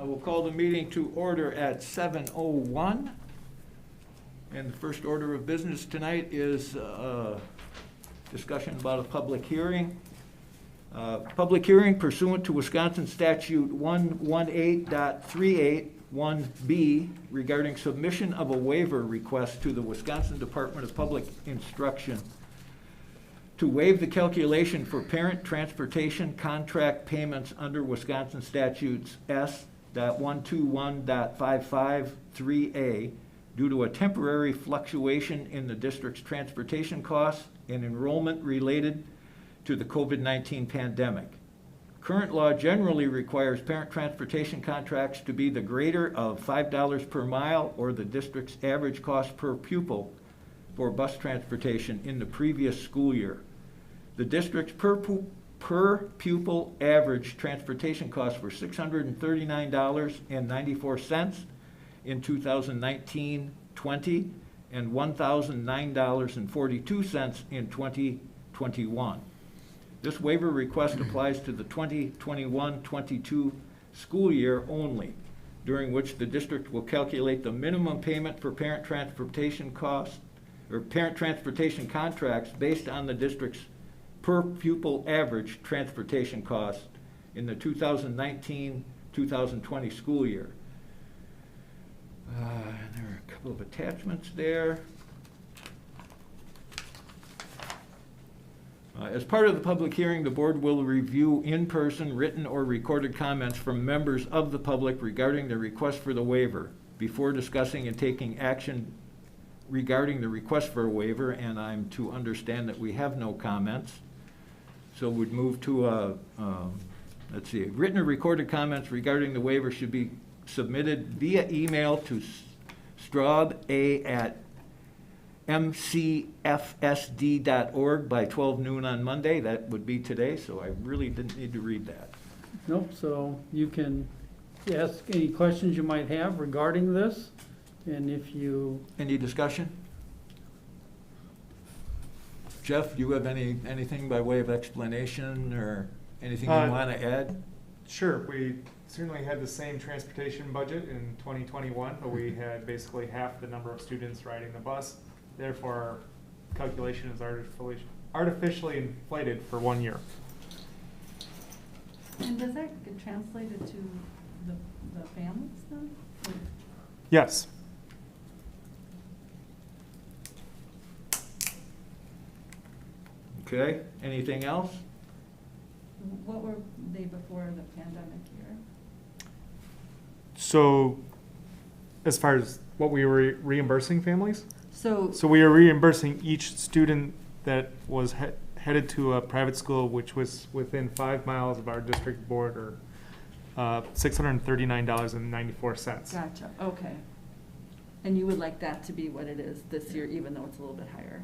We'll call the meeting to order at 7:01. And the first order of business tonight is discussion about a public hearing. Public hearing pursuant to Wisconsin Statute 118.381B regarding submission of a waiver request to the Wisconsin Department of Public Instruction to waive the calculation for parent transportation contract payments under Wisconsin Statutes S.121.553A due to a temporary fluctuation in the district's transportation costs and enrollment related to the COVID-19 pandemic. Current law generally requires parent transportation contracts to be the greater of $5 per mile or the district's average cost per pupil for bus transportation in the previous school year. The district's per pupil average transportation costs were $639.94 in 2019-20 and $1,009.42 in 2021. This waiver request applies to the 2021-22 school year only, during which the district will calculate the minimum payment for parent transportation costs or parent transportation contracts based on the district's per pupil average transportation cost in the 2019-2020 school year. There are a couple of attachments there. As part of the public hearing, the board will review in-person, written, or recorded comments from members of the public regarding the request for the waiver before discussing and taking action regarding the request for a waiver, and I'm to understand that we have no comments. So we'd move to let's see, written or recorded comments regarding the waiver should be submitted via email to straub@mcfsd.org by 12 noon on Monday. That would be today, so I really didn't need to read that. Nope, so you can ask any questions you might have regarding this, and if you... Any discussion? Jeff, do you have anything by way of explanation or anything you want to add? Sure, we certainly had the same transportation budget in 2021, but we had basically half the number of students riding the bus. Therefore, our calculation is artificially inflated for 1 year. And does that get translated to the families then? Yes. Okay, anything else? What were they before the pandemic year? So, as far as what we were reimbursing families? So So we are reimbursing each student that was headed to a private school which was within 5 miles of our district border, $639.94. Gotcha, okay. And you would like that to be what it is this year, even though it's a little bit higher?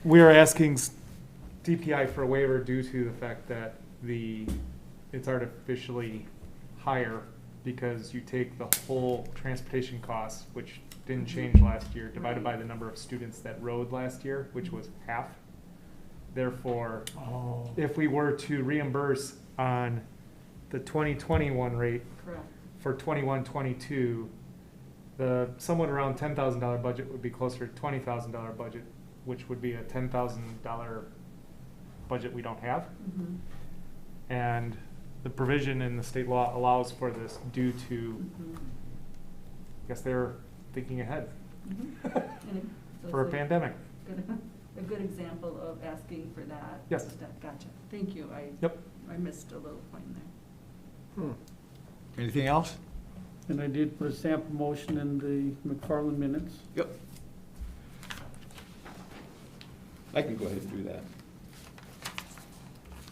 We are asking DPI for a waiver due to the fact that it's artificially higher because you take the whole transportation costs, which didn't change last year, divided by the number of students that rode last year, which was half. Therefore, if we were to reimburse on the 2021 rate Correct. for 21-22, the somewhat around $10,000 budget would be closer to $20,000 budget, which would be a $10,000 budget we don't have. Mm-hmm. And the provision in the state law allows for this due to, Mm-hmm. I guess they're thinking ahead Mm-hmm. for a pandemic. A good example of asking for that. Yes. Gotcha. Thank you. I missed a little point there. Anything else? And I did put a sample motion in the McFarland minutes. Yep. I can go ahead and do that.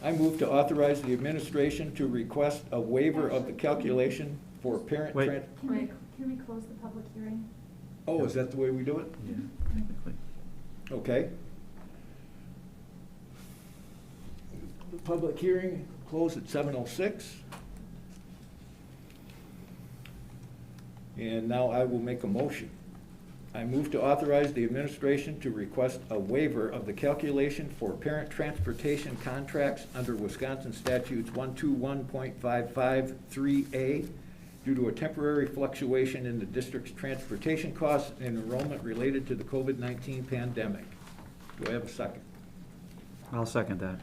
I move to authorize the administration to request a waiver of the calculation for parent. Wait. Can we close the public hearing? Oh, is that the way we do it? Yeah, technically. Okay. The public hearing closed at 7:06. And now I will make a motion. I move to authorize the administration to request a waiver of the calculation for parent transportation contracts under Wisconsin statutes 121.553A due to a temporary fluctuation in the district's transportation costs and enrollment related to the COVID-19 pandemic. Do I have a second? I'll second that.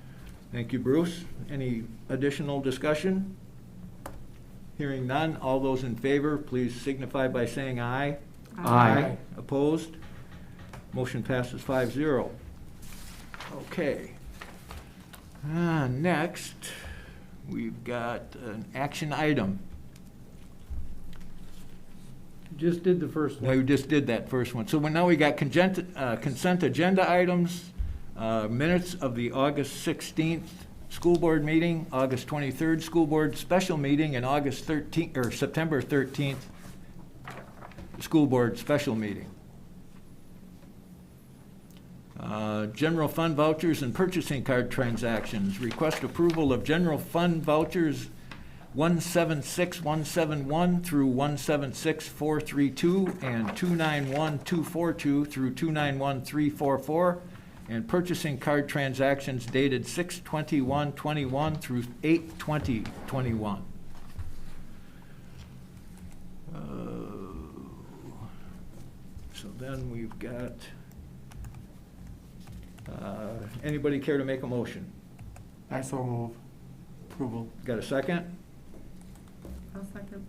Thank you, Bruce. Any additional discussion? Hearing none, all those in favor, please signify by saying aye. Aye. Opposed? Motion passes 5-0. Okay. Next, we've got an action item. Just did the first No, one. we just did that first one. So now we got consent agenda items, minutes of the August 16th school board meeting, August 23rd school board special meeting, and August 13th, or September 13th school board special meeting. General fund vouchers and purchasing card transactions. Request approval of general fund vouchers 176171 through 176432 and 291242 through 291344, and purchasing card transactions dated 6/21/21 through 8/20/21. So then we've got, anybody care to make a motion? I so move. Approval. Got a second? I'll second.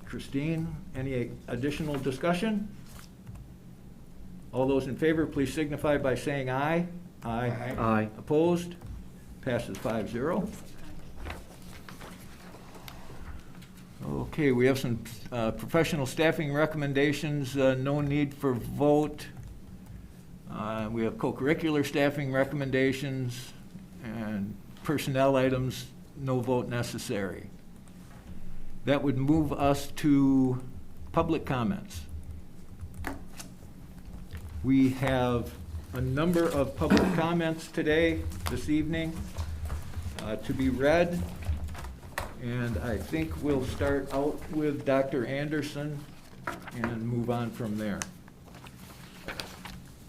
Christine, any additional discussion? All those in favor, please signify by saying aye. Aye. Opposed? Passes 5-0. Okay, we have some professional staffing recommendations, no need for vote. We have co-curricular staffing recommendations and personnel items, no vote necessary. That would move us to public comments. We have a number of public comments today, this evening, to be read. And I think we'll start out with Dr. Anderson and move on from there.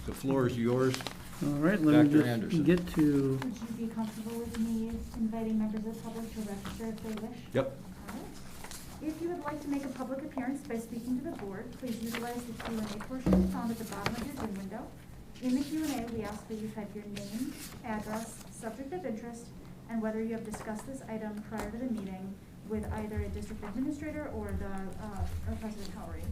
The floor is yours. All right, let me Dr. Anderson. just get to, Would you be comfortable with me inviting members of the public to register if they wish? Yep. All right. If you would like to make a public appearance by speaking to the board, please utilize the Q&A portion found at the bottom of your Zoom window. In the Q&A, we ask that you type your name, address, subject of interest, and whether you have discussed this item prior to the meeting with either a district administrator or President Howery.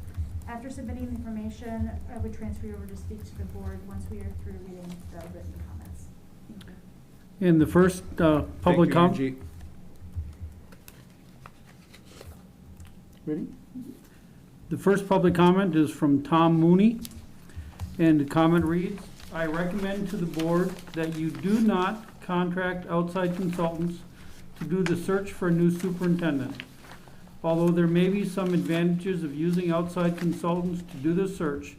After submitting the information, I would transfer you over to speak to the board once we are through reading the written comments. Thank you. in the first public Thank you, comment. Angie. Ready? The first public comment is from Tom Mooney, and the comment reads, I recommend to the board that you do not contract outside consultants to do the search for a new superintendent. Although there may be some advantages of using outside consultants to do the search,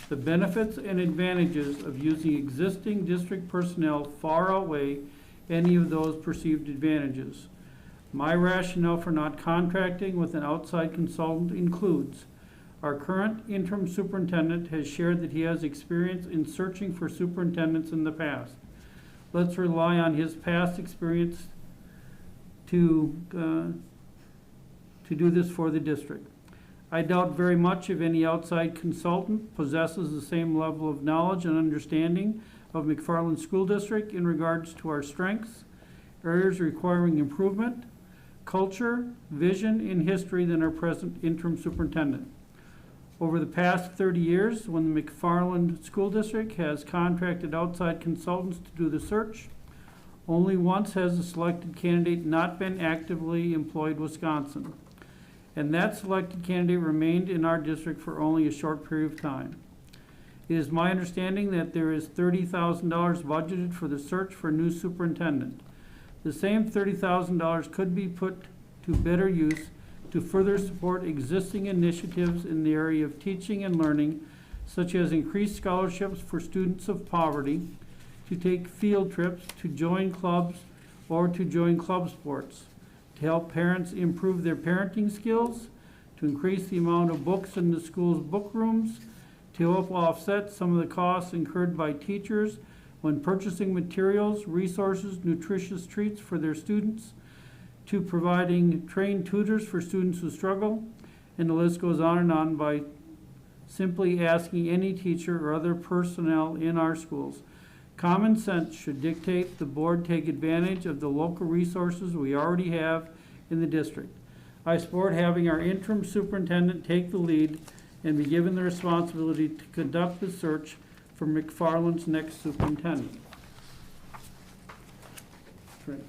the benefits and advantages of using existing district personnel far outweigh any of those perceived advantages. My rationale for not contracting with an outside consultant includes our current interim superintendent has shared that he has experience in searching for superintendents in the past. Let's rely on his past experience to do this for the district. I doubt very much if any outside consultant possesses the same level of knowledge and understanding of McFarland School District in regards to our strengths, areas requiring improvement, culture, vision, and history than our present interim superintendent. Over the past 30 years, when the McFarland School District has contracted outside consultants to do the search, only once has the selected candidate not been actively employed in Wisconsin, and that selected candidate remained in our district for only a short period of time. It is my understanding that there is $30,000 budgeted for the search for a new superintendent. The same $30,000 could be put to better use to further support existing initiatives in the area of teaching and learning, such as increased scholarships for students of poverty, to take field trips, to join clubs, or to join club sports, to help parents improve their parenting skills, to increase the amount of books in the school's book rooms, to help offset some of the costs incurred by teachers when purchasing materials, resources, nutritious treats for their students, to providing trained tutors for students who struggle, and the list goes on by simply asking any teacher or other personnel in our schools. Common sense should dictate the board take advantage of the local resources we already have in the district. I support having our interim superintendent take the lead and be given the responsibility to conduct the search for McFarland's next superintendent. Drink.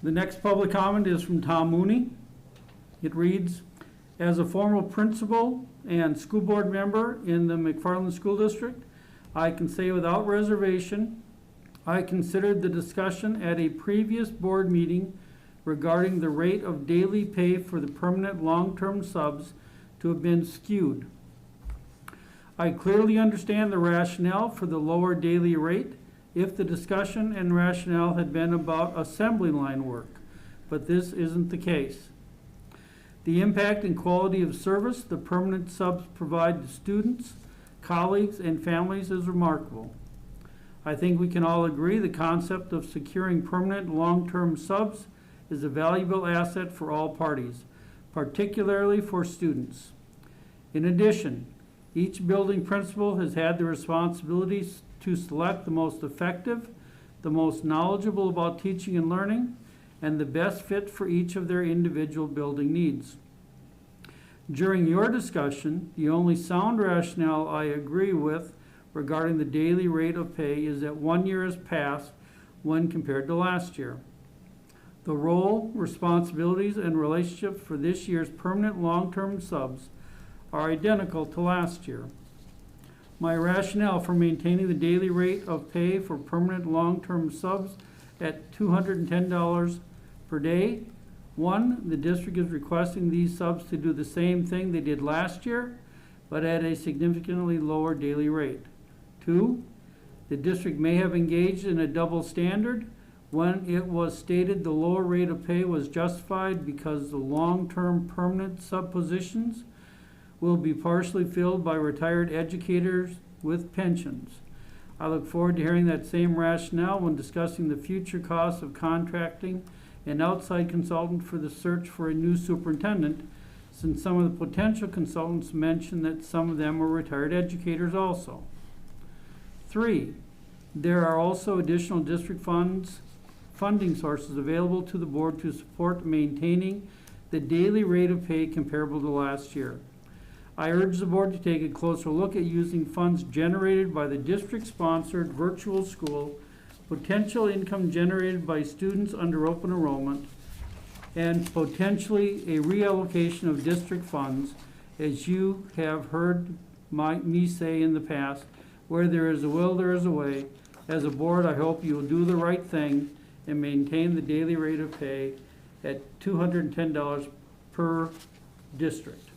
The next public comment is from Tom Mooney. It reads, as a former principal and school board member in the McFarland School District, I can say without reservation, I considered the discussion at a previous board meeting regarding the rate of daily pay for the permanent long-term subs to have been skewed. I clearly understand the rationale for the lower daily rate if the discussion and rationale had been about assembly line work, but this isn't the case. The impact and quality of service the permanent subs provide to students, colleagues, and families is remarkable. I think we can all agree the concept of securing permanent long-term subs is a valuable asset for all parties, particularly for students. In addition, each building principal has had the responsibility to select the most effective, the most knowledgeable about teaching and learning, and the best fit for each of their individual building needs. During your discussion, the only sound rationale I agree with regarding the daily rate of pay is that 1 year has passed when compared to last year. The role, responsibilities, and relationships for this year's permanent long-term subs are identical to last year. My rationale for maintaining the daily rate of pay for permanent long-term subs at $210 per day. 1, the district is requesting these subs to do the same thing they did last year, but at a significantly lower daily rate. 2, the district may have engaged in a double standard when it was stated the lower rate of pay was justified because the long-term permanent sub positions will be partially filled by retired educators with pensions. I look forward to hearing that same rationale when discussing the future costs of contracting an outside consultant for the search for a new superintendent, since some of the potential consultants mentioned that some of them are retired educators also. 3, there are also additional district funding sources available to the board to support maintaining the daily rate of pay comparable to last year. I urge the board to take a closer look at using funds generated by the district-sponsored virtual school, potential income generated by students under open enrollment, and potentially a reallocation of district funds, as you have heard me say in the past, where there is a will, there is a way. As a board, I hope you will do the right thing and maintain the daily rate of pay at $210 per district.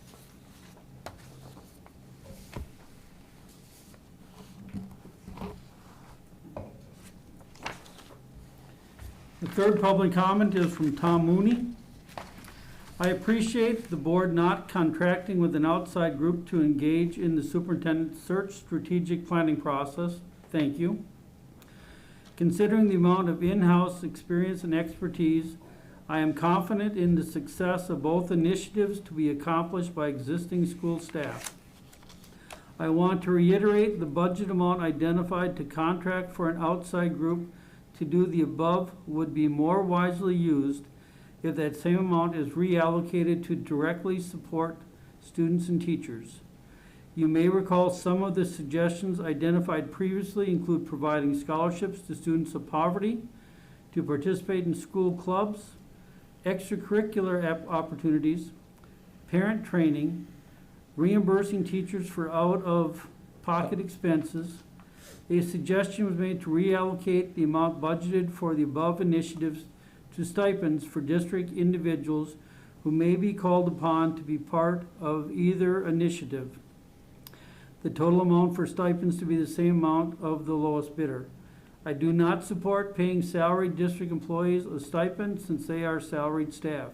The third public comment is from Tom Mooney. I appreciate the board not contracting with an outside group to engage in the superintendent search strategic planning process. Thank you. Considering the amount of in-house experience and expertise, I am confident in the success of both initiatives to be accomplished by existing school staff. I want to reiterate the budget amount identified to contract for an outside group to do the above would be more wisely used if that same amount is reallocated to directly support students and teachers. You may recall some of the suggestions identified previously include providing scholarships to students of poverty, to participate in school clubs, extracurricular opportunities, parent training, reimbursing teachers for out-of-pocket expenses. A suggestion was made to reallocate the amount budgeted for the above initiatives to stipends for district individuals who may be called upon to be part of either initiative. The total amount for stipends to be the same amount of the lowest bidder. I do not support paying salaried district employees a stipend since they are salaried staff.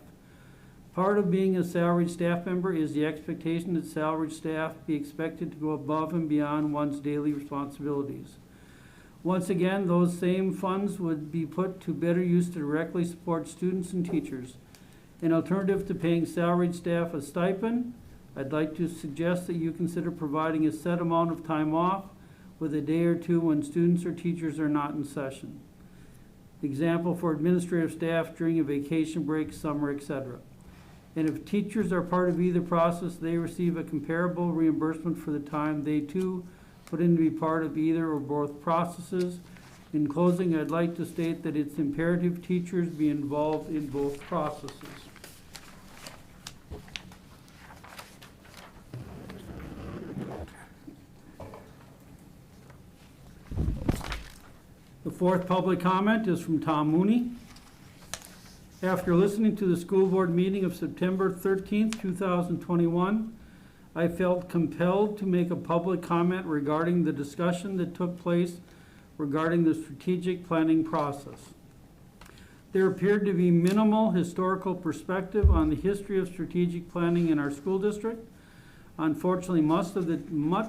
Part of being a salaried staff member is the expectation that salaried staff be expected to go above and beyond one's daily responsibilities. Once again, those same funds would be put to better use to directly support students and teachers. An alternative to paying salaried staff a stipend, I'd like to suggest that you consider providing a set amount of time off with a day or two when students or teachers are not in session. Example for administrative staff during a vacation break, summer, etc. And if teachers are part of either process, they receive a comparable reimbursement for the time they too put in to be part of either or both processes. In closing, I'd like to state that it's imperative teachers be involved in both processes. The fourth public comment is from Tom Mooney. After listening to the school board meeting of September 13th, 2021, I felt compelled to make a public comment regarding the discussion that took place regarding the strategic planning process. There appeared to be minimal historical perspective on the history of strategic planning in our school district. Unfortunately, much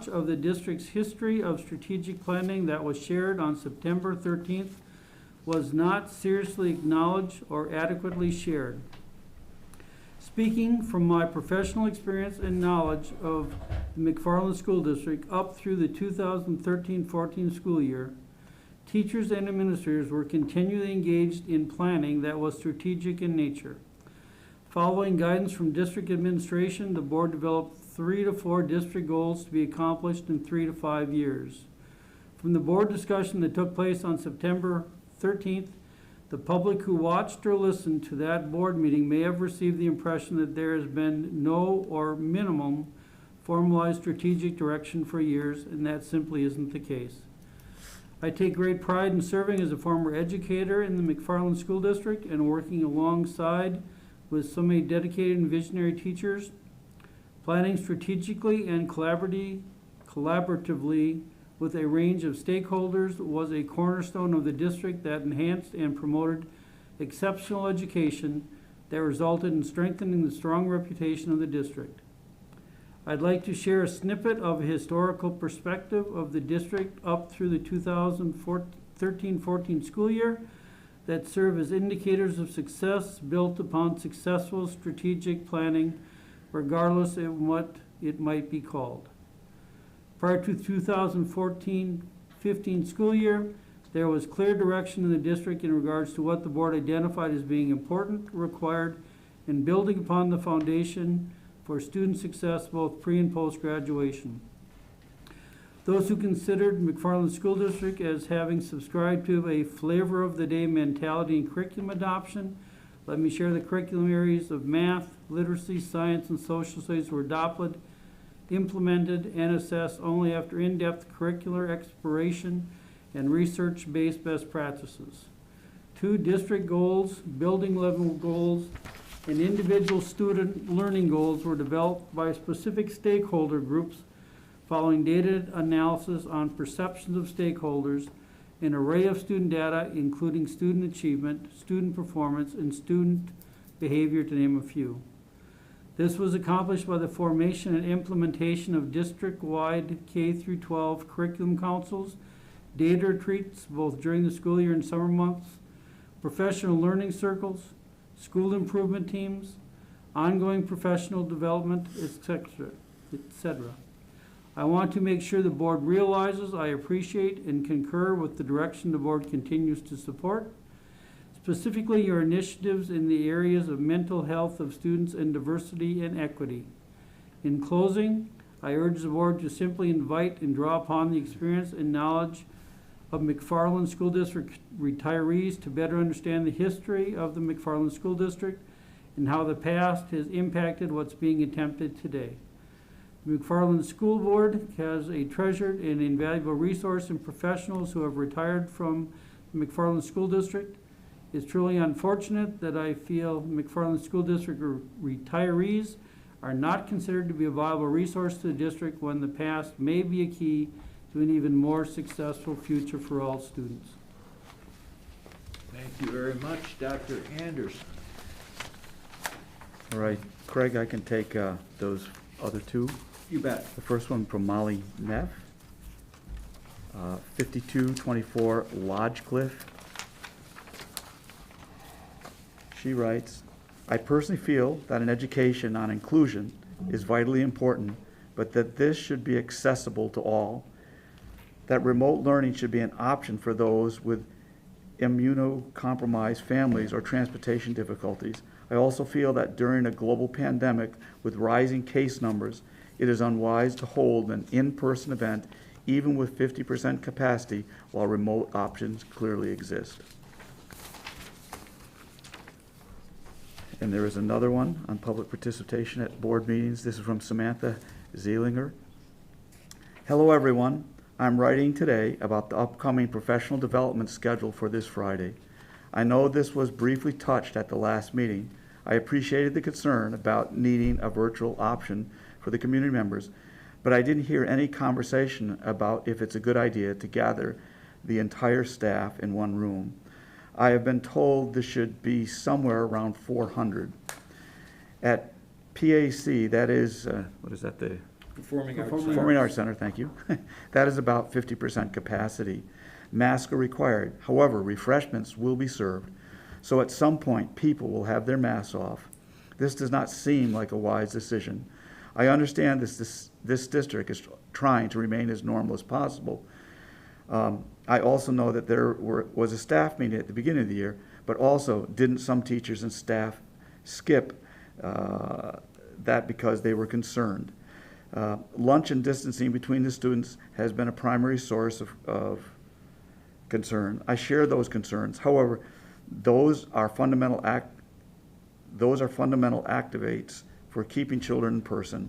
of the district's history of strategic planning that was shared on September 13th was not seriously acknowledged or adequately shared. Speaking from my professional experience and knowledge of the McFarland School District up through the 2013-14 school year, teachers and administrators were continually engaged in planning that was strategic in nature. Following guidance from district administration, the board developed 3 to 4 district goals to be accomplished in 3 to 5 years. From the board discussion that took place on September 13th, the public who watched or listened to that board meeting may have received the impression that there has been no or minimum formalized strategic direction for years, and that simply isn't the case. I take great pride in serving as a former educator in the McFarland School District and working alongside with so many dedicated and visionary teachers. Planning strategically and collaboratively with a range of stakeholders was a cornerstone of the district that enhanced and promoted exceptional education that resulted in strengthening the strong reputation of the district. I'd like to share a snippet of a historical perspective of the district up through the 2013-14 school year that serve as indicators of success built upon successful strategic planning, regardless of what it might be called. Prior to 2014-15 school year, there was clear direction in the district in regards to what the board identified as being important, required, and building upon the foundation for student success both pre and post graduation. Those who considered McFarland School District as having subscribed to a flavor of the day mentality and curriculum adoption, let me share the curriculum areas of math, literacy, science, and social studies were adopted, implemented, and assessed only after in-depth curricular exploration and research-based best practices. 2 district goals, building level goals, and individual student learning goals were developed by specific stakeholder groups following data analysis on perceptions of stakeholders, an array of student data including student achievement, student performance, and student behavior, to name a few. This was accomplished by the formation and implementation of district-wide K-12 curriculum councils, data retreats both during the school year and summer months, professional learning circles, school improvement teams, ongoing professional development, etc., etc. I want to make sure the board realizes I appreciate and concur with the direction the board continues to support, specifically your initiatives in the areas of mental health of students and diversity and equity. In closing, I urge the board to simply invite and draw upon the experience and knowledge of McFarland School District retirees to better understand the history of the McFarland School District and how the past has impacted what's being attempted today. The McFarland School Board has a treasured and invaluable resource in professionals who have retired from the McFarland School District. It's truly unfortunate that I feel McFarland School District retirees are not considered to be a viable resource to the district when the past may be a key to an even more successful future for all students. Thank you very much, Dr. Anderson. All right, Craig, I can take those other two. You bet. The first one from Molly Neff, 5224 Lodge Cliff. She writes, I personally feel that an education on inclusion is vitally important, but that this should be accessible to all, that remote learning should be an option for those with immunocompromised families or transportation difficulties. I also feel that during a global pandemic with rising case numbers, it is unwise to hold an in-person event even with 50% capacity while remote options clearly exist. And there is another one on public participation at board meetings. This is from Samantha Zeelinger. Hello, everyone. I'm writing today about the upcoming professional development schedule for this Friday. I know this was briefly touched at the last meeting. I appreciated the concern about needing a virtual option for the community members, but I didn't hear any conversation about if it's a good idea to gather the entire staff in one room. I have been told this should be somewhere around 400. At PAC, that is, what is that, the Performing Arts Performing Center. Performing Arts Center, thank you. That is about 50% capacity. Masks are required. However, refreshments will be served. So at some point, people will have their masks off. This does not seem like a wise decision. I understand this district is trying to remain as normal as possible. I also know that there was a staff meeting at the beginning of the year, but also didn't some teachers and staff skip that because they were concerned. Lunch and distancing between the students has been a primary source of concern. I share those concerns. However, those are fundamental activates for keeping children in person.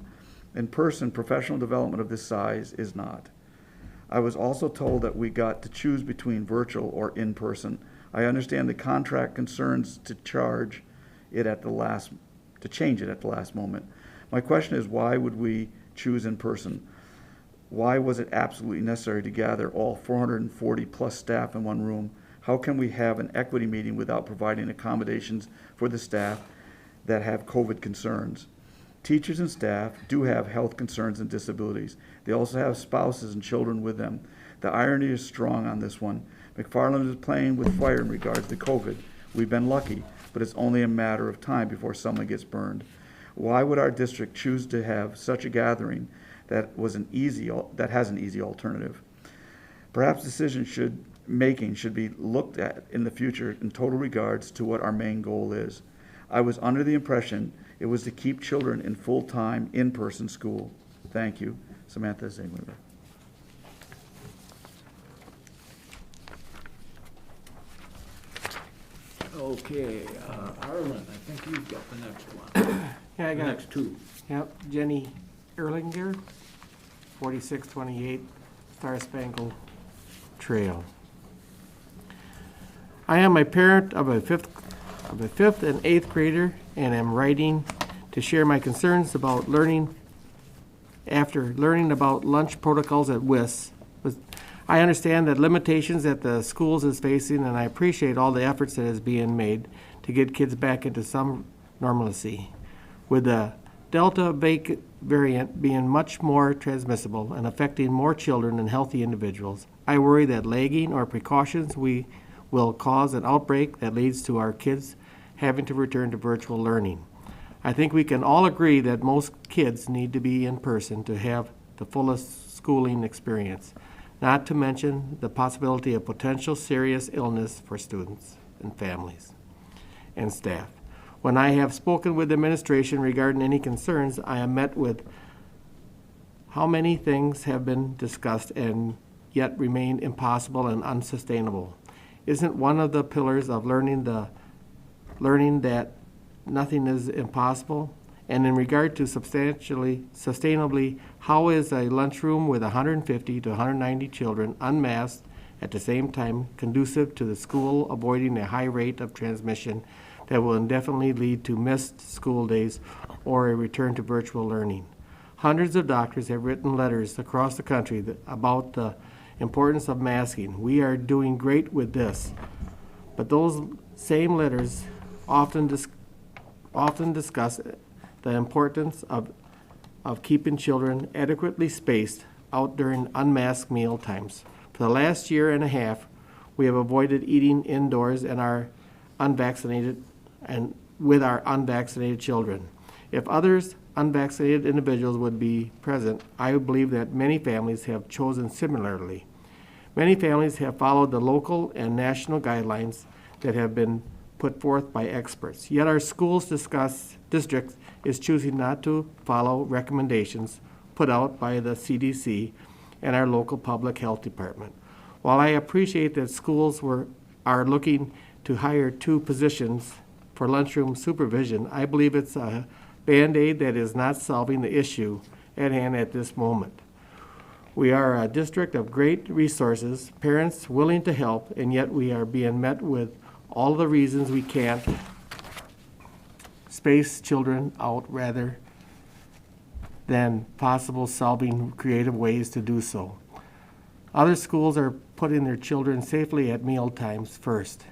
In person, professional development of this size is not. I was also told that we got to choose between virtual or in person. I understand the contract concerns to change it at the last moment. My question is, why would we choose in person? Why was it absolutely necessary to gather all 440 plus staff in one room? How can we have an equity meeting without providing accommodations for the staff that have COVID concerns? Teachers and staff do have health concerns and disabilities. They also have spouses and children with them. The irony is strong on this one. McFarland is playing with fire in regards to COVID. We've been lucky, but it's only a matter of time before someone gets burned. Why would our district choose to have such a gathering that has an easy alternative? Perhaps decision should be looked at in the future in total regards to what our main goal is. I was under the impression it was to keep children in full-time, in-person school. Thank you. Samantha Zeelinger. Okay, Arlen, I think you've got the next one. Yeah, I The got it. next two. Yep, Jenny Erlinger, 4628 Star Spangled Trail. I am a parent of a fifth and eighth grader, and am writing to share my concerns about learning about lunch protocols at WIS. I understand that limitations that the schools is facing, and I appreciate all the efforts that is being made to get kids back into some normalcy. With the Delta variant being much more transmissible and affecting more children than healthy individuals, I worry that lagging or precautions will cause an outbreak that leads to our kids having to return to virtual learning. I think we can all agree that most kids need to be in person to have the fullest schooling experience, not to mention the possibility of potential serious illness for students and families and staff. When I have spoken with the administration regarding any concerns, I am met with how many things have been discussed and yet remain impossible and unsustainable. Isn't one of the pillars of learning that nothing is impossible? And in regard to sustainably, how is a lunchroom with 150 to 190 children unmasked at the same time conducive to the school avoiding a high rate of transmission that will indefinitely lead to missed school days or a return to virtual learning? Hundreds of doctors have written letters across the country about the importance of masking. We are doing great with this, But those same letters often discuss the importance of keeping children adequately spaced out during unmasked meal times. For the last year and a half, we have avoided eating indoors with our unvaccinated children. If others unvaccinated individuals would be present, I believe that many families have chosen similarly. Many families have followed the local and national guidelines that have been put forth by experts. Yet our schools district is choosing not to follow recommendations put out by the CDC and our local public health department. While I appreciate that schools are looking to hire 2 positions for lunchroom supervision, I believe it's a Band-Aid that is not solving the issue at hand at this moment. We are a district of great resources, parents willing to help, and yet we are being met with all the reasons we can't space children out rather than possible solving creative ways to do so. Other schools are putting their children safely at meal times first.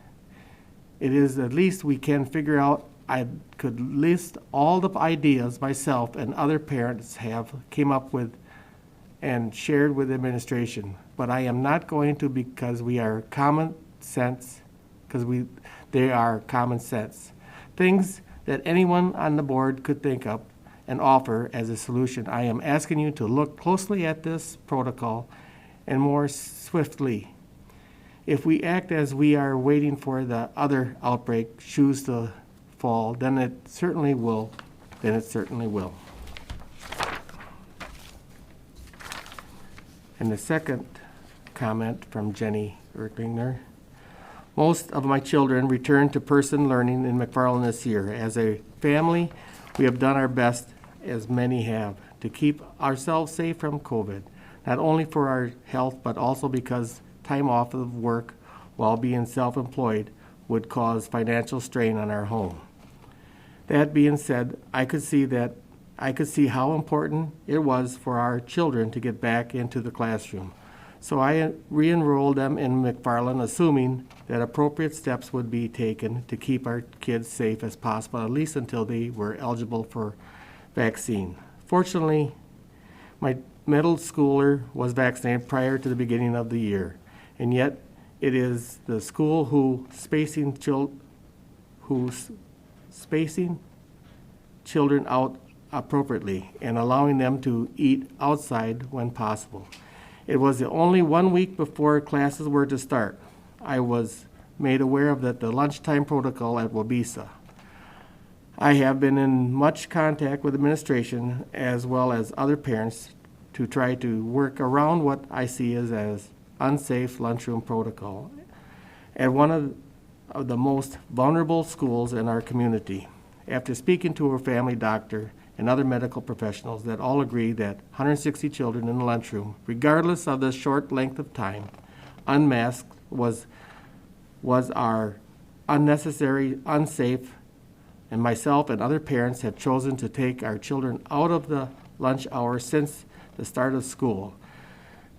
It is at least we can figure out. I could list all the ideas myself and other parents came up with and shared with administration, but I am not going to because they are common sense, things that anyone on the board could think of and offer as a solution. I am asking you to look closely at this protocol and more swiftly. If we act as we are waiting for the other outbreak shoes to fall, then it certainly will. And the second comment from Jenny Erklinger. Most of my children returned to person learning in McFarland this year. As a family, we have done our best, as many have, to keep ourselves safe from COVID, not only for our health, but also because time off of work while being self-employed would cause financial strain on our home. That being said, I could see how important it was for our children to get back into the classroom. So I re-enrolled them in McFarland, assuming that appropriate steps would be taken to keep our kids safe as possible, at least until they were eligible for vaccine. Fortunately, my middle schooler was vaccinated prior to the beginning of the year, and yet it is the school who's spacing children out appropriately and allowing them to eat outside when possible. It was the only 1 week before classes were to start. I was made aware of the lunchtime protocol at Wabisa. I have been in much contact with administration as well as other parents to try to work around what I see as unsafe lunchroom protocol at one of the most vulnerable schools in our community. After speaking to her family doctor and other medical professionals that all agree that 160 children in the lunchroom, regardless of the short length of time, unmasked was our unnecessary, unsafe, and myself and other parents have chosen to take our children out of the lunch hour since the start of school.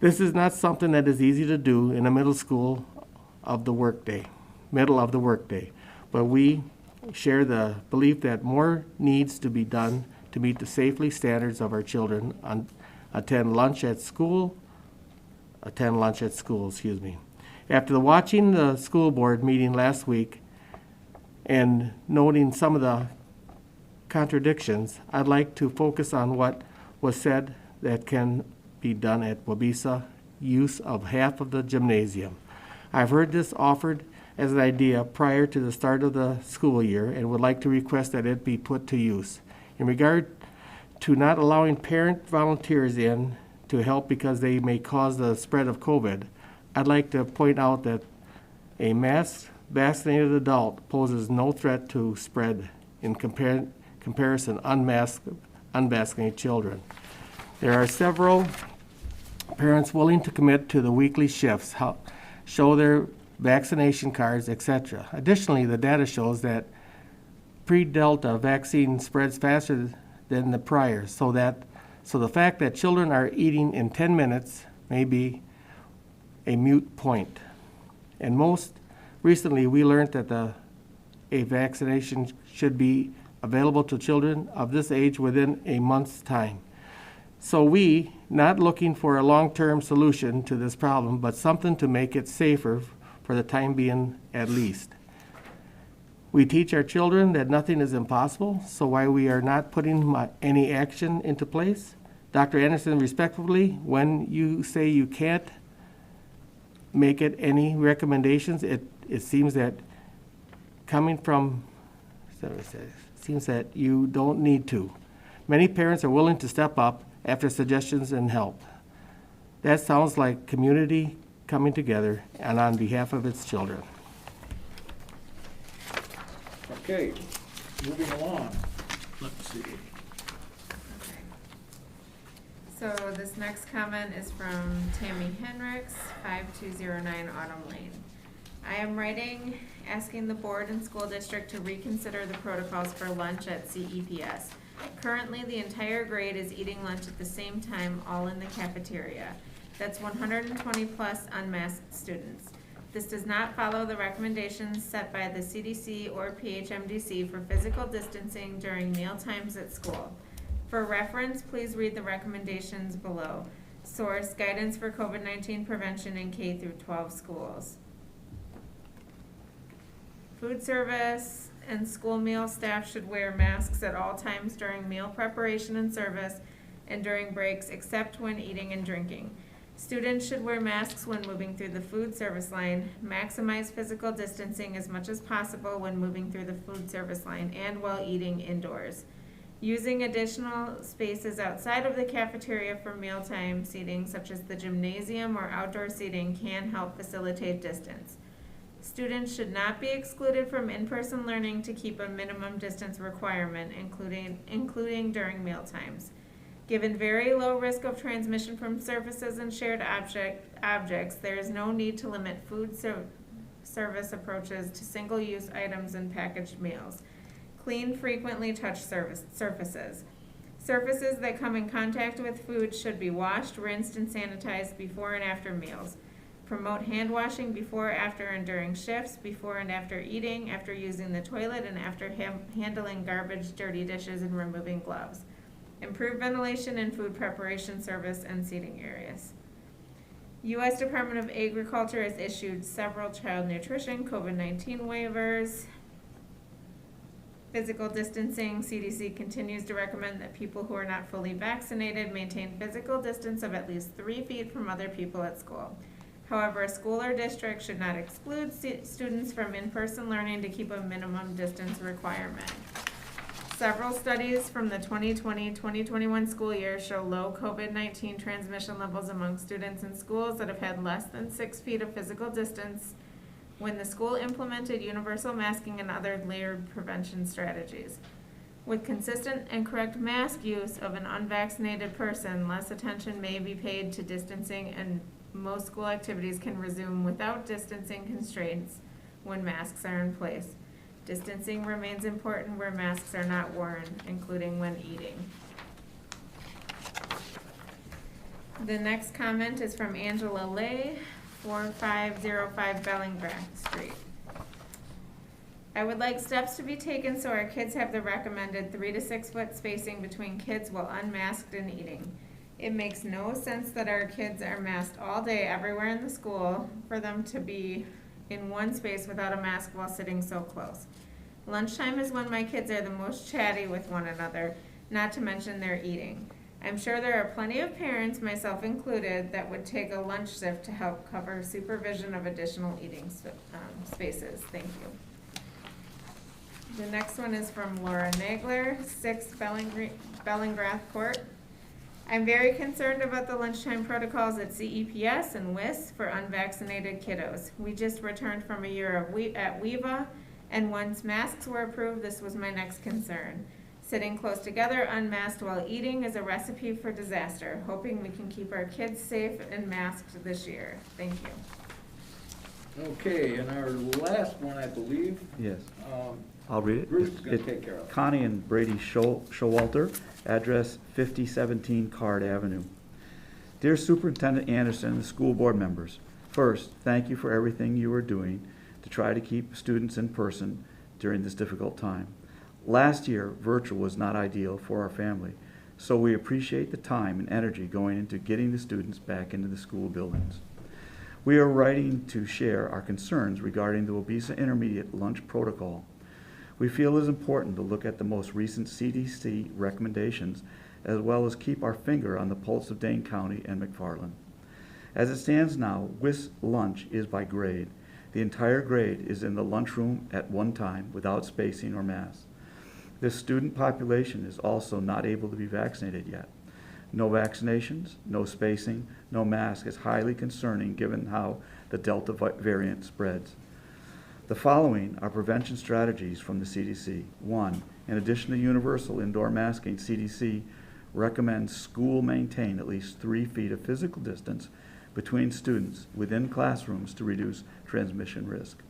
This is not something that is easy to do in the middle of the workday, but we share the belief that more needs to be done to meet the safety standards of our children attend lunch at school. After watching the school board meeting last week and noting some of the contradictions, I'd like to focus on what was said that can be done at Wabisa, use of half of the gymnasium. I've heard this offered as an idea prior to the start of the school year and would like to request that it be put to use. In regard to not allowing parent volunteers in to help because they may cause the spread of COVID, I'd like to point out that a masked, vaccinated adult poses no threat to spread in comparison unvaccinated children. There are several parents willing to commit to the weekly shifts, show their vaccination cards, etc. Additionally, the data shows that pre-Delta vaccine spreads faster than the prior, so the fact that children are eating in 10 minutes may be a moot point. And most Recently, we learned that a vaccination should be available to children of this age within a month's time. So we, not looking for a long-term solution to this problem, but something to make it safer for the time being at least. We teach our children that nothing is impossible, so why we are not putting any action into place? Dr. Anderson, respectfully, when you say you can't make it any recommendations, it seems that coming from, seems that you don't need to. Many parents are willing to step up after suggestions and help. That sounds like community coming together and on behalf of its children. Okay, moving along. Let's see. So this next comment is from Tammy Hendricks, 5209 Autumn Lane. I am writing asking the board and school district to reconsider the protocols for lunch at CEPS. Currently, the entire grade is eating lunch at the same time, all in the cafeteria. That's 120 plus unmasked students. This does not follow the recommendations set by the CDC or PHMDC for physical distancing during meal times at school. For reference, please read the recommendations below. Source: Guidance for COVID-19 Prevention in K through 12 Schools. Food service and school meal staff should wear masks at all times during meal preparation and service and during breaks, except when eating and drinking. Students should wear masks when moving through the food service line, maximize physical distancing as much as possible when moving through the food service line and while eating indoors. Using additional spaces outside of the cafeteria for mealtime seating, such as the gymnasium or outdoor seating, can help facilitate distance. Students should not be excluded from in-person learning to keep a minimum distance requirement, including during mealtimes. Given very low risk of transmission from surfaces and shared objects, there is no need to limit food service approaches to single-use items and packaged meals. Clean, frequently touched surfaces. Surfaces that come in contact with food should be washed, rinsed, and sanitized before and after meals. Promote hand washing before, after, and during shifts, before and after eating, after using the toilet, and after handling garbage, dirty dishes, and removing gloves. Improve ventilation in food preparation service and seating areas. U.S. Department of Agriculture has issued several child nutrition COVID-19 waivers. Physical distancing, CDC continues to recommend that people who are not fully vaccinated maintain physical distance of at least 3 feet from other people at school. However, a school or district should not exclude students from in-person learning to keep a minimum distance requirement. Several studies from the 2020-2021 school year show low COVID-19 transmission levels among students in schools that have had less than 6 feet of physical distance when the school implemented universal masking and other layered prevention strategies. With consistent and correct mask use of an unvaccinated person, less attention may be paid to distancing, and most school activities can resume without distancing constraints when masks are in place. Distancing remains important where masks are not worn, including when eating. The next comment is from Angela Lay, 4505 Bellingrath Street. I would like steps to be taken so our kids have the recommended 3 to 6 foot spacing between kids while unmasked and eating. It makes no sense that our kids are masked all day everywhere in the school for them to be in one space without a mask while sitting so close. Lunchtime is when my kids are the most chatty with one another, not to mention their eating. I'm sure there are plenty of parents, myself included, that would take a lunch shift to help cover supervision of additional eating spaces. Thank you. The next one is from Laura Nagler, 6 Bellingrath Court. I'm very concerned about the lunchtime protocols at CEPS and WIS for unvaccinated kiddos. We just returned from a year at WEVA, and once masks were approved, this was my next concern. Sitting close together, unmasked while eating, is a recipe for disaster. Hoping we can keep our kids safe and masked this year. Thank you. Okay, and our last one, I believe, Yes, I'll read it. Bruce is gonna take care of it. Connie and Brady Showalter, address 5017 Card Avenue. Dear Superintendent Anderson and the school board members, first, thank you for everything you are doing to try to keep students in person during this difficult time. Last year, virtual was not ideal for our family, so we appreciate the time and energy going into getting the students back into the school buildings. We are writing to share our concerns regarding the Wabisa Intermediate lunch protocol. We feel it is important to look at the most recent CDC recommendations, as well as keep our finger on the pulse of Dane County and McFarland. As it stands now, WIS lunch is by grade. The entire grade is in the lunchroom at one time without spacing or masks. This student population is also not able to be vaccinated yet. No vaccinations, no spacing, no mask is highly concerning given how the Delta variant spreads. The following are prevention strategies from the CDC. 1. In addition to universal indoor masking, CDC recommends school maintain at least 3 feet of physical distance between students within classrooms to reduce transmission risk.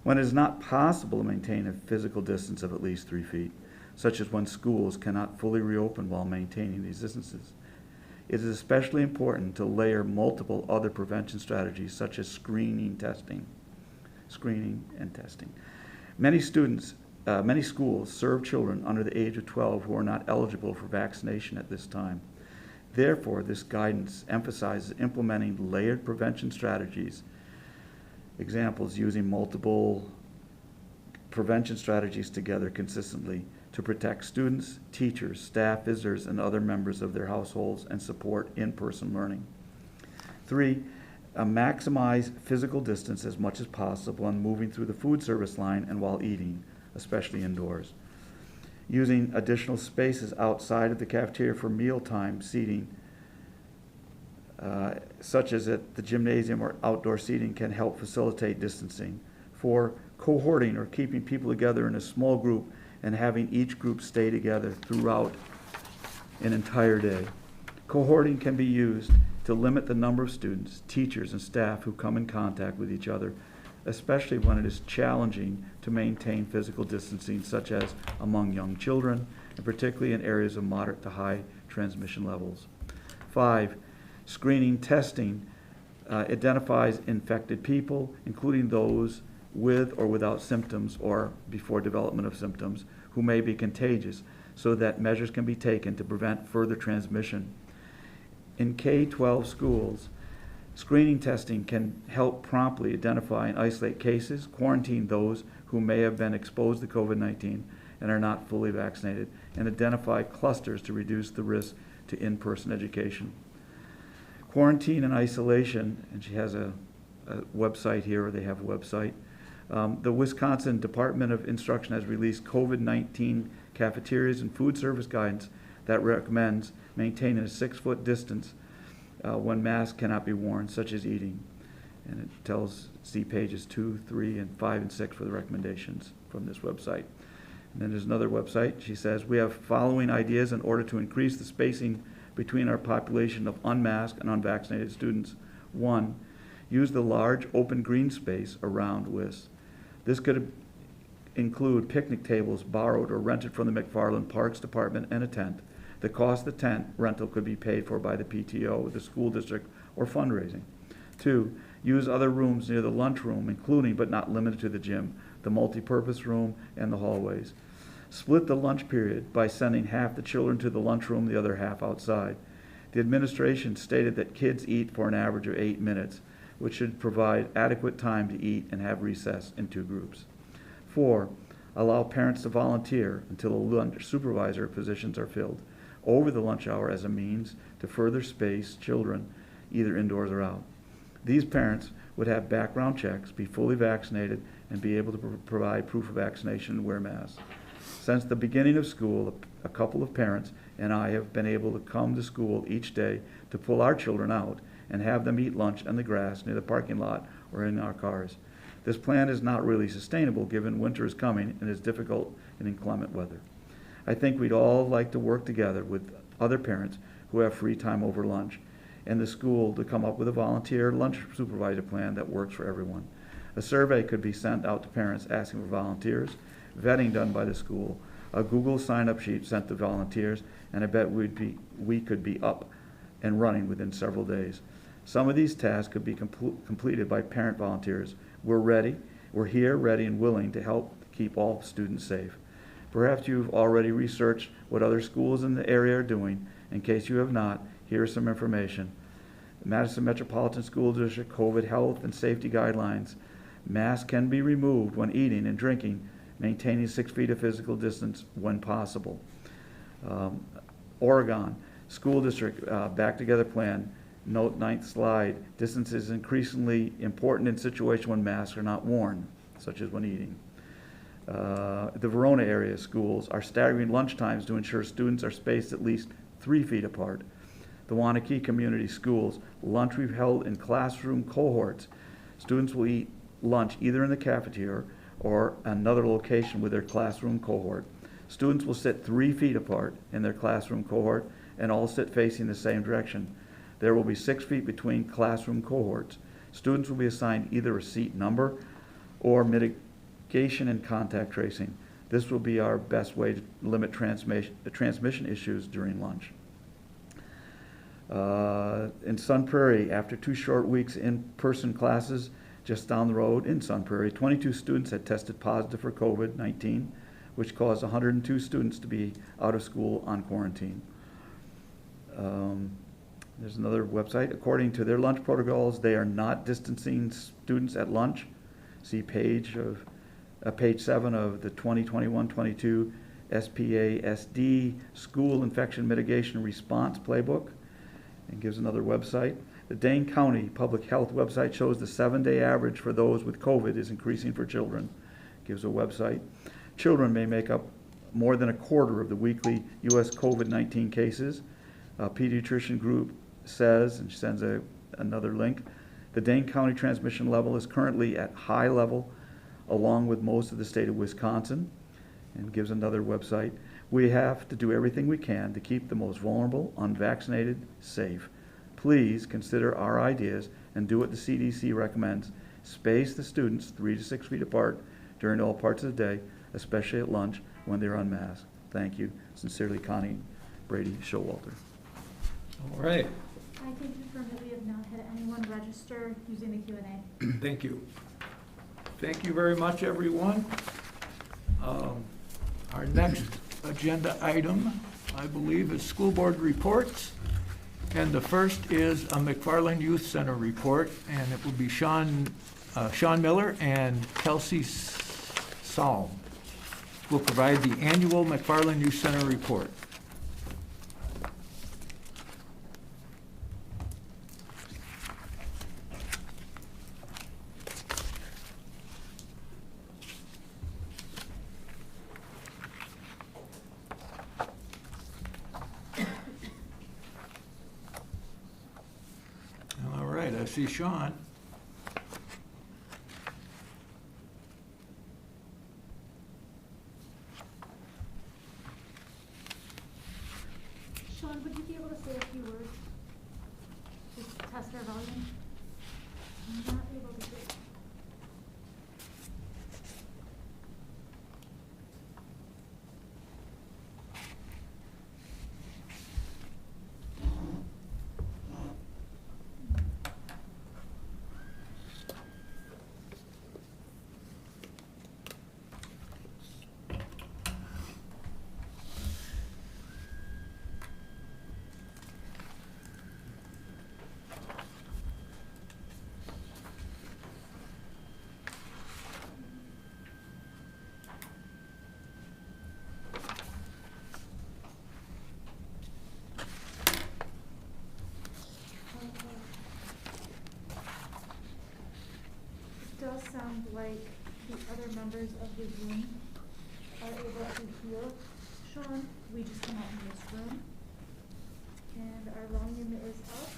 When it is not possible to maintain a physical distance of at least 3 feet, such as when schools cannot fully reopen while maintaining these distances, it is especially important to layer multiple other prevention strategies such as screening and testing. Many schools serve children under the age of 12 who are not eligible for vaccination at this time. Therefore, this guidance emphasizes implementing layered prevention strategies. Examples: using multiple prevention strategies together consistently to protect students, teachers, staff, visitors, and other members of their households and support in-person learning. 3. Maximize physical distance as much as possible when moving through the food service line and while eating, especially indoors. Using additional spaces outside of the cafeteria for mealtime seating, such as at the gymnasium or outdoor seating, can help facilitate distancing. 4. Cohorting or keeping people together in a small group and having each group stay together throughout an entire day. Cohorting can be used to limit the number of students, teachers, and staff who come in contact with each other, especially when it is challenging to maintain physical distancing, such as among young children, and particularly in areas of moderate to high transmission levels. 5. Screening testing identifies infected people, including those with or without symptoms or before development of symptoms, who may be contagious, so that measures can be taken to prevent further transmission. In K-12 schools, screening testing can help promptly identify and isolate cases, quarantine those who may have been exposed to COVID-19 and are not fully vaccinated, and identify clusters to reduce the risk to in-person education. Quarantine and isolation, and she has a website here, or they have a website. The Wisconsin Department of Instruction has released COVID-19 cafeterias and food service guidance that recommends maintaining a 6-foot distance when masks cannot be worn, such as eating. And it tells, see pages 2, 3, and 5, and 6 for the recommendations from this website. And then there's another website. She says, we have following ideas in order to increase the spacing between our population of unmasked and unvaccinated students. 1, use the large open green space around WIS. This could include picnic tables borrowed or rented from the McFarland Parks Department and a tent. The cost of the tent rental could be paid for by the PTO, the school district, or fundraising. 2, use other rooms near the lunchroom, including but not limited to the gym, the multipurpose room, and the hallways. Split the lunch period by sending half the children to the lunchroom, the other half outside. The administration stated that kids eat for an average of 8 minutes, which should provide adequate time to eat and have recess in 2 groups. 4, allow parents to volunteer until the lunch supervisor positions are filled over the lunch hour as a means to further space children either indoors or out. These parents would have background checks, be fully vaccinated, and be able to provide proof of vaccination and wear masks. Since the beginning of school, a couple of parents and I have been able to come to school each day to pull our children out and have them eat lunch on the grass near the parking lot or in our cars. This plan is not really sustainable given winter is coming and is difficult in inclement weather. I think we'd all like to work together with other parents who have free time over lunch and the school to come up with a volunteer lunch supervisor plan that works for everyone. A survey could be sent out to parents asking for volunteers, vetting done by the school, a Google sign-up sheet sent to volunteers, and I bet we could be up and running within several days. Some of these tasks could be completed by parent volunteers. We're ready. We're here, ready and willing to help keep all students safe. Perhaps you've already researched what other schools in the area are doing. In case you have not, here is some information. The Madison Metropolitan School District COVID health and safety guidelines. Masks can be removed when eating and drinking, maintaining 6 feet of physical distance when possible. Oregon School District Back Together Plan. Note 9th slide. Distance is increasingly important in situations when masks are not worn, such as when eating. The Verona area schools are staggering lunch times to ensure students are spaced at least 3 feet apart. The Wanakee Community Schools, lunch we've held in classroom cohorts. Students will eat lunch either in the cafeteria or another location with their classroom cohort. Students will sit 3 feet apart in their classroom cohort and all sit facing the same direction. There will be 6 feet between classroom cohorts. Students will be assigned either a seat number or mitigation and contact tracing. This will be our best way to limit transmission issues during lunch. In Sun Prairie, after 2 short weeks in-person classes just down the road in Sun Prairie, 22 students had tested positive for COVID-19, which caused 102 students to be out of school on quarantine. There's another website. According to their lunch protocols, they are not distancing students at lunch. See page 7 of the 2021-22 SPASD School Infection Mitigation Response Playbook, and gives another website. The Dane County Public Health website shows the 7-day average for those with COVID is increasing for children. Gives a website. Children may make up more than a quarter of the weekly U.S. COVID-19 cases. A pediatrician group says, and she sends another link, the Dane County transmission level is currently at high level along with most of the state of Wisconsin, and gives another website. We have to do everything we can to keep the most vulnerable, unvaccinated, safe. Please consider our ideas and do what the CDC recommends. Space the students 3 to 6 feet apart during all parts of the day, especially at lunch when they're unmasked. Thank you. Sincerely, Connie, Brady, Showalter. All right, I can confirm that we have not had anyone register using the Q&A. thank you. Thank you very much, everyone. Our next agenda item, I believe, is school board reports. And the first is a McFarland Youth Center report, and it will be Sean Miller and Kelsey Salm will provide the annual McFarland Youth Center report. All right, I see Sean. Sean, would you be able to say a few words? Just to test our volume? I'm not able to hear. It does sound like the other members of the Zoom are able to hear Sean. We just cannot in this room. And our volume is up.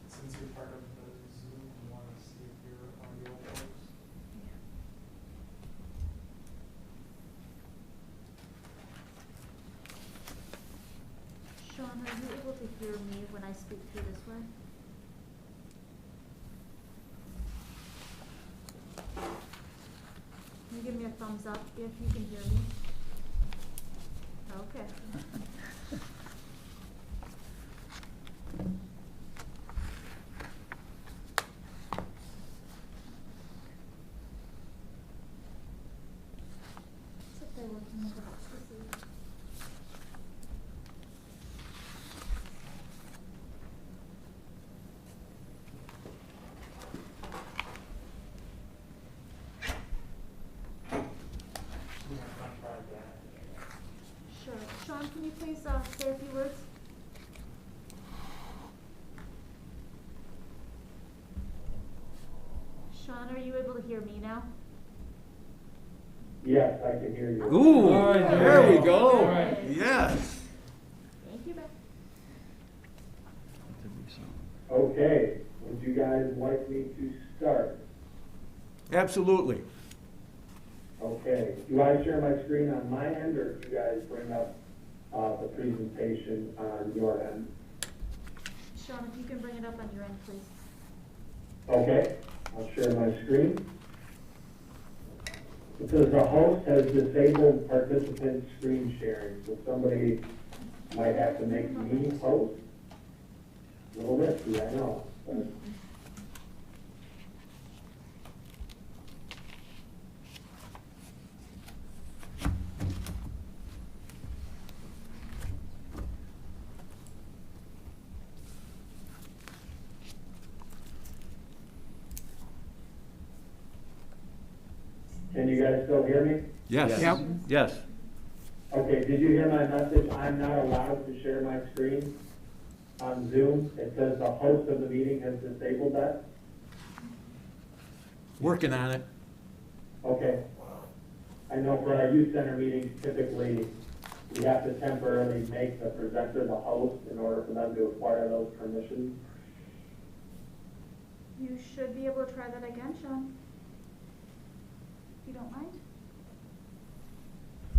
Since you're part of the Zoom, you want to see if your audio works? Sean, are you able to hear me when I speak through this way? Can you give me a thumbs up if you can hear me? Okay. to say a few words? Sean, are you able to hear me now? Yes, I can hear you. Ooh, All right, there we go. all right. Yes. Thank you, Beth. Okay, would you guys like me to start? Absolutely. Okay, do I share my screen on my end, or do you guys bring up the presentation on your end? Sean, if you can bring it up on your end, please. Okay, I'll share my screen. It says the host has disabled participant screen sharing, so somebody might have to make me host. A little risky, I know, but. Can you guys still hear me? Yes. Yep. Yes. Okay, did you hear my message? I'm not allowed to share my screen on Zoom. It says the host of the meeting has disabled that. Working on it. Okay. I know for our youth center meetings, typically, we have to temporarily make the presenter the host in order for them to acquire those permissions. You should be able to try that again, Sean. If you don't mind.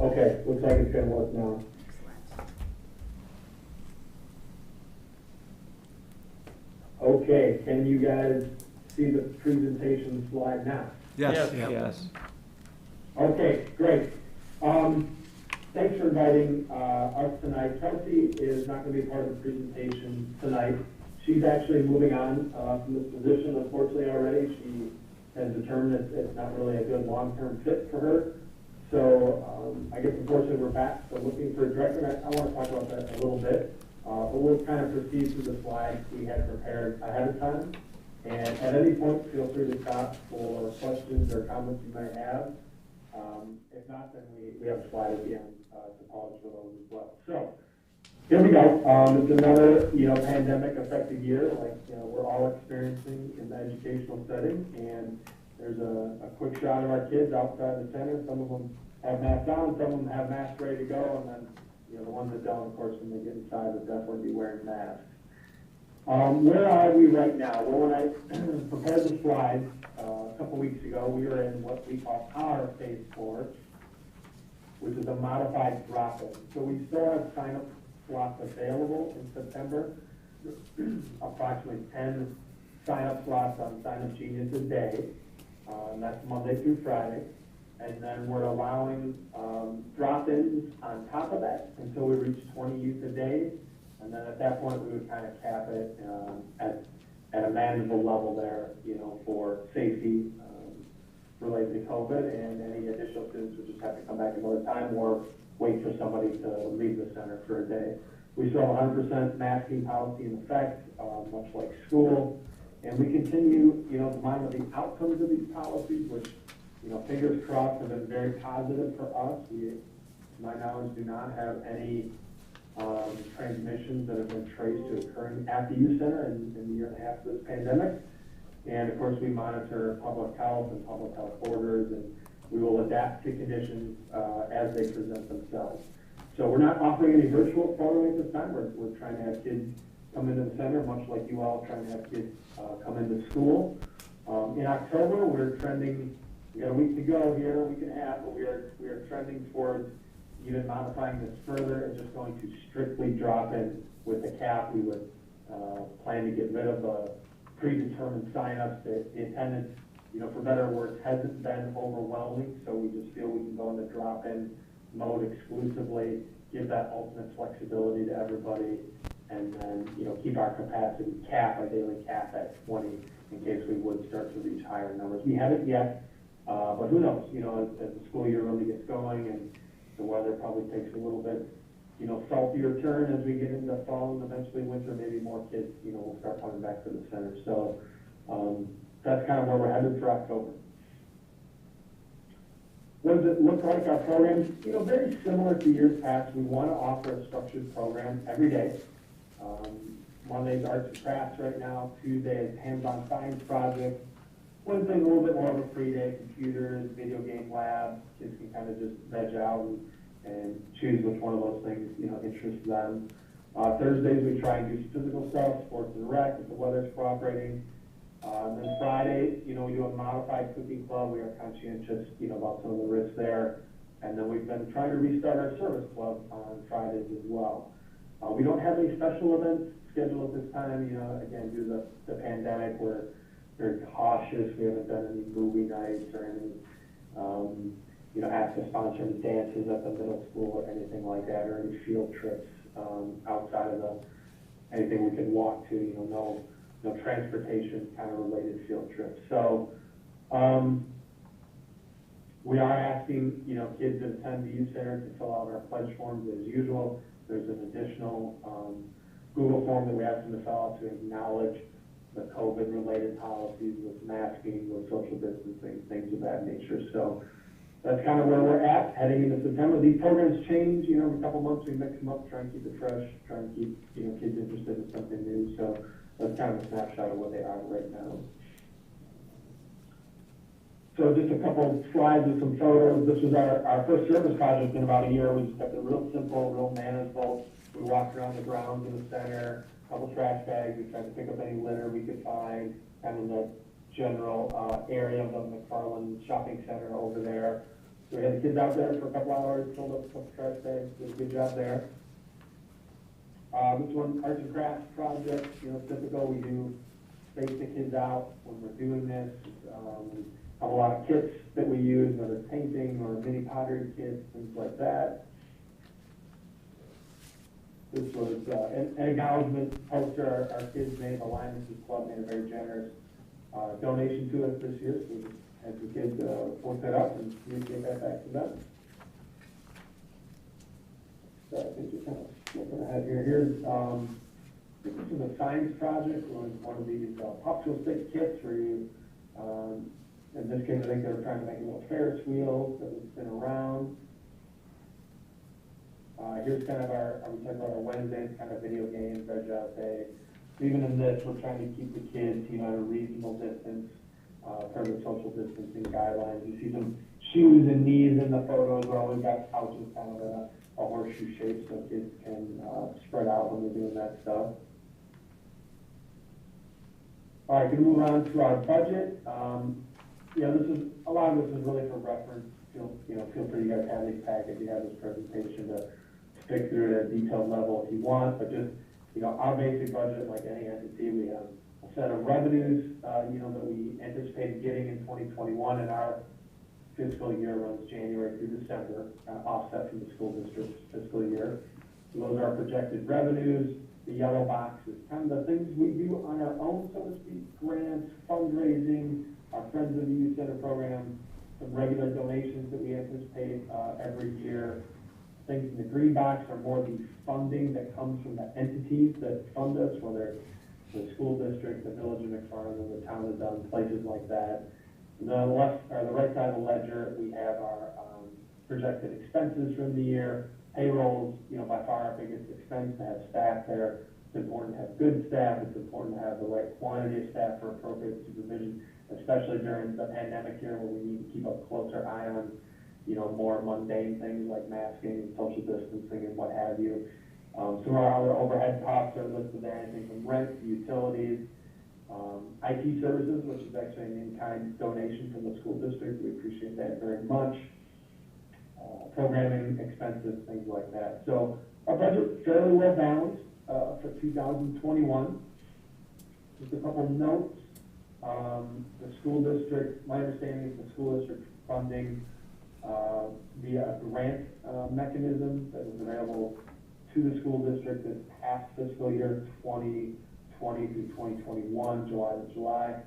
Okay, looks like it's gonna work now. Excellent. Okay, can you guys see the presentation slide now? Yes. Yes. Okay, great. Thanks for inviting us tonight. Kelsey is not going to be part of the presentation tonight. She's actually moving on from this position, unfortunately, already. She has determined it's not really a good long-term fit for her. So I guess unfortunately we're back, so looking for a director. I want to talk about that a little bit, but we'll kind of proceed through the slides we had prepared ahead of time. And at any point, feel free to stop for questions or comments you might have. If not, then we have a slide at the end to pause for those as well. So here we go. It's another pandemic affected year, like we're all experiencing in the educational setting. And there's a quick shot of our kids outside the center. Some of them have masks on, some of them have masks ready to go, and then the ones that don't, of course, when they get inside, will definitely be wearing masks. Where are we right now? Well, when I prepared the slides a couple weeks ago, we were in what we call our phase 4, which is a modified drop-in. So we still have sign-up slots available in September, approximately 10 sign-up slots on Sign Up Genius a day, and that's Monday through Friday. And then we're allowing drop-ins on top of that until we reach 20 youth a day. And then at that point, we would kind of cap it at a manageable level there, for safety related to COVID, and any additional students would just have to come back another time or wait for somebody to leave the center for a day. We still have 100% masking policy in effect, much like school, and we continue, to monitor the outcomes of these policies, which, fingers crossed, have been very positive for us. We, to my knowledge, do not have any transmissions that have been traced to occurring at the youth center in the year and a half of this pandemic. And of course, we monitor public health and public health orders, and we will adapt to conditions as they present themselves. So we're not offering any virtual programming at this time. We're trying to have kids come into the center, much like you all trying to have kids come into school. In October, we're trending, we got a week to go here, a week and a half, but we are trending towards even modifying this further and just going to strictly drop in with the cap. We would plan to get rid of the predetermined signups. The attendance, for better or worse, hasn't been overwhelming, so we just feel we can go into drop-in mode exclusively, give that ultimate flexibility to everybody, and then, keep our capacity cap, our daily cap at 20 in case we would start to reach higher numbers. We haven't yet, but who knows, as the school year really gets going and the weather probably takes a little bit, saltier turn as we get into fall and eventually winter, maybe more kids, will start coming back to the center. So that's kind of where we're headed for October. what does it look like, our program? You know, very similar to years past. We want to offer a structured program every day. Monday's arts and crafts right now. Tuesday is hands-on science project. Wednesday's a little bit more of a free day, computers, video game lab. Kids can kind of just veg out and choose which one of those things, you know, interests them. Thursdays, we try and do some physical stuff, sports and rec, if the weather's cooperating. Then Friday, you know, we do a modified cooking club. We are conscientious, you know, about some of the risks there. And then we've been trying to restart our service club on Fridays as well. We don't have any special events scheduled at this time, you know, again, due to the pandemic. We're very cautious. We haven't done any movie nights or any, you know, asked to sponsor any dances at the middle school or anything like that, or any field trips outside of anything we can walk to, you know, no transportation kind of related field trips. So we are asking, you know, kids that attend the youth center to fill out our pledge forms as usual. There's an additional Google form that we ask them to fill out to acknowledge the COVID-related policies with masking, with social distancing, things of that nature. So that's kind of where we're at heading into September. These programs change, you know, every couple months we mix them up, try and keep it fresh, try and keep, you know, kids interested in something new. So that's kind of a snapshot of what they are right now. So just a couple slides with some photos. This was our first service project in about a year. We just kept it real simple, real manageable. We walked around the grounds in the center, a couple trash bags. We tried to pick up any litter we could find, kind of in the general area of the McFarland shopping center over there. So we had the kids out there for a couple hours, filled up a couple trash bags, did a good job there. This one, arts and crafts project, you know, typical. We do space the kids out when we're doing this. Have a lot of kits that we use, whether it's painting or mini pottery kits, things like that. This was an acknowledgement poster our kids made. The Lioness Club made a very generous donation to us this year. So we just had the kids work that up and communicate that back to them. So I think just kind of looking ahead here. Here's this is a science project. It was one of these popsicle stick kits where you, in this case, I think they were trying to make a little Ferris wheel that would spin around. Here's kind of we talked about our Wednesdays, kind of video games, veg out day. Even in this, we're trying to keep the kids, you know, at a reasonable distance per the social distancing guidelines. You see some shoes and knees in the photos. Where we've got couches kind of in a horseshoe shape so kids can spread out when they're doing that stuff. All right, going to move on to our budget. You know, a lot of this is really for reference. Feel free, you guys have these packets, you have this presentation to stick through at a detailed level if you want, but just, you know, our basic budget, like any entity, we have a set of revenues, you know, that we anticipate getting in 2021, and our fiscal year runs January through December, offset from the school district's fiscal year. So those are our projected revenues. The yellow box is kind of the things we do on our own, so to speak, grants, fundraising, our Friends of the Youth Center program, some regular donations that we anticipate every year. Things in the green box are more the funding that comes from the entities that fund us, whether it's the school district, the village of McFarland, or the town of Dunn, places like that. And then on the left or the right side of the ledger, we have our projected expenses from the year. Payrolls, you know, by far our biggest expense to have staff there. It's important to have good staff. It's important to have the right quantity of staff for appropriate supervision, especially during the pandemic here where we need to keep a closer eye on, you know, more mundane things like masking, social distancing, and what have you. Some of our other overhead costs are listed there, anything from rent to utilities, IT services, which is actually an in-kind donation from the school district. We appreciate that very much. Programming expenses, things like that. So our budget fairly well balanced for 2021. Just a couple notes. The school district, my understanding is the school district funding via a grant mechanism that was available to the school district this past fiscal year, 2020 through 2021, July to July.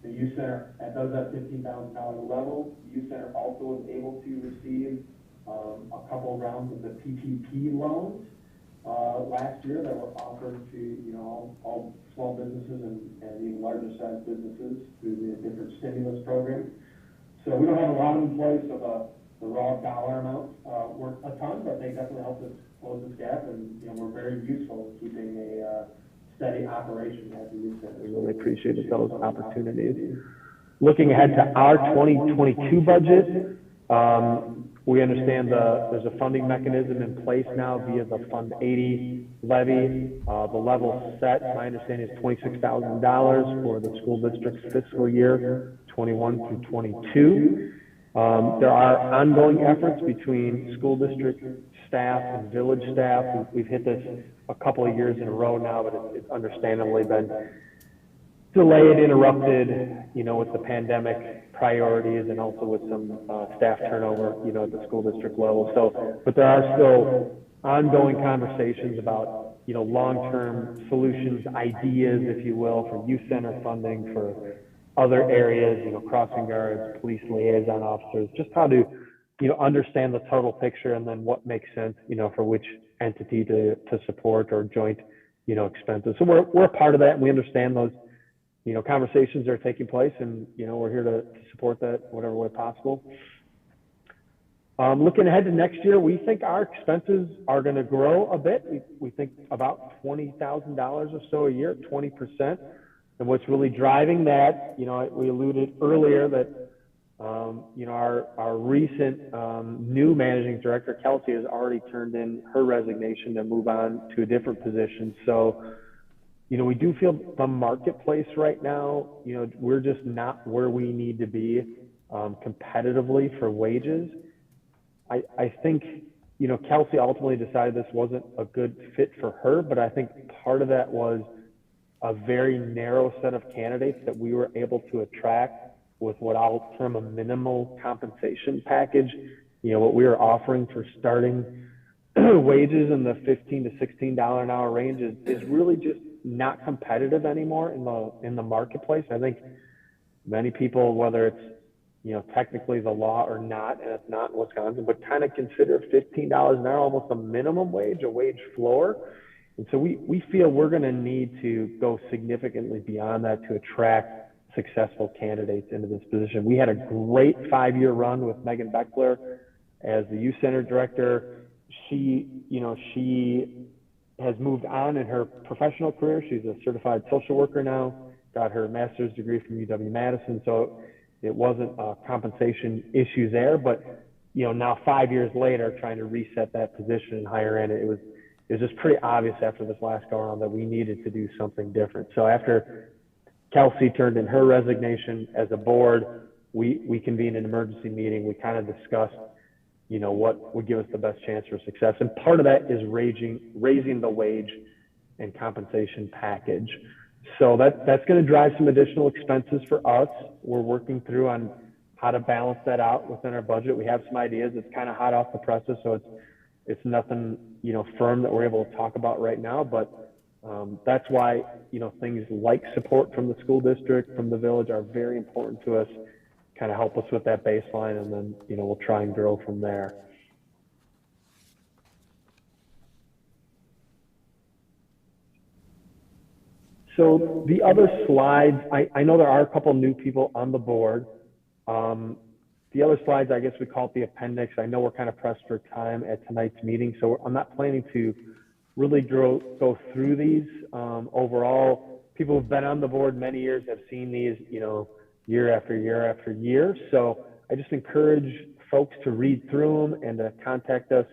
The youth center, at those at $15,000 level, the youth center also was able to receive a couple rounds of the PPP loans last year that were offered to, you know, all small businesses and even larger sized businesses through the different stimulus programs. So we don't have a lot of employees, so the raw dollar amounts weren't a ton, but they definitely helped us close this gap, and, you know, we're very useful keeping a steady operation at the youth center. We really appreciated those opportunities. Looking ahead to our 2022 budget, we understand there's a funding mechanism in place now via the Fund 80 levy. The level set, my understanding, is $26,000 for the school district's fiscal year 21 through 22. There are ongoing efforts between school district staff and village staff. We've hit this a couple of years in a row now, but it's understandably been delayed, interrupted, you know, with the pandemic priorities and also with some staff turnover, you know, at the school district level. So, but there are still ongoing conversations about, you know, long-term solutions, ideas, if you will, for youth center funding, for other areas, you know, crossing guards, police liaison officers, just how to, you know, understand the total picture and then what makes sense, you know, for which entity to support or joint, you know, expenses. So we're a part of that, and we understand those, you know, conversations are taking place, and, you know, we're here to support that whatever way possible. Looking ahead to next year, we think our expenses are going to grow a bit. We think about $20,000 or so a year, 20%. And what's really driving that, you know, we alluded earlier that, you know, our recent new managing director, Kelsey, has already turned in her resignation to move on to a different position. So, you know, we do feel the marketplace right now, you know, we're just not where we need to be competitively for wages. I think, you know, Kelsey ultimately decided this wasn't a good fit for her, but I think part of that was a very narrow set of candidates that we were able to attract with what I'll term a minimal compensation package. You know, what we were offering for starting wages in the $15 to $16 an hour range is really just not competitive anymore in the marketplace. I think many people, whether it's, you know, technically the law or not, and it's not in Wisconsin, but kind of consider $15 an hour almost a minimum wage, a wage floor. And so we feel we're going to need to go significantly beyond that to attract successful candidates into this position. We had a great 5-year run with Megan Beckler as the youth center director. She has moved on in her professional career. She's a certified social worker now, got her master's degree from UW-Madison. So it wasn't compensation issues there, but, you know, now 5 years later, trying to reset that position and hire in, it was just pretty obvious after this last go around that we needed to do something different. So after Kelsey turned in her resignation as a board, we convened an emergency meeting. We kind of discussed, you know, what would give us the best chance for success. And part of that is raising the wage and compensation package. So that's going to drive some additional expenses for us. We're working through on how to balance that out within our budget. We have some ideas. It's kind of hot off the presses, so it's nothing, you know, firm that we're able to talk about right now. But that's why, you know, things like support from the school district, from the village are very important to us. Kind of help us with that baseline, and then, you know, we'll try and grow from there. So the other slides, I know there are a couple new people on the board. The other slides, I guess we call it the appendix. I know we're kind of pressed for time at tonight's meeting, so I'm not planning to really go through these. Overall, people who've been on the board many years have seen these, you know, year after year after year. So I just encourage folks to read through them and to contact us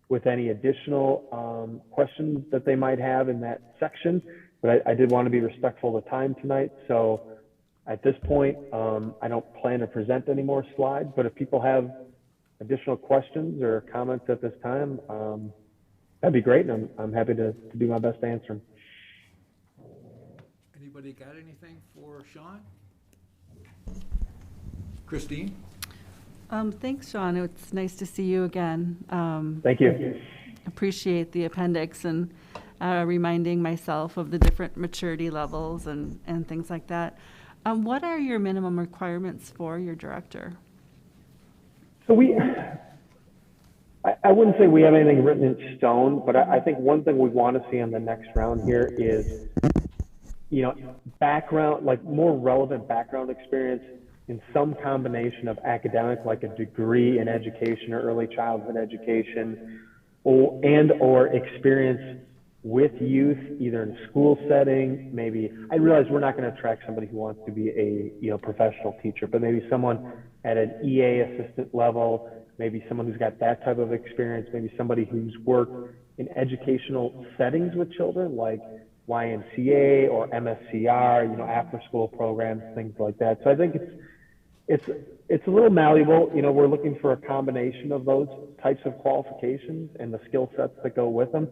with any additional questions that they might have in that section. But I did want to be respectful of the time tonight. So at this point, I don't plan to present any more slides, but if people have additional questions or comments at this time, that'd be great, and I'm happy to do my best to answer them. Anybody got anything for Sean? Christine? Thanks, Sean. It's nice to see you again. Thank you. Appreciate the appendix and reminding myself of the different maturity levels and things like that. What are your minimum requirements for your director? So I wouldn't say we have anything written in stone, but I think one thing we want to see in the next round here is, you know, background, like more relevant background experience in some combination of academic, like a degree in education or early childhood education, or experience with youth, either in a school setting. Maybe, I realize we're not going to attract somebody who wants to be a professional teacher, but maybe someone at an EA assistant level, maybe someone who's got that type of experience, maybe somebody who's worked in educational settings with children, like YMCA or MSCR, after school programs, things like that. So I think it's a little malleable. We're looking for a combination of those types of qualifications and the skill sets that go with them.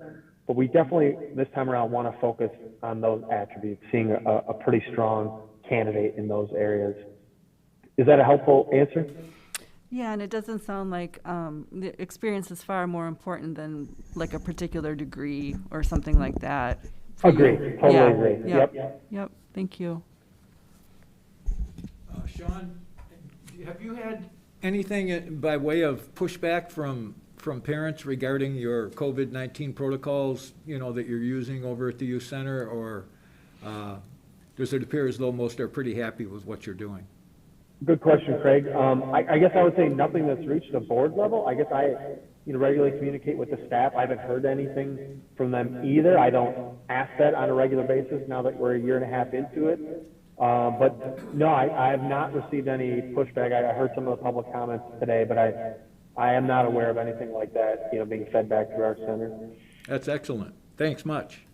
But we definitely, this time around, want to focus on those attributes, seeing a pretty strong candidate in those areas. Is that a helpful answer? Yeah, and it doesn't sound like the experience is far more important than like a particular degree or something like that. Agree. Totally agree. Yep. Thank you. Sean, have you had anything by way of pushback from parents regarding your COVID-19 protocols, that you're using over at the youth center, or does it appear as though most are pretty happy with what you're doing? Good question, Craig. I guess I would say nothing that's reached the board level. I guess I regularly communicate with the staff. I haven't heard anything from them either. I don't ask that on a regular basis now that we're a year and a half into it. But no, I have not received any pushback. I heard some of the public comments today, but I am not aware of anything like that, being fed back through our center. That's excellent. Thanks much.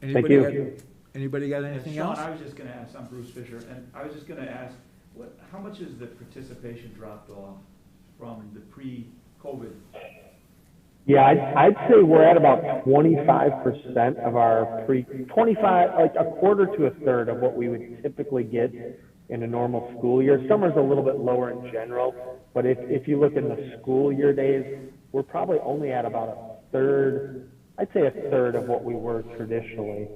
Thank you. Anybody got anything Sean, else? I was just going to ask, I'm Bruce Fisher, and I was just going to ask, how much has the participation dropped off from the pre-COVID? Yeah, I'd say we're at about 25% of our like a quarter to a third of what we would typically get in a normal school year. Summer's a little bit lower in general, but if you look in the school year days, we're probably only at about a third, I'd say a third of what we were traditionally.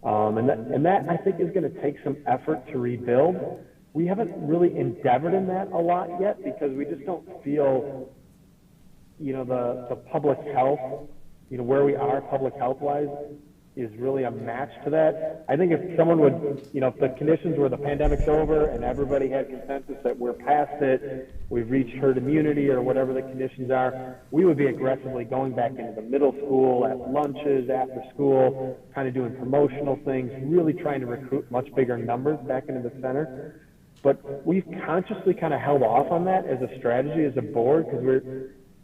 And that I think is going to take some effort to rebuild. We haven't really endeavored in that a lot yet because we just don't feel, the public health, where we are public health wise is really a match to that. I think if someone would, if the conditions were the pandemic's over and everybody had consensus that we're past it, we've reached herd immunity or whatever the conditions are, we would be aggressively going back into the middle school, at lunches, after school, kind of doing promotional things, really trying to recruit much bigger numbers back into the center. But we've consciously kind of held off on that as a strategy, as a board, because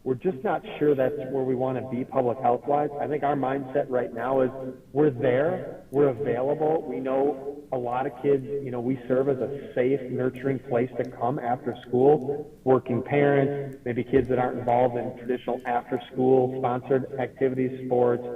we're just not sure that's where we want to be public health wise. I think our mindset right now is we're there, we're available. We know a lot of kids, we serve as a safe, nurturing place to come after school. Working parents, maybe kids that aren't involved in traditional after school sponsored activities, sports,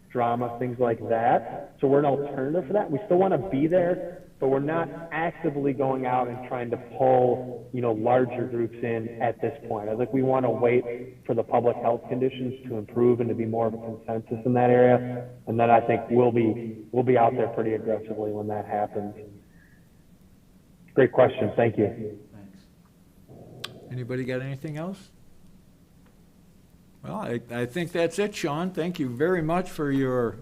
drama, things like that. So we're an alternative for that. We still want to be there, but we're not actively going out and trying to pull, larger groups in at this point. I think we want to wait for the public health conditions to improve and to be more of a consensus in that area. And then I think we'll be out there pretty aggressively when that happens. Great question. Thank you. Thanks. Anybody got anything else? Well, I think that's it, Sean. Thank you very much for your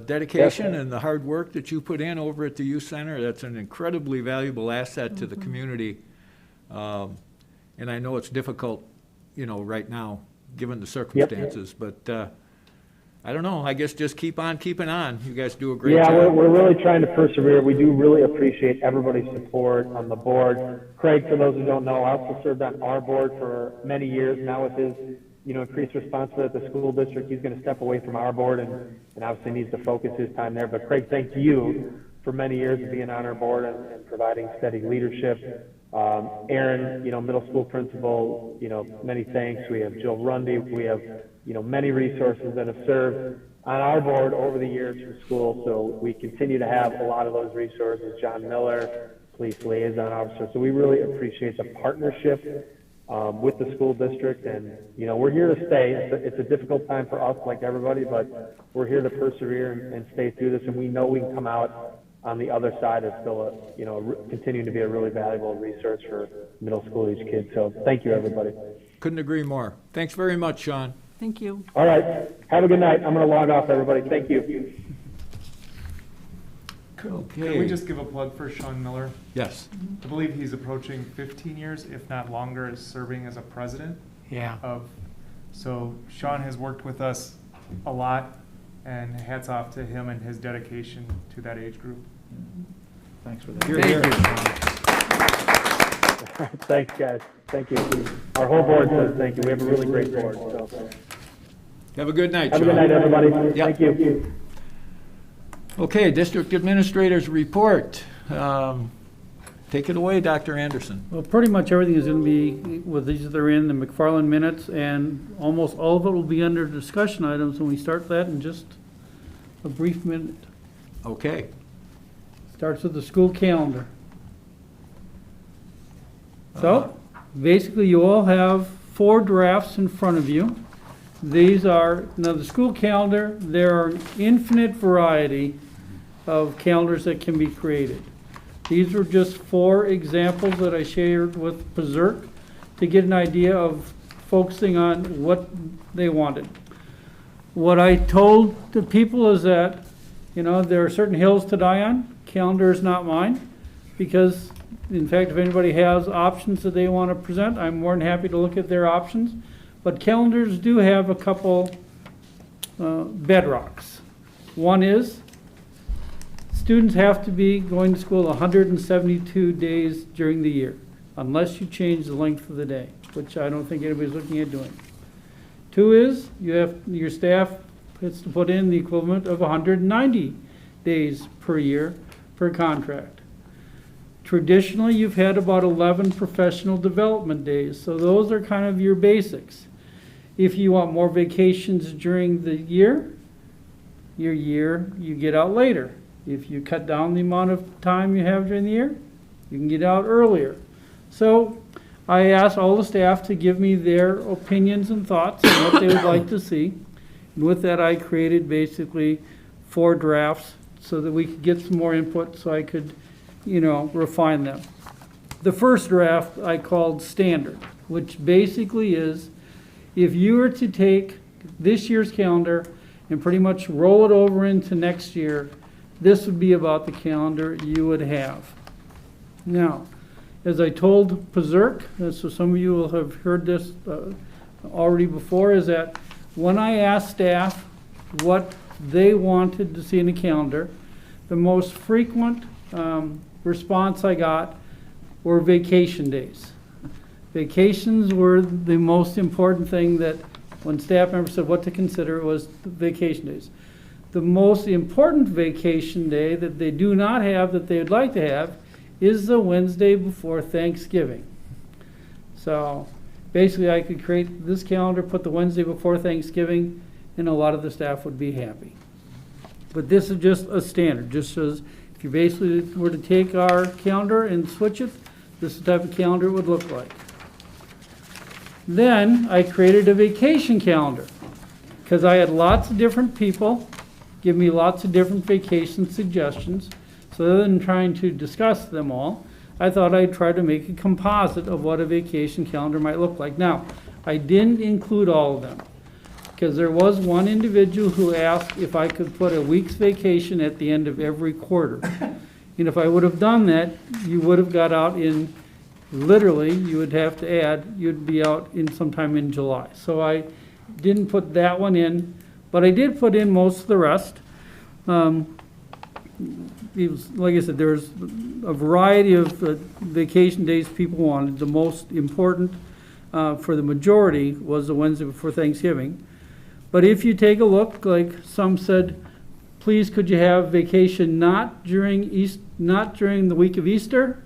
dedication and the hard work that you put in over at the youth center. That's an incredibly valuable asset to the community. And I know it's difficult, right now, given the circumstances, but I don't know. I guess just keep on keeping on. You guys do a great job. Yeah, we're really trying to persevere. We do really appreciate everybody's support on the board. Craig, for those who don't know, I also served on our board for many years. Now with his increased responsibility at the school district, he's going to step away from our board and obviously needs to focus his time there. But Craig, thank you for many years of being on our board and providing steady leadership. Aaron, middle school principal, many thanks. We have Jill Rundy. We have, many resources that have served on our board over the years for school. So we continue to have a lot of those resources. John Miller, police liaison officer. So we really appreciate the partnership with the school district, and we're here to stay. It's a difficult time for us, like everybody, but we're here to persevere and stay through this, and we know we can come out on the other side as still continuing to be a really valuable resource for middle school age kids. So thank you, everybody. Couldn't agree more. Thanks very much, Sean. Thank you. All right, have a good night. I'm going to log off, everybody. Thank you. Could we Okay, just give a plug for Sean Miller? yes. I believe he's approaching 15 years, if not longer, as serving as a president Yeah. of, so Sean has worked with us a lot, and hats off to him and his dedication to that age group. Thanks for that. Here, here. Thanks, guys. Thank you. Our whole board says thank you. We have a really great board, so. Have a good night, Have a good Sean. night, everybody. Yeah. Thank you. Okay, District Administrator's Report. Take it away, Dr. Anderson. Well, pretty much everything is going to be, with these that are in the McFarland minutes, and almost all of it will be under discussion items when we start that in just a brief minute. Okay. Starts with the school calendar. So, basically, you all have 4 drafts in front of you. These are, now the school calendar, there are an infinite variety of calendars that can be created. These are just 4 examples that I shared with Berserk to get an idea of focusing on what they wanted. What I told the people is that, you know, there are certain hills to die on. Calendar is not mine, because in fact, if anybody has options that they want to present, I'm more than happy to look at their options. But calendars do have a couple bedrocks. One is, students have to be going to school 172 days during the year, unless you change the length of the day, which I don't think anybody's looking at doing. 2 is, your staff has to put in the equivalent of 190 days per year per contract. Traditionally, you've had about 11 professional development days, so those are kind of your basics. If you want more vacations during the year, you get out later. If you cut down the amount of time you have during the year, you can get out earlier. So I asked all the staff to give me their opinions and thoughts on what they would like to see. And with that, I created basically 4 drafts so that we could get some more input, so I could, you know, refine them. The first draft I called standard, which basically is, if you were to take this year's calendar and pretty much roll it over into next year, this would be about the calendar you would have. Now, as I told Berserk, so some of you will have heard this already before, is that when I asked staff what they wanted to see in a calendar, the most frequent response I got were vacation days. Vacations were the most important thing that when staff members said what to consider, it was vacation days. The most important vacation day that they do not have that they would like to have is the Wednesday before Thanksgiving. So basically I could create this calendar, put the Wednesday before Thanksgiving, and a lot of the staff would be happy. But this is just a standard, just as if you basically were to take our calendar and switch it, this is the type of calendar it would look like. Then I created a vacation calendar, because I had lots of different people give me lots of different vacation suggestions. So rather than trying to discuss them all, I thought I'd try to make a composite of what a vacation calendar might look like. Now, I didn't include all of them, because there was one individual who asked if I could put a week's vacation at the end of every quarter. And if I would have done that, you would have got out in, literally, you would have to add, you'd be out in sometime in July. So I didn't put that one in, but I did put in most of the rest. It was, like I said, there's a variety of vacation days people wanted. The most important for the majority was the Wednesday before Thanksgiving. But if you take a look, like some said, please could you have vacation not during the week of Easter?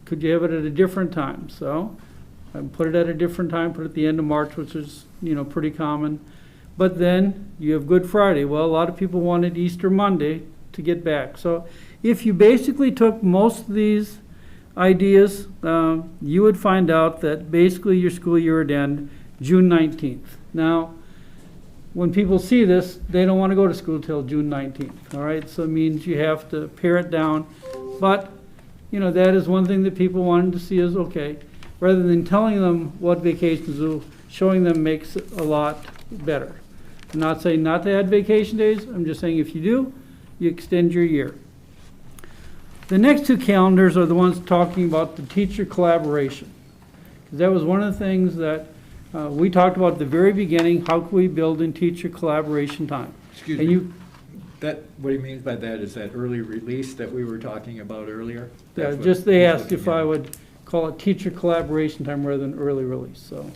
Could you have it at a different time? So I put it at a different time, put it at the end of March, which is, you know, pretty common. But then you have Good Friday. Well, a lot of people wanted Easter Monday to get back. So if you basically took most of these ideas, you would find out that basically your school year would end June 19th. Now, when people see this, they don't want to go to school till June 19th, all right? So it means you have to pare it down. But, you know, that is one thing that people wanted to see is, okay, rather than telling them what vacations do, showing them makes it a lot better. I'm not saying not to add vacation days. I'm just saying if you do, you extend your year. The next two calendars are the ones talking about the teacher collaboration. 'Cause that was one of the things that we talked about at the very beginning, how can we build in teacher collaboration time? Excuse And me. you, That, what he means by that is that early release that we were talking about earlier? yeah, That's what just they he's asked if looking I at. would call it teacher collaboration time rather than early release, so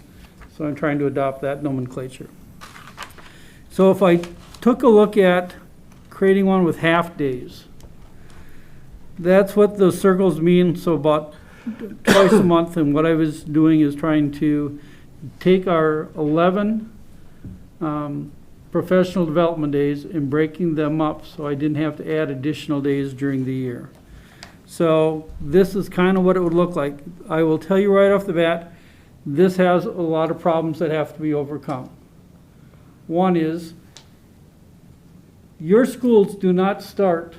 I'm trying to adopt that nomenclature. So if I took a look at creating one with half days, that's what those circles mean, so about twice a month, and what I was doing is trying to take our 11 professional development days and breaking them up so I didn't have to add additional days during the year. So this is kind of what it would look like. I will tell you right off the bat, this has a lot of problems that have to be overcome. One is, your schools do not start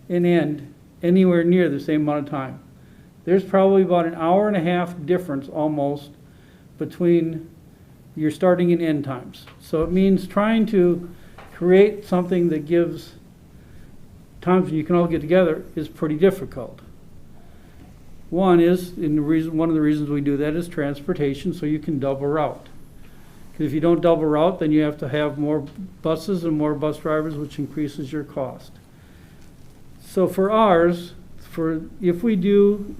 and end anywhere near the same amount of time. There's probably about an hour and a half difference almost between your starting and end times. So it means trying to create something that gives times when you can all get together is pretty difficult. One is, one of the reasons we do that is transportation, so you can double route. Because if you don't double route, then you have to have more buses and more bus drivers, which increases your cost. So for ours, if we do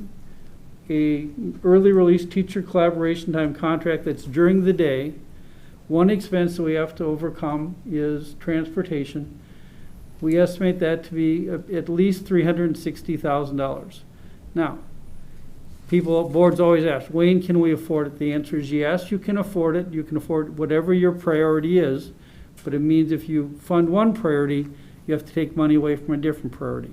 a early release teacher collaboration time contract that's during the day, one expense that we have to overcome is transportation. We estimate that to be at least $360,000. Now, boards always ask, Wayne, can we afford it? The answer is yes, you can afford it. You can afford whatever your priority is, but it means if you fund one priority, you have to take money away from a different priority.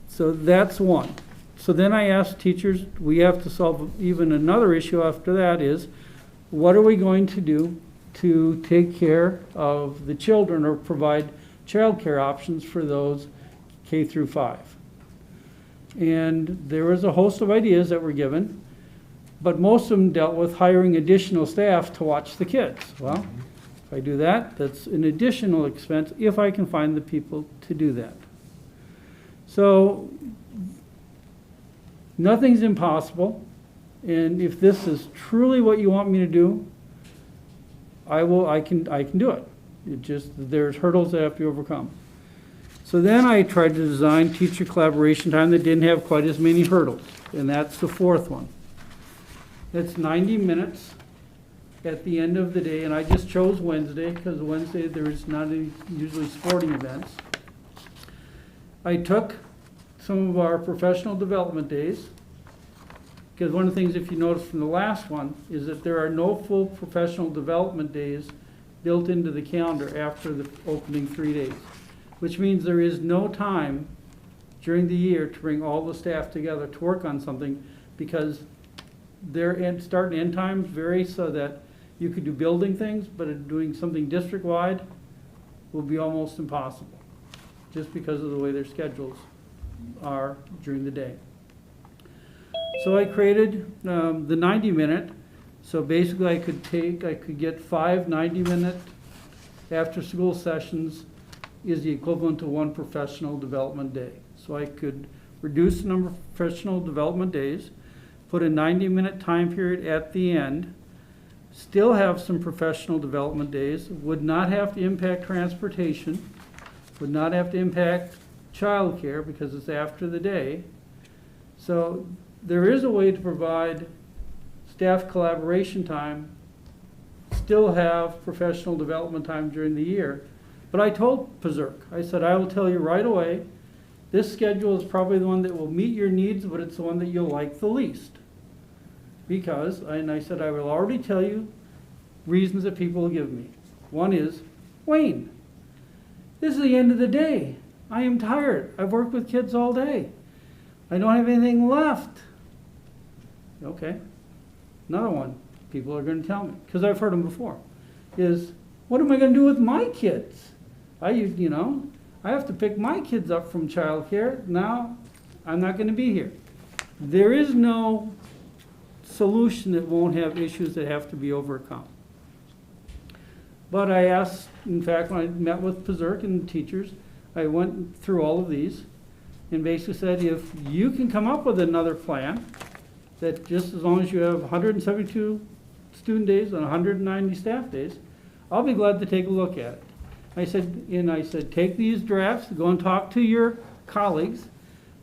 So that's one. So then I asked teachers, we have to solve even another issue after that is, what are we going to do to take care of the children or provide childcare options for those K through 5? And there was a host of ideas that were given, but most of them dealt with hiring additional staff to watch the kids. Well, if I do that, that's an additional expense if I can find the people to do that. So nothing's impossible, and if this is truly what you want me to do, I can do it. It just, there's hurdles that have to be overcome. So then I tried to design teacher collaboration time that didn't have quite as many hurdles, and that's the fourth one. It's 90 minutes at the end of the day, and I just chose Wednesday because Wednesday there's not any usually sporting events. I took some of our professional development days, because one of the things, if you notice from the last one, is that there are no full professional development days built into the calendar after the opening 3 days, which means there is no time during the year to bring all the staff together to work on something, because their start and end times vary so that you could do building things, but doing something district-wide will be almost impossible, just because of the way their schedules are during the day. So I created the 90-minute. So basically I could get 5 90-minute after-school sessions is the equivalent to one professional development day. So I could reduce the number of professional development days, put a 90-minute time period at the end, still have some professional development days, would not have to impact transportation, would not have to impact childcare because it's after the day. So there is a way to provide staff collaboration time, still have professional development time during the year. But I told Pazurk, I said, I will tell you right away, this schedule is probably the one that will meet your needs, but it's the one that you'll like the least. Because, and I said, I will already tell you reasons that people will give me. One is, Wayne, this is the end of the day. I am tired. I've worked with kids all day. I don't have anything left. Okay. Another one people are going to tell me, because I've heard them before, is, what am I going to do with my kids? I have to pick my kids up from childcare. Now I'm not going to be here. There is no solution that won't have issues that have to be overcome. But I asked, in fact, when I met with Pazurk and the teachers, I went through all of these, and basically said, if you can come up with another plan, that just as long as you have 172 student days and 190 staff days, I'll be glad to take a look at it. I said, take these drafts, go and talk to your colleagues,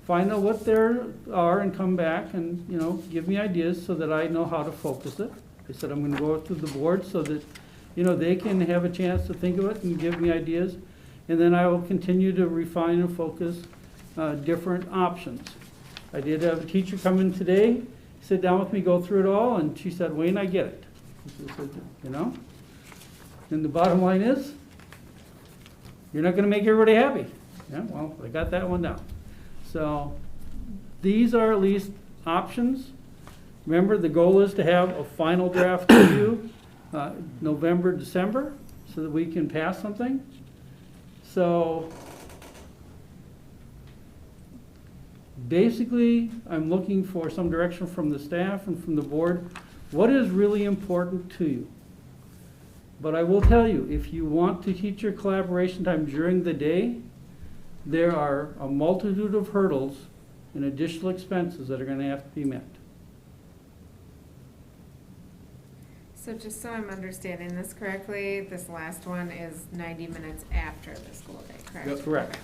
find out what there are and come back and, give me ideas so that I know how to focus it. I said, I'm gonna go to the board so that, they can have a chance to think of it and give me ideas. And then I will continue to refine and focus different options. I did have a teacher come in today, sit down with me, go through it all, and she said, Wayne, I get it. I said, and the bottom line is, you're not gonna make everybody happy. Yeah, well, I got that one down. So, these are at least options. Remember, the goal is to have a final draft to you November, December, so that we can pass something. So, basically, I'm looking for some direction from the staff and from the board. What is really important to you? But I will tell you, if you want to teach your collaboration time during the day, there are a multitude of hurdles and additional expenses that are going to have to be met. So just so I'm understanding this correctly, this last one is 90 minutes after the school day, correct? That's correct.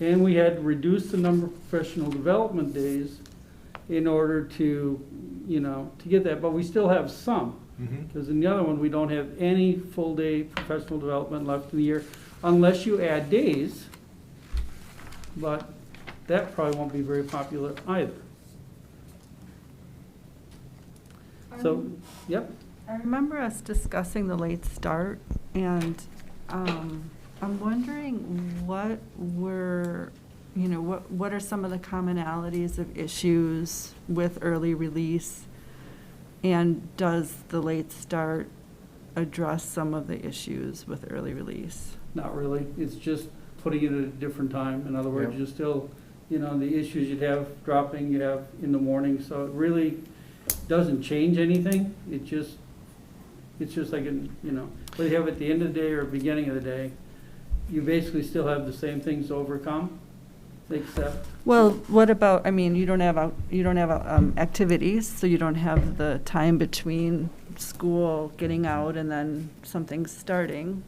And we had reduced the number of professional development days in order to, to get that, but we still have some. Because in the other one, we don't have any full-day professional development left in the year unless you add days, but that probably won't be very popular either. So, yep. I remember us discussing the late start, and I'm wondering what are some of the commonalities of issues with early release, and does the late start address some of the issues with early release? Not really. It's just putting it at a different time. In other words, you still, the issues you'd have dropping, you have in the morning, so it really doesn't change anything. It's just like, whether you have it at the end of the day or beginning of the day, you basically still have the same things to overcome, except. Well, what about, you don't have activities, so you don't have the time between school getting out and then something starting.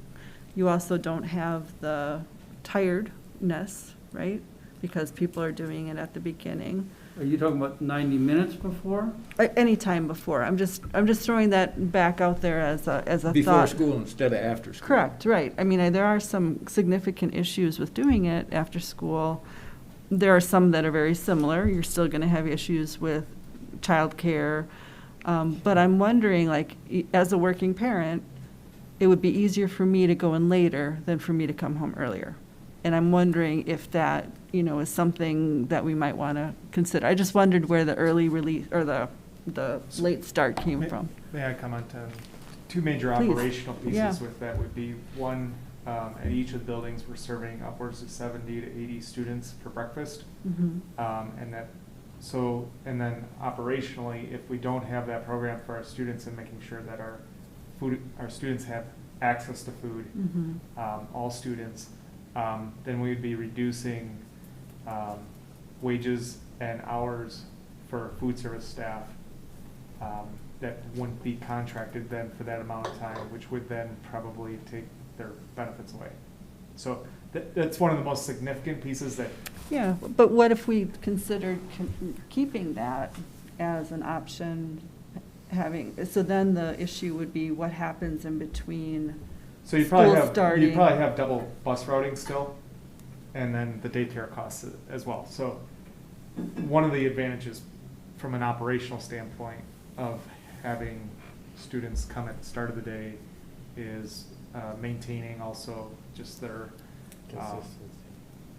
You also don't have the tiredness, right? Because people are doing it at the beginning. Are you talking about 90 minutes before? Any time before. I'm just throwing that back out there as a thought. Before school instead of after school. Correct, right. There are some significant issues with doing it after school. There are some that are very similar. You're still going to have issues with childcare. But I'm wondering, as a working parent, it would be easier for me to go in later than for me to come home earlier. And I'm wondering if that, is something that we might want to consider. I just wondered where the early release or the late start came from. May I comment on two major Please. Operational pieces Yeah. with that would be one, at each of the buildings, we're serving upwards of 70 to 80 students for breakfast. Mhm. And then operationally, if we don't have that program for our students and making sure that our students have access to food, Mhm. all students, then we'd be reducing wages and hours for food service staff that wouldn't be contracted then for that amount of time, which would then probably take their benefits away. So that's one of the most significant pieces that. Yeah, but what if we considered keeping that as an option, so then the issue would be what happens in between So you'd probably school starting. you'd probably have double bus routing still, and then the daycare costs as well. So one of the advantages from an operational standpoint of having students come at the start of the day is maintaining also just their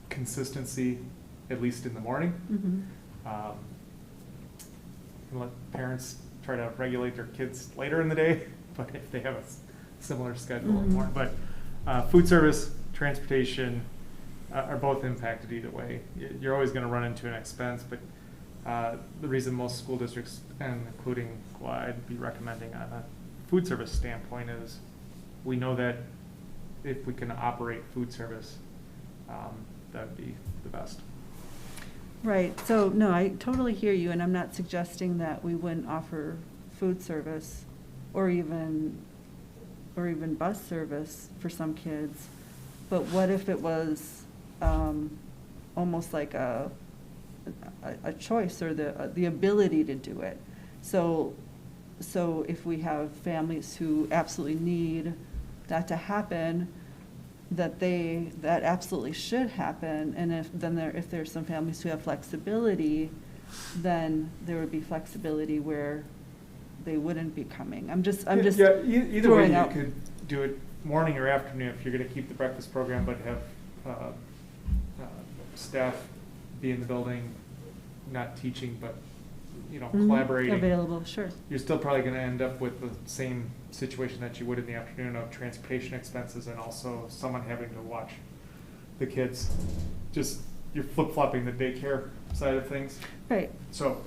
consistency, at least in the morning. Mhm. And let parents try to regulate their kids later in the day, but if they have a similar schedule in the Mhm. morning. But food service, transportation are both impacted either way. You're always going to run into an expense, but the reason most school districts, and including what I'd be recommending on a food service standpoint, is we know that if we can operate food service that would be the best. Right, so, no, I totally hear you, and I'm not suggesting that we wouldn't offer food service or even bus service for some kids. But what if it was almost like a choice or the ability to do it? So if we have families who absolutely need that to happen, that absolutely should happen, and if there's some families who have flexibility, then there would be flexibility where they wouldn't be coming. I'm just Yeah, either way, throwing you out. could do it morning or afternoon if you're gonna keep the breakfast program, but have staff be in the building, not teaching, but, collaborating. Available, sure. You're still probably gonna end up with the same situation that you would in the afternoon of transportation expenses and also someone having to watch the kids. Just, you're flip-flopping the daycare side of things. Right. So,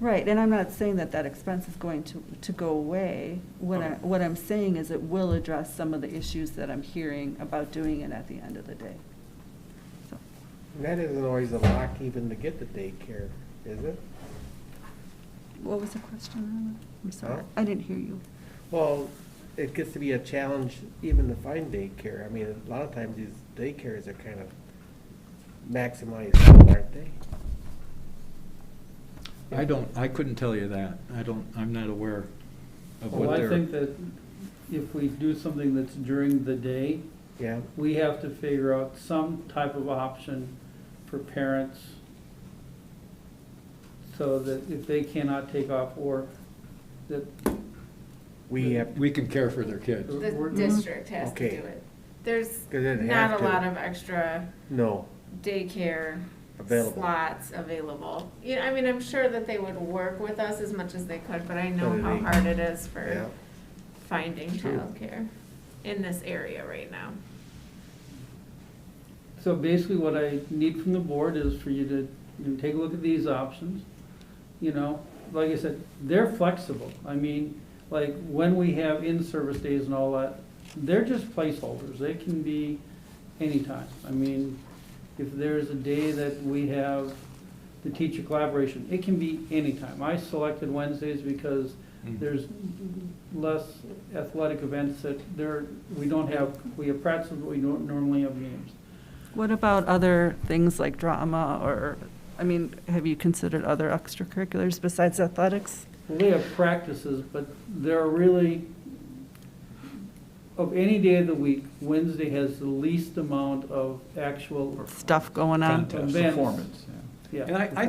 Right, and I'm not saying that expense is going to go away. Okay. What I'm saying is it will address some of the issues that I'm hearing about doing it at the end of the day. So, And that isn't always a lock even to get the daycare, is it? what was the question, Anna? I'm sorry, Huh? I didn't hear you. Well, it gets to be a challenge even to find daycare. I mean, a lot of times these daycares are kind of maximized, aren't they? I couldn't tell you that. I'm not aware of what Well, I they're. think that if we do something that's during the day, Yeah, we have to figure out some type of option for parents so that if they cannot take off work, that We can care for their kids. The We're- district has to Okay. do it. There's 'Cause they'd not have a to. lot of extra no, daycare Available. slots available. I mean, I'm sure that they would work with us as much as they could, but I know But it how ain't. hard it is yeah. for finding True. childcare in this area right now. So basically what I need from the board is for you to take a look at these options. Like I said, they're flexible. I mean, like when we have in-service days and all that, they're just placeholders. They can be anytime. I mean, if there's a day that we have the teacher collaboration, it can be anytime. I selected Wednesdays because there's less athletic events that we have practices, but we don't normally have games. What about other things like drama have you considered other extracurriculars besides athletics? Well, they have practices, but there are really, of any day of the week, Wednesday has the least amount of actual Stuff going on? Contest. events. Performance, yeah. Yeah. And I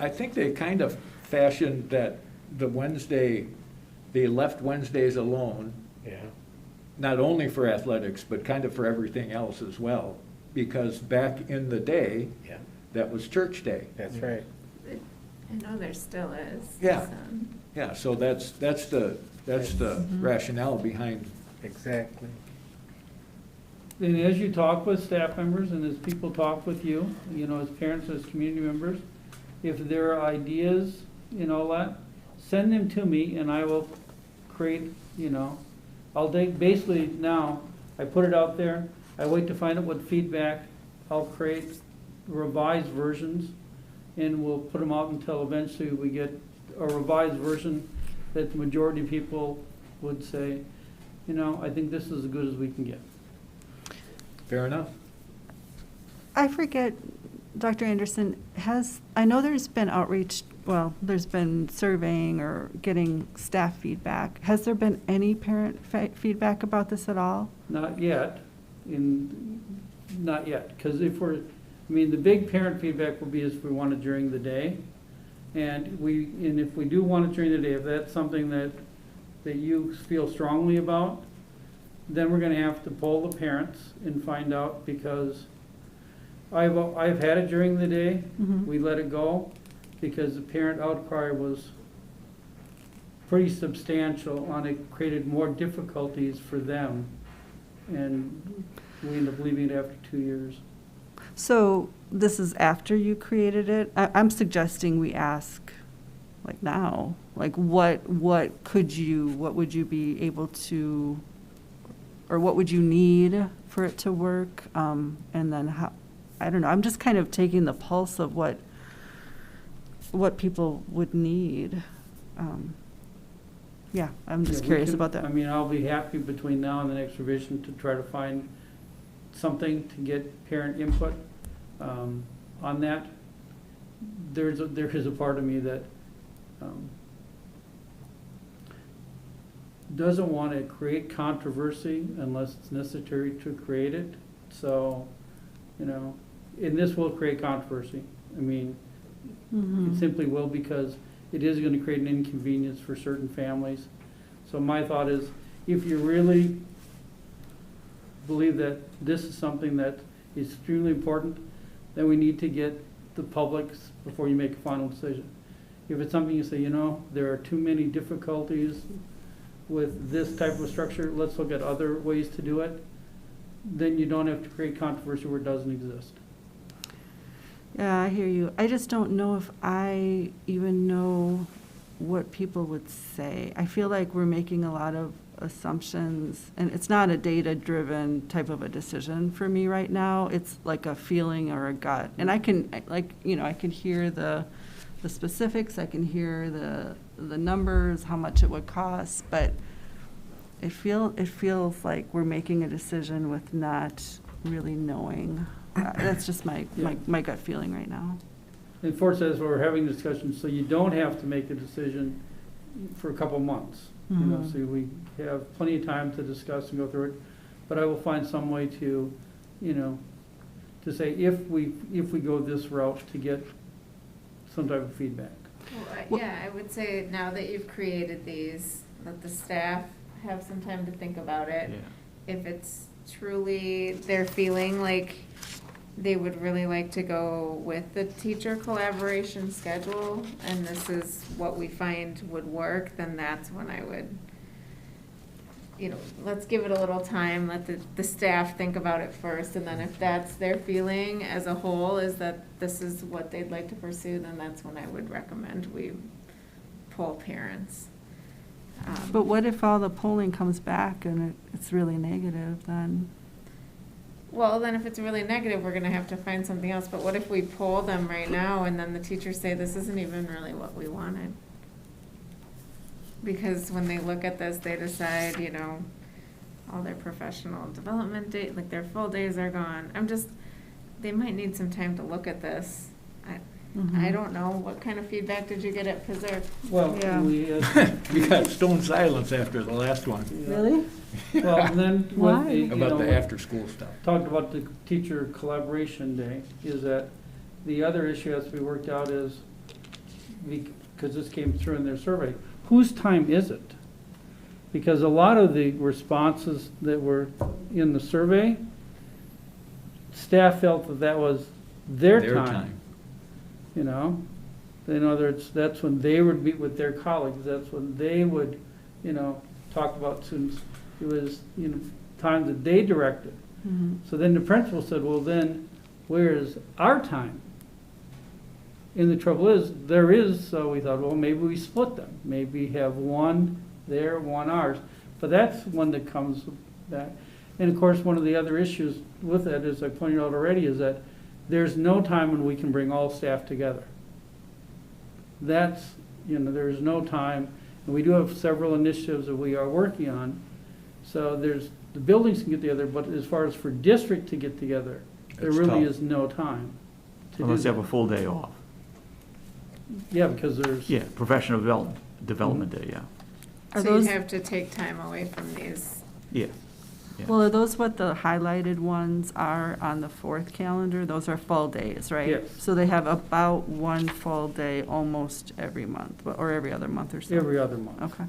think they kind of fashioned that they left Wednesdays alone, Yeah. not only for athletics, but kind of for everything else as well. Because back in the day, Yeah, that was church day. that's right. I know there still is. Yeah. some. Yeah, so that's the rationale behind. Exactly. And as you talk with staff members and as people talk with you, as parents, as community members, if there are ideas and all that, send them to me and I will create, basically now, I put it out there, I wait to find out what feedback, I'll create revised versions and we'll put them out until eventually we get a revised version that the majority of people would say, I think this is as good as we can get. Fair enough. I forget, Dr. Anderson, I know there's been outreach, there's been surveying or getting staff feedback. Has there been any parent feedback about this at all? Not yet, because the big parent feedback will be if we want it during the day. And if we do want it during the day, if that's something that you feel strongly about, then we're gonna have to poll the parents and find out, because I've had it during the day. Mhm. We let it go because the parent outcry was pretty substantial and it created more difficulties for them. And we ended up leaving it after 2 years. So this is after you created it? I'm suggesting we ask, now, what would you be able to, or what would you need for it to work? And then how, I don't know, I'm just kind of taking the pulse of what people would need. Yeah, I'm just Yeah, we curious can- about that. I mean, I'll be happy between now and the next revision to try to find something to get parent input on that. There is a part of me that doesn't want to create controversy unless it's necessary to create it. So, and this will create controversy. I mean, it simply will, because it is going to create an inconvenience for certain families. So my thought is, if you really believe that this is something that is extremely important, then we need to get the public's before you make a final decision. If it's something you say, there are too many difficulties with this type of structure, let's look at other ways to do it, then you don't have to create controversy where it doesn't exist. Yeah, I hear you. I just don't know if I even know what people would say. I feel like we're making a lot of assumptions, and it's not a data-driven type of a decision for me right now. It's like a feeling or a gut. And I can hear the specifics, I can hear the numbers, how much it would cost, but it feels like we're making a decision with not really knowing. That's just my gut feeling right now. And Fort says we're having discussions, so you don't have to make a decision for a couple months. So we have plenty of time to discuss and go through it. But I will find some way to, to say if we go this route, to get some type of feedback. Well, I would say now that you've created these, let the staff have some time to think about it. Yeah. If it's truly they're feeling like they would really like to go with the teacher collaboration schedule, and this is what we find would work, then that's when I would, let's give it a little time, let the staff think about it first, and then if that's their feeling as a whole, is that this is what they'd like to pursue, then that's when I would recommend we poll parents. But what if all the polling comes back and it's really negative then? Well, then if it's really negative, we're gonna have to find something else, but what if we poll them right now and then the teachers say, this isn't even really what we wanted? Because when they look at this, they decide, all their professional development day, like their full days are gone. They might need some time to look at this. I don't know, what kind of feedback did you get at Preserve? Well, Yeah. We got stone silence after the last one Really? Well, then, Why? about the after-school stuff. talked about the teacher collaboration day, is that the other issue has to be worked out is, because this came through in their survey, whose time is it? Because a lot of the responses that were in the survey, staff felt that was their time. In other words, that's when they would meet with their colleagues, that's when they would, talk about students. It was, time that they directed. So then the principal said, well, then where is our time? And the trouble is, so we thought, well, maybe we split them. Maybe have one there, one ours. But that's one that comes back. And of course, one of the other issues with that, as I pointed out already, is that there's no time when we can bring all staff together. That's, there's no time. And we do have several initiatives that we are working on. So the buildings can get together, but as far as for district to get together, there It's really tough. is no time to do Unless you have that. a full day off. Yeah, because there's. Yeah, professional development day, yeah. Are So those, you'd have to take time away from these. Yeah. Yeah. well, are those what the highlighted ones are on the 4th calendar? Those are full days, right? Yes. So they have about one full day almost every month, or every other month or so? Every other month. Okay.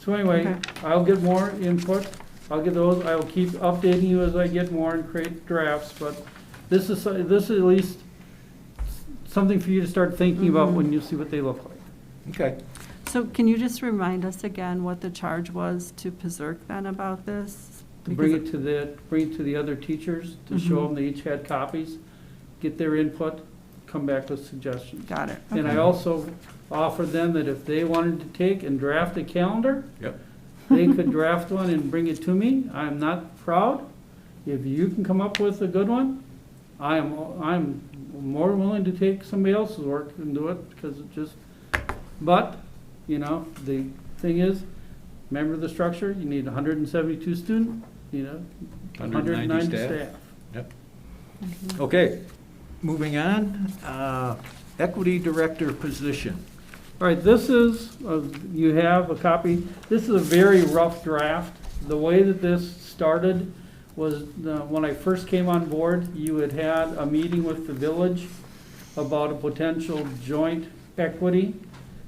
So anyway, Okay. I'll get more input. I'll get those. I will keep updating you as I get more and create drafts, but this is at least something for you to start thinking about when you see what they look like. Okay. So can you just remind us again what the charge was to Pizerk then about this? To bring it to the other teachers, to show them they each had copies, get their input, come back with suggestions. Got it. And I Okay. also offered them that if they wanted to take and draft a calendar, Yep. they could draft one and bring it to me. I'm not proud. If you can come up with a good one, I'm more willing to take somebody else's work and do it, because it just, but, you know, the thing is, remember the structure, you need 172 students, you know, 190 staff. Yep. Okay, moving on, equity director position. All right, this is, you have a copy, this is a very rough draft. The way that this started was, when I first came on board, you had had a meeting with the village about a potential joint equity.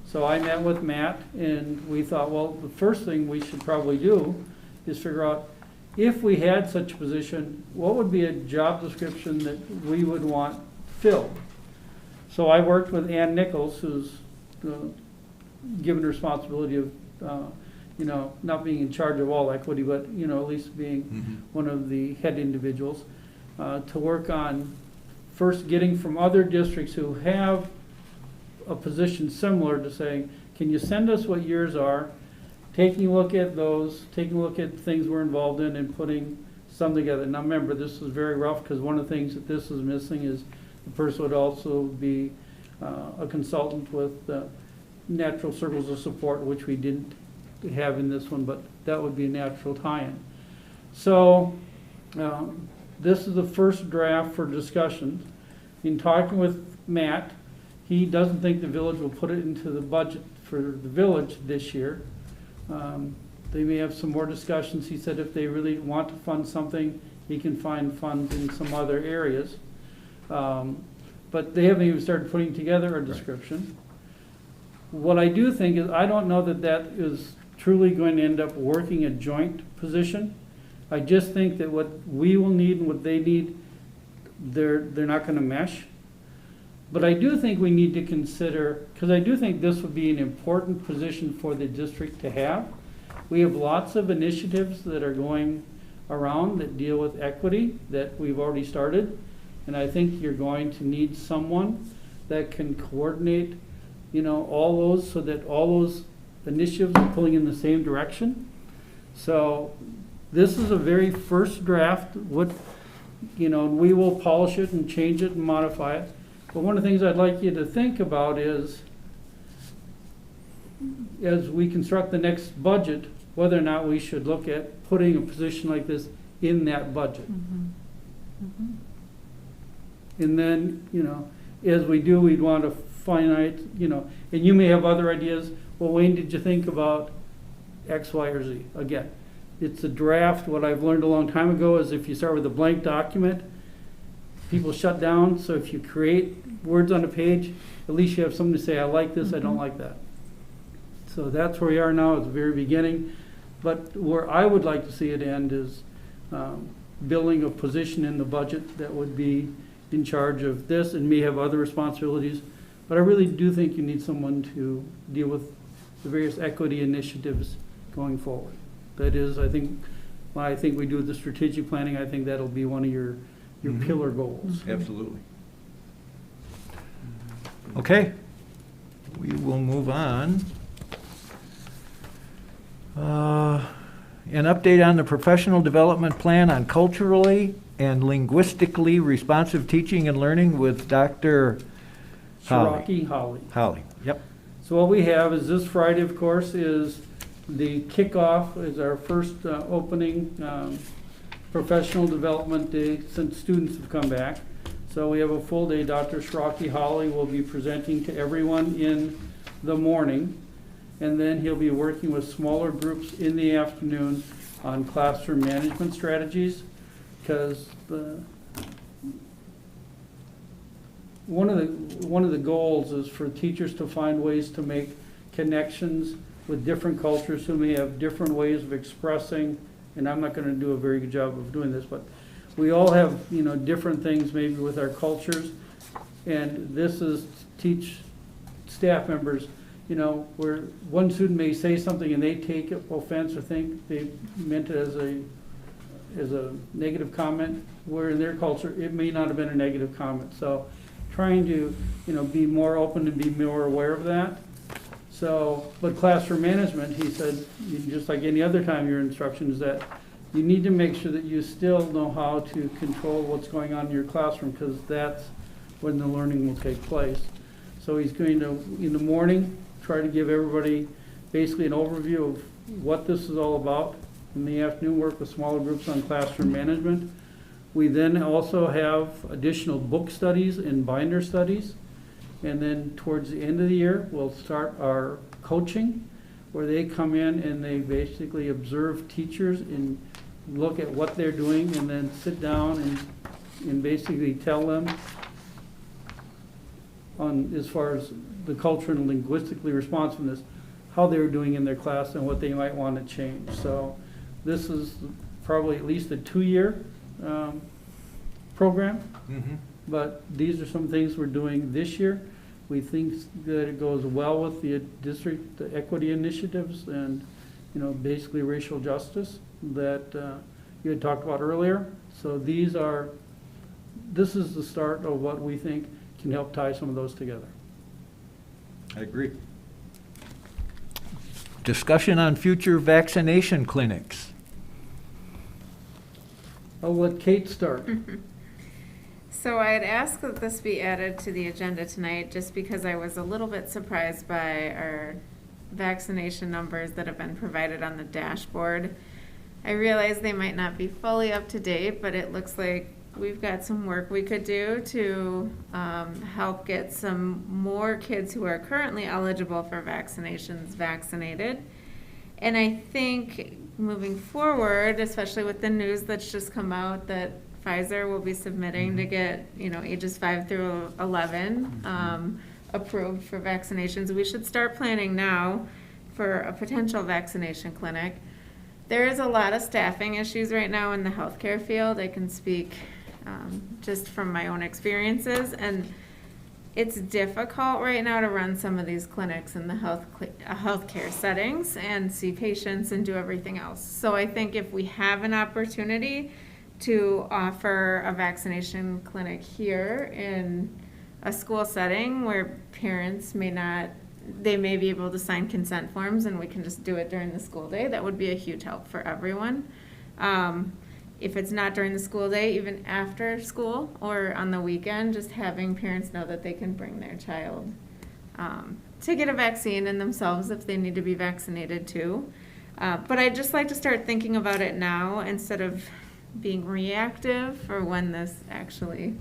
So I met with Matt, and we thought, well, the first thing we should probably do is figure out, if we had such a position, what would be a job description that we would want filled? So I worked with Ann Nichols, who's given responsibility of, you know, not being in charge of all equity, but, you know, at least being one of the head individuals, to work on first getting from other districts who have a position similar to saying, can you send us what yours are? Taking a look at those, taking a look at things we're involved in, and putting some together. Now remember, this is very rough, because one of the things that this is missing is the person would also be a consultant with natural circles of support, which we didn't have in this one, but that would be a natural tie-in. So this is the first draft for discussion. In talking with Matt, he doesn't think the village will put it into the budget for the village this year. They may have some more discussions. He said if they really want to fund something, he can find funds in some other areas. But they haven't even started putting together a description. What I do think is, I don't know that that is truly going to end up working a joint position. I just think that what we will need and what they need, they're not going to mesh. But I do think we need to consider, because I do think this would be an important position for the district to have. We have lots of initiatives that are going around that deal with equity that we've already started. And I think you're going to need someone that can coordinate, you know, all those, so that all those initiatives are pulling in the same direction. So this is a very first draft. What, you know, we will polish it and change it and modify it. But one of the things I'd like you to think about is, as we construct the next budget, whether or not we should look at putting a position like this in that budget. And then, you know, as we do, we'd want to finite, you know, and you may have other ideas. Well, Wayne, did you think about X, Y, or Z? Again, it's a draft. What I've learned a long time ago is if you start with a blank document, people shut down. So if you create words on a page, at least you have something to say, I like this, I don't like that. So that's where we are now at the very beginning. But where I would like to see it end is building a position in the budget that would be in charge of this and may have other responsibilities. But I really do think you need someone to deal with the various equity initiatives going forward. That is, I think, when I think we do the strategic planning, I think that'll be one of your pillar goals. Absolutely. Okay, we will move on. An update on the professional development plan on culturally and linguistically responsive teaching and learning with Dr. Holly. Holly, yep. So what we have is this Friday, of course, is the kickoff, is our first opening professional development day since students have come back. So we have a full day. Dr. Shiraki Holly will be presenting to everyone in the morning, and then he'll be working with smaller groups in the afternoon on classroom management strategies, because one of the goals is for teachers to find ways to make connections with different cultures who may have different ways of expressing, and I'm not going to do a very good job of doing this, but we all have, you know, different things maybe with our cultures, and this is to teach staff members, you know, where one student may say something and they take offense or think they meant it as a negative comment, where in their culture it may not have been a negative comment. So trying to, you know, be more open and be more aware of that. So, but classroom management, he said, just like any other time your instruction is that you need to make sure that you still know how to control what's going on in your classroom, because that's when the learning will take place. So he's going to, in the morning, try to give everybody basically an overview of what this is all about. In the afternoon, work with smaller groups on classroom management. We then also have additional book studies and binder studies. And then towards the end of the year, we'll start our coaching, where they come in and they basically observe teachers and look at what they're doing, and then sit down and basically tell them on, as far as the culture and linguistically responsiveness, how they're doing in their class and what they might want to change. So this is probably at least a 2-year program. Mm-hmm. But these are some things we're doing this year. We think that it goes well with the district, the equity initiatives, and, you know, basically racial justice that you had talked about earlier. So this is the start of what we think can help tie some of those together. I agree. Discussion on future vaccination clinics. I'll let Kate start. So I had asked that this be added to the agenda tonight, just because I was a little bit surprised by our vaccination numbers that have been provided on the dashboard. I realize they might not be fully up to date, but it looks like we've got some work we could do to help get some more kids who are currently eligible for vaccinations vaccinated. And I think moving forward, especially with the news that's just come out that Pfizer will be submitting to get, you know, ages 5 through 11 approved for vaccinations, we should start planning now for a potential vaccination clinic. There is a lot of staffing issues right now in the healthcare field. I can speak just from my own experiences, and it's difficult right now to run some of these clinics in the healthcare settings and see patients and do everything else. So I think if we have an opportunity to offer a vaccination clinic here in a school setting where parents may be able to sign consent forms and we can just do it during the school day, that would be a huge help for everyone. If it's not during the school day, even after school or on the weekend, just having parents know that they can bring their child to get a vaccine and themselves if they need to be vaccinated too. But I'd just like to start thinking about it now instead of being reactive for when this actually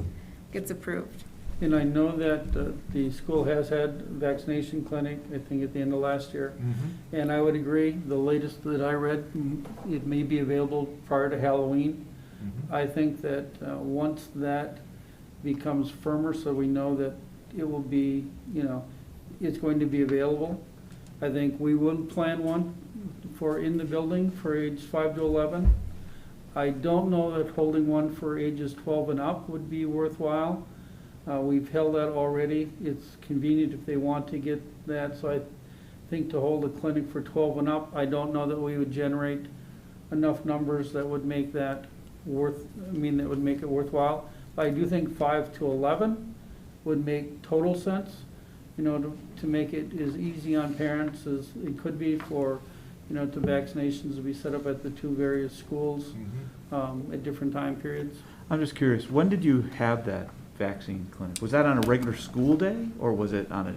gets approved. And I know that the school has had a vaccination clinic, I think at the end of last year. Mm-hmm. And I would agree, the latest that I read, it may be available prior to Halloween. Mm-hmm. I think that once that becomes firmer, so we know that it will be, you know, it's going to be available, I think we will plan one for in the building for age 5 to 11. I don't know that holding one for ages 12 and up would be worthwhile. We've held that already. It's convenient if they want to get that. So I think to hold a clinic for 12 and up, I don't know that we would generate enough numbers that would make that that would make it worthwhile. But I do think 5 to 11 would make total sense, you know, to make it as easy on parents as it could be for, you know, to vaccinations to be set up at the 2 various schools at different time periods. I'm just curious, when did you have that vaccine clinic? Was that on a regular school day, or was it on a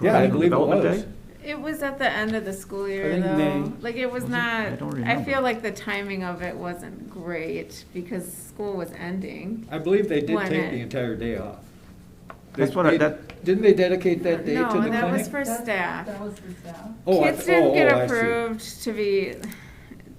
Yeah, I professional believe it development was. day? It was at the end of the school year, I think though. May. Like, it was not, I don't I remember. feel like the timing of it wasn't great because school was ending. I believe they did When take it- the entire day off. That's what Didn't they dedicate that day to the No, clinic? that was for staff. That was for staff. Oh, Kids didn't get I see. approved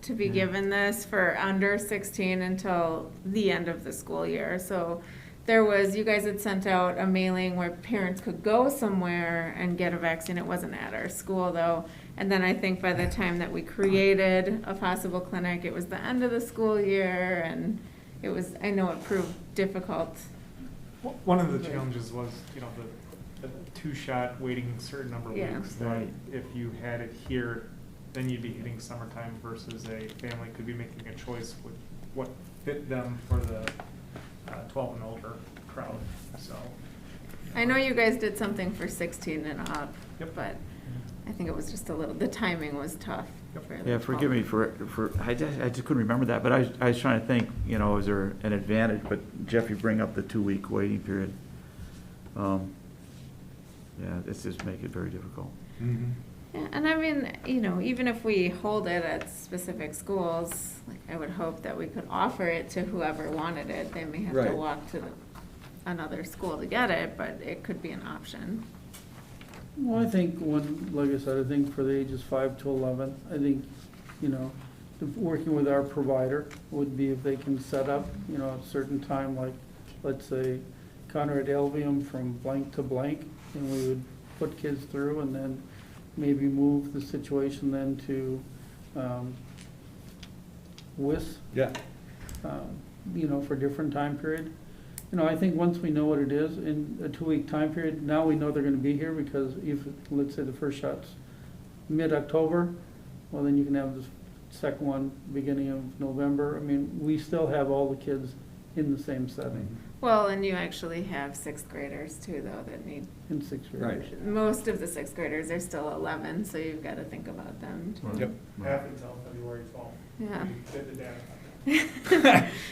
to be given this for under 16 until the end of the school year. So there was, you guys had sent out a mailing where parents could go somewhere and get a vaccine. It wasn't at our school though. And then I think by the time that we created a possible clinic, it was the end of the school year, and it was, I know it proved difficult. One of the challenges was, you know, the 2-shot waiting a certain number of Yeah. weeks. That if you had it here, then you'd be hitting summertime versus a family could be making a choice with what fit them for the 12 and older crowd, so. I know you guys did something for 16 and up, Yep. but I think it was just a little, the timing was tough. for the Yeah, forgive me for, I just couldn't remember that, but I was trying to think, is there an advantage? But Jeff, you bring up the 2-week waiting period. Yeah, this just make it very difficult. Yeah, and I mean, even if we hold it at specific schools, like, I would hope that we could offer it to whoever wanted it. They may have to Right. walk to another school to get it, but it could be an option. Well, I think like I said, I think for the ages 5 to 11, I think, working with our provider would be if they can set up, a certain time, like, let's say, Conrad Albium from blank to blank, and we would put kids through and then maybe move the situation then to WIS, Yeah. for a different time period. I think once we know what it is in a 2-week time period, now we know they're gonna be here, because if, let's say the first shot's mid-October, well, then you can have the second one beginning of November. I mean, we still have all the kids in the same setting, Well, and you actually have 6th graders too, though, that need, in 6th grade. Right. most of the 6th graders are still 11, so you've got to think about them too. Yep. Half until February 12th. Yeah. We did the data.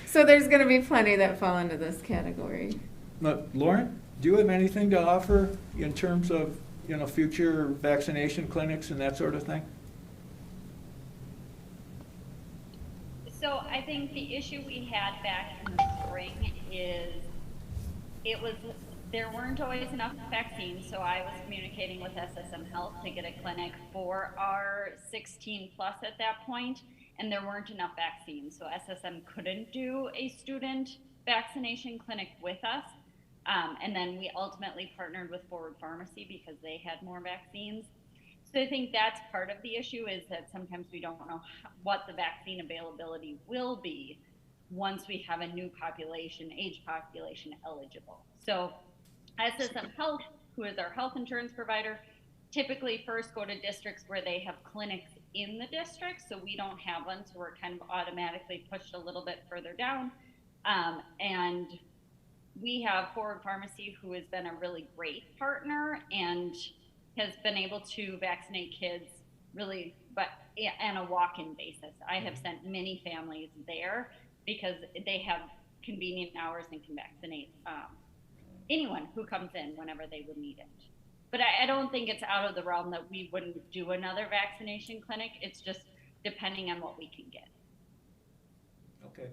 So there's going to be plenty that fall into this category. Now, Lauren, do you have anything to offer in terms of, future vaccination clinics and that sort of thing? So I think the issue we had back in the spring is there weren't always enough vaccines, so I was communicating with SSM Health to get a clinic for our 16 plus at that point, and there weren't enough vaccines. So SSM couldn't do a student vaccination clinic with us. And then we ultimately partnered with Forward Pharmacy because they had more vaccines. So I think that's part of the issue, is that sometimes we don't know what the vaccine availability will be once we have a new age population eligible. So SSM Health, who is our health insurance provider, typically first go to districts where they have clinics in the district. So we don't have one, so we're kind of automatically pushed a little bit further down. And we have Forward Pharmacy, who has been a really great partner and has been able to vaccinate kids really, but on a walk-in basis. I have sent many families there because they have convenient hours and can vaccinate anyone who comes in whenever they would need it. But I don't think it's out of the realm that we wouldn't do another vaccination clinic. It's just depending on what we can get. Okay.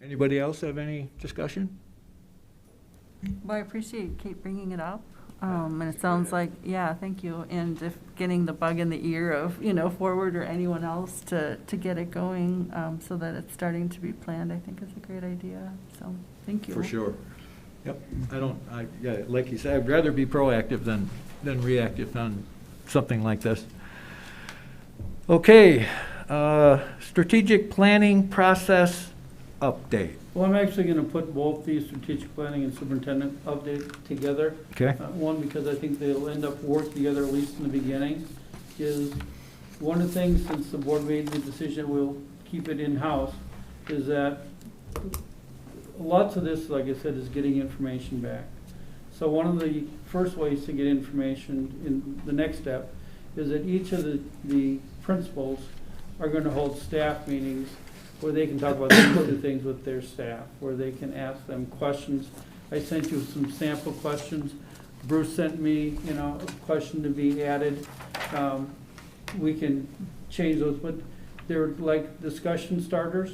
Anybody else have any discussion? Well, I appreciate Kate bringing it up. And it sounds like, yeah, thank you. And if getting the bug in the ear of, Forward or anyone else to get it going, so that it's starting to be planned, I think is a great idea. So, thank you. For sure. Yep. Like you said, I'd rather be proactive than reactive on something like this. Okay, strategic planning process update. Well, I'm actually gonna put both the strategic planning and superintendent update together. Okay. One, because I think they'll end up working together, at least in the beginning, is one of the things, since the board made the decision we'll keep it in-house, is that lots of this, like I said, is getting information back. So one of the first ways to get information in the next step is that each of the principals are gonna hold staff meetings where they can talk about these two things with their staff, where they can ask them questions. I sent you some sample questions. Bruce sent me, a question to be added. We can change those, but they're like discussion starters.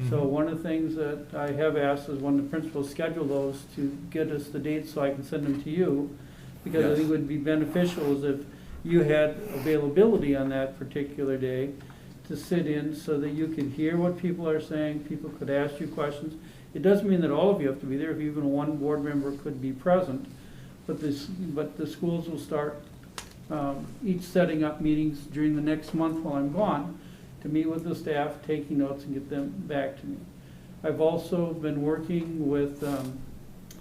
So one of the things that I have asked is when the principals schedule those to get us the dates so I can send them to you, because I think it would be beneficial is if you had availability on that particular day to sit in so that you could hear what people are saying, people could ask you questions. It doesn't mean that all of you have to be there, if even one board member could be present, but the schools will start each setting up meetings during the next month while I'm gone to meet with the staff, taking notes and get them back to me. I've also been working with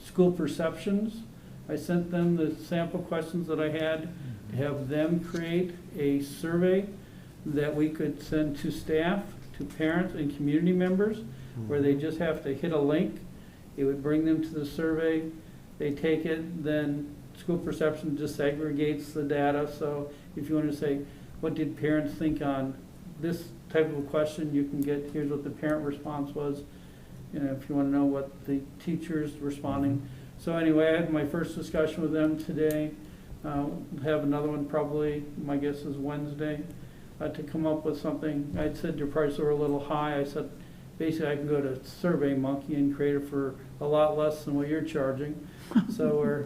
school perceptions. I sent them the sample questions that I had to have them create a survey that we could send to staff, to parents and community members, where they just have to hit a link. It would bring them to the survey. They take it, then school perception disaggregates the data, so if you want to say, what did parents think on this type of a question, you can get, here's what the parent response was. You know, if you want to know what the teacher's responding. So anyway, I had my first discussion with them today. Have another one probably, my guess is Wednesday, to come up with something. I said your prices were a little high. I said, basically I can go to SurveyMonkey and create it for a lot less than what you're charging. So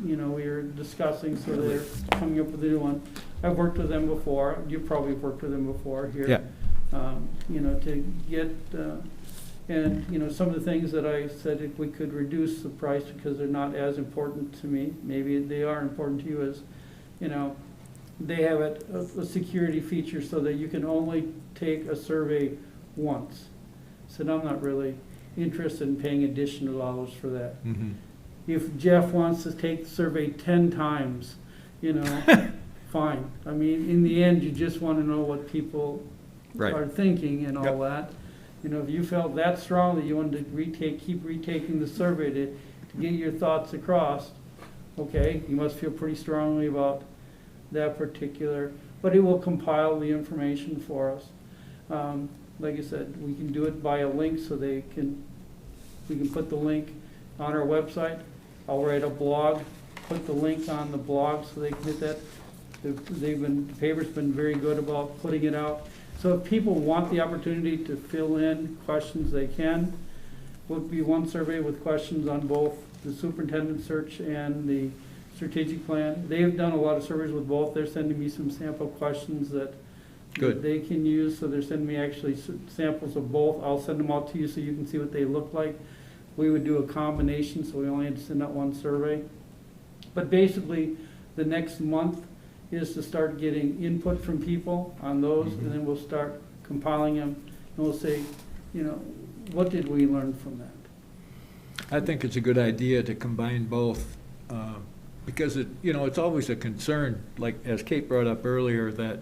we were discussing, so they're coming up with a new one. I've worked with them before. You probably have worked with them before here. Yeah. To get, and some of the things that I said, if we could reduce the price because they're not as important to me, maybe they are important to you, as, they have a security feature so that you can only take a survey once. So I'm not really interested in paying additional dollars for that. Mm-hmm. If Jeff wants to take the survey 10 times, fine. I mean, in the end, you just want to know what people Right. are thinking and all Yep. that. If you felt that strong that you wanted to keep retaking the survey to get your thoughts across, okay, you must feel pretty strongly about that particular, but it will compile the information for us. Like I said, we can do it by a link so we can put the link on our website. I'll write a blog, put the link on the blog so they can hit that. The paper's been very good about putting it out. So if people want the opportunity to fill in questions, they can. Would be one survey with questions on both the superintendent search and the strategic plan. They have done a lot of surveys with both. They're sending me some sample questions that Good. they can use. So they're sending me actually samples of both. I'll send them out to you so you can see what they look like. We would do a combination, so we only had to send out one survey. But basically, the next month is to start getting input from people on those, and then we'll start compiling them, and we'll say, what did we learn from that? I think it's a good idea to combine both, because it's always a concern, like as Kate brought up earlier, that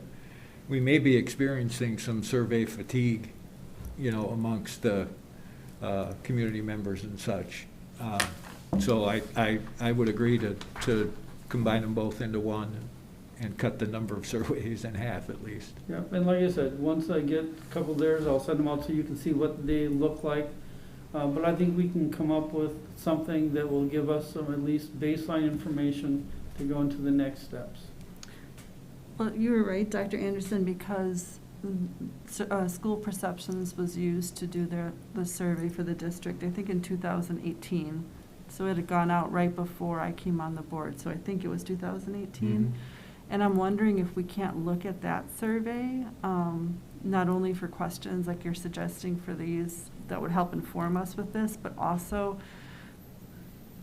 we may be experiencing some survey fatigue, amongst the community members and such. So I would agree to combine them both into one and cut the number of surveys in half at least. Yeah, and like I said, once I get a couple of theirs, I'll send them out so you can see what they look like. But I think we can come up with something that will give us some at least baseline information to go into the next steps. Well, you were right, Dr. Anderson, because school perceptions was used to do the survey for the district, I think in 2018. So it had gone out right before I came on the board, so I think it was 2018. Mm-hmm. And I'm wondering if we can't look at that survey, not only for questions like you're suggesting for these that would help inform us with this, but also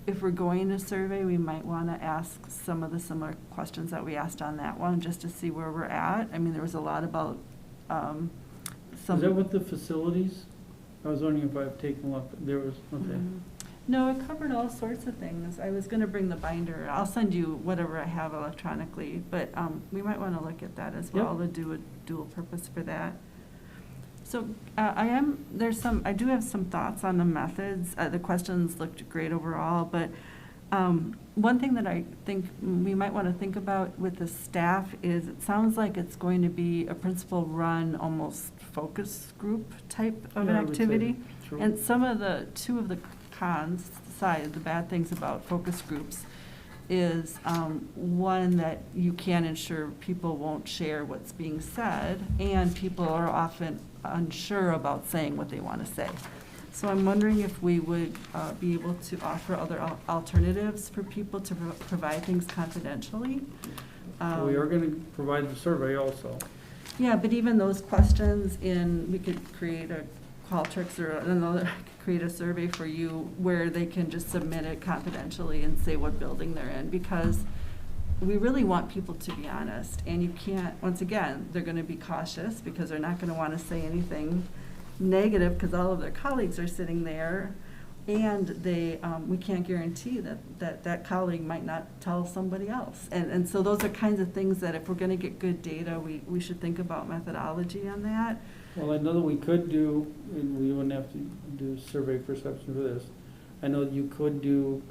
if we're going to survey, we might want to ask some of the similar questions that we asked on that one, just to see where we're at. I mean, there was a lot about some. Is that with the facilities? I was wondering if I've taken a look. There was, okay. No, it covered all sorts of things. I was going to bring the binder. I'll send you whatever I have electronically, but we might want to look at that as well to do a dual purpose for that. So I do have some thoughts on the methods. The questions looked great overall, but one thing that I think we might want to think about with the staff is it sounds like it's going to be a principal-run, almost focus group type of an activity. And two of the cons, the bad things about focus groups is one, that you can't ensure people won't share what's being said, and people are often unsure about saying what they want to say. So I'm wondering if we would be able to offer other alternatives for people to provide things confidentially. We are going to provide the survey also. Yeah, but even those questions we could create a Qualtrics or another, create a survey for you where they can just submit it confidentially and say what building they're in, because we really want people to be honest, and you can't, once again, they're going to be cautious because they're not going to want to say anything negative because all of their colleagues are sitting there, and we can't guarantee that colleague might not tell somebody else. And so those are kinds of things that if we're going to get good data, we should think about methodology on that. Well, I know that we could do, and we wouldn't have to do survey perception for this. I know that you could do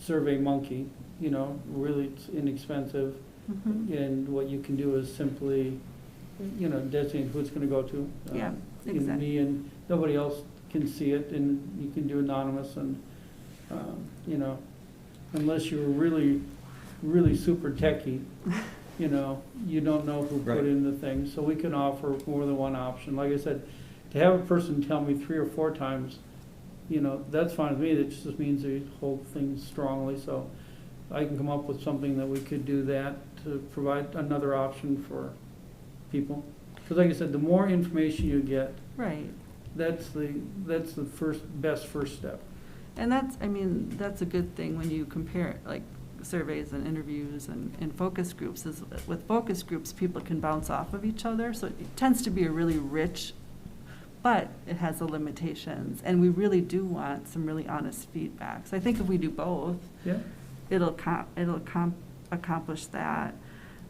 Survey Monkey, you know, really it's inexpensive. Mhm. And what you can do is simply, you know, designate who it's gonna go to. Yeah, And exactly. me and nobody else can see it, and you can do anonymous, and, you know, unless you're really, really super techie, you know, you don't know who Right. put in the thing, so we can offer more than one option. Like I said, to have a person tell me 3 or 4 times, you know, that's fine with me, that just means they hold things strongly, so I can come up with something that we could do that to provide another option for people. Because like I said, the more information you get, Right. that's the first step. And that's, I mean, that's a good thing when you compare, like, surveys and interviews and focus groups, is with focus groups, people can bounce off of each other, so it tends to be a really rich, but it has the limitations, and we really do want some really honest feedback. So I think if we do both, Yeah. it'll accomplish that.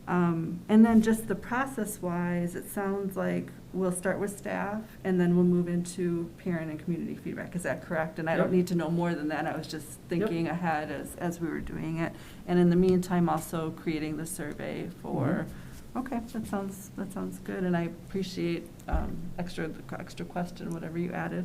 And then just the process-wise, it sounds like we'll start with staff, and then we'll move into parent and community feedback. Is that correct? And I don't Yep. need to know more than that. I was just thinking ahead as we were doing it. And in the meantime, also creating the survey for, okay, that sounds good. And I appreciate the extra question, whatever you added.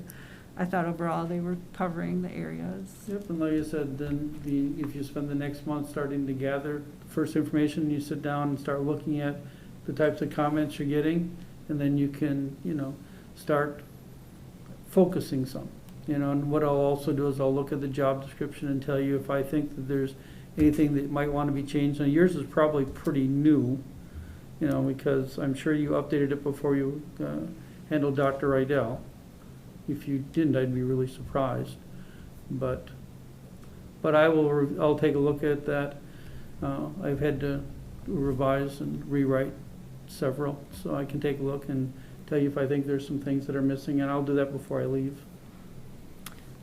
I thought overall they were covering the areas. Yep, and like I said, then if you spend the next month starting to gather first information, you sit down and start looking at the types of comments you're getting, and then you can, you know, start focusing some. You know, and what I'll also do is I'll look at the job description and tell you if I think that there's anything that might want to be changed. Now, yours is probably pretty new, you know, because I'm sure you updated it before you handled Dr. Rydell. If you didn't, I'd be really surprised. But I'll take a look at that. I've had to revise and rewrite several, so I can take a look and tell you if I think there's some things that are missing, and I'll do that before I leave.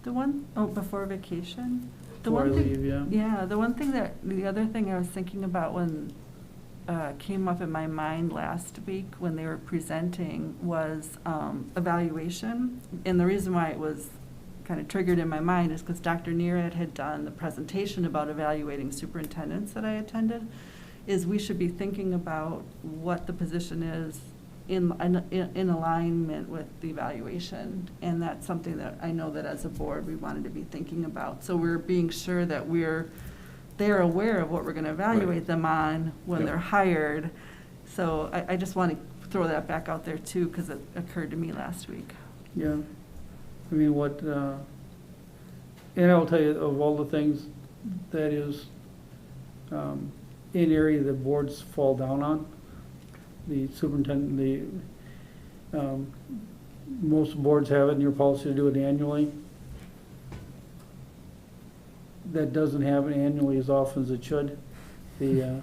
Before vacation? The Before I one thing- leave, yeah. Yeah, the other thing I was thinking about when, came up in my mind last week when they were presenting was evaluation. And the reason why it was kind of triggered in my mind is because Dr. Neerad had done the presentation about evaluating superintendents that I attended, is we should be thinking about what the position is in alignment with the evaluation. And that's something that I know that as a board, we wanted to be thinking about. So we're being sure that they're aware of what we're going to evaluate them on when they're hired. So I just want to throw that back out there too, because it occurred to me last week. Yeah. I mean, and I'll tell you, of all the things, that is an area that boards fall down on. The superintendent, most boards have it in your policy to do it annually. That doesn't happen annually as often as it should. And,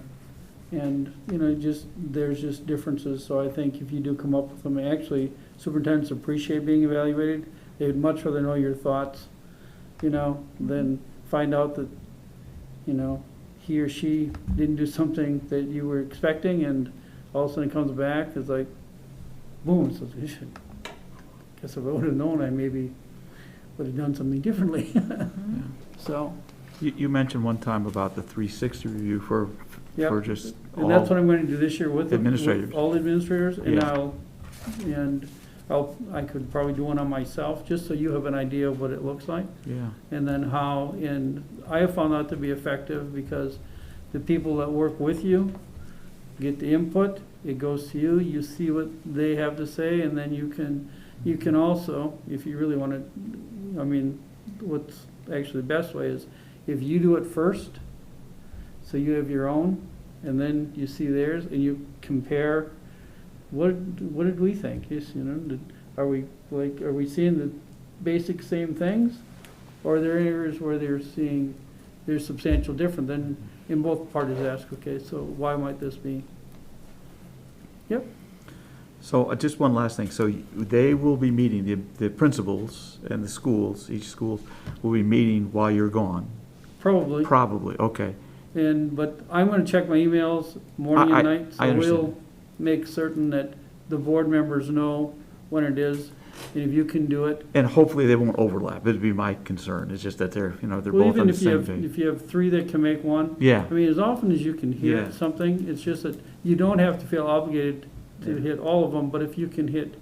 you know, there's just differences, so I think if you do come up with them, actually, superintendents appreciate being evaluated. They'd much rather know your thoughts, you know, than find out that, you know, he or she didn't do something that you were expecting, and all of a sudden it comes back, it's like, boom, so guess if I would have known, I maybe would have done something differently. So. You mentioned one time about the 360 review for Yep. just And that's all what I'm going to do this year with administrators. all the administrators, and Yeah. I could probably do one on myself, just so you have an idea of what it looks like. Yeah. And then and I have found that to be effective because the people that work with you get the input, it goes to you, you see what they have to say, and then you can also, if you really want to, I mean, what's actually the best way is if you do it first, so you have your own, and then you see theirs, and you compare, what did we think? Yes, you know, are we seeing the basic same things? Or are there areas where there's substantial difference? Then in both parties ask, okay, so why might this be? Yep. So just one last thing. So they will be meeting, the principals and the schools, each school will be meeting while you're gone? Probably. Probably, okay. But I'm going to check my emails morning and night, I so understand. we'll make certain that the board members know when it is. And if you can do it, And hopefully they won't overlap. It'd be my concern. It's just that they're, they're well, both on even the if you same have, page. if you have three that can make one. Yeah. I mean, as often as you can Yeah. hit something, it's just that you don't have to feel obligated to Yeah. hit all of them, but if you can hit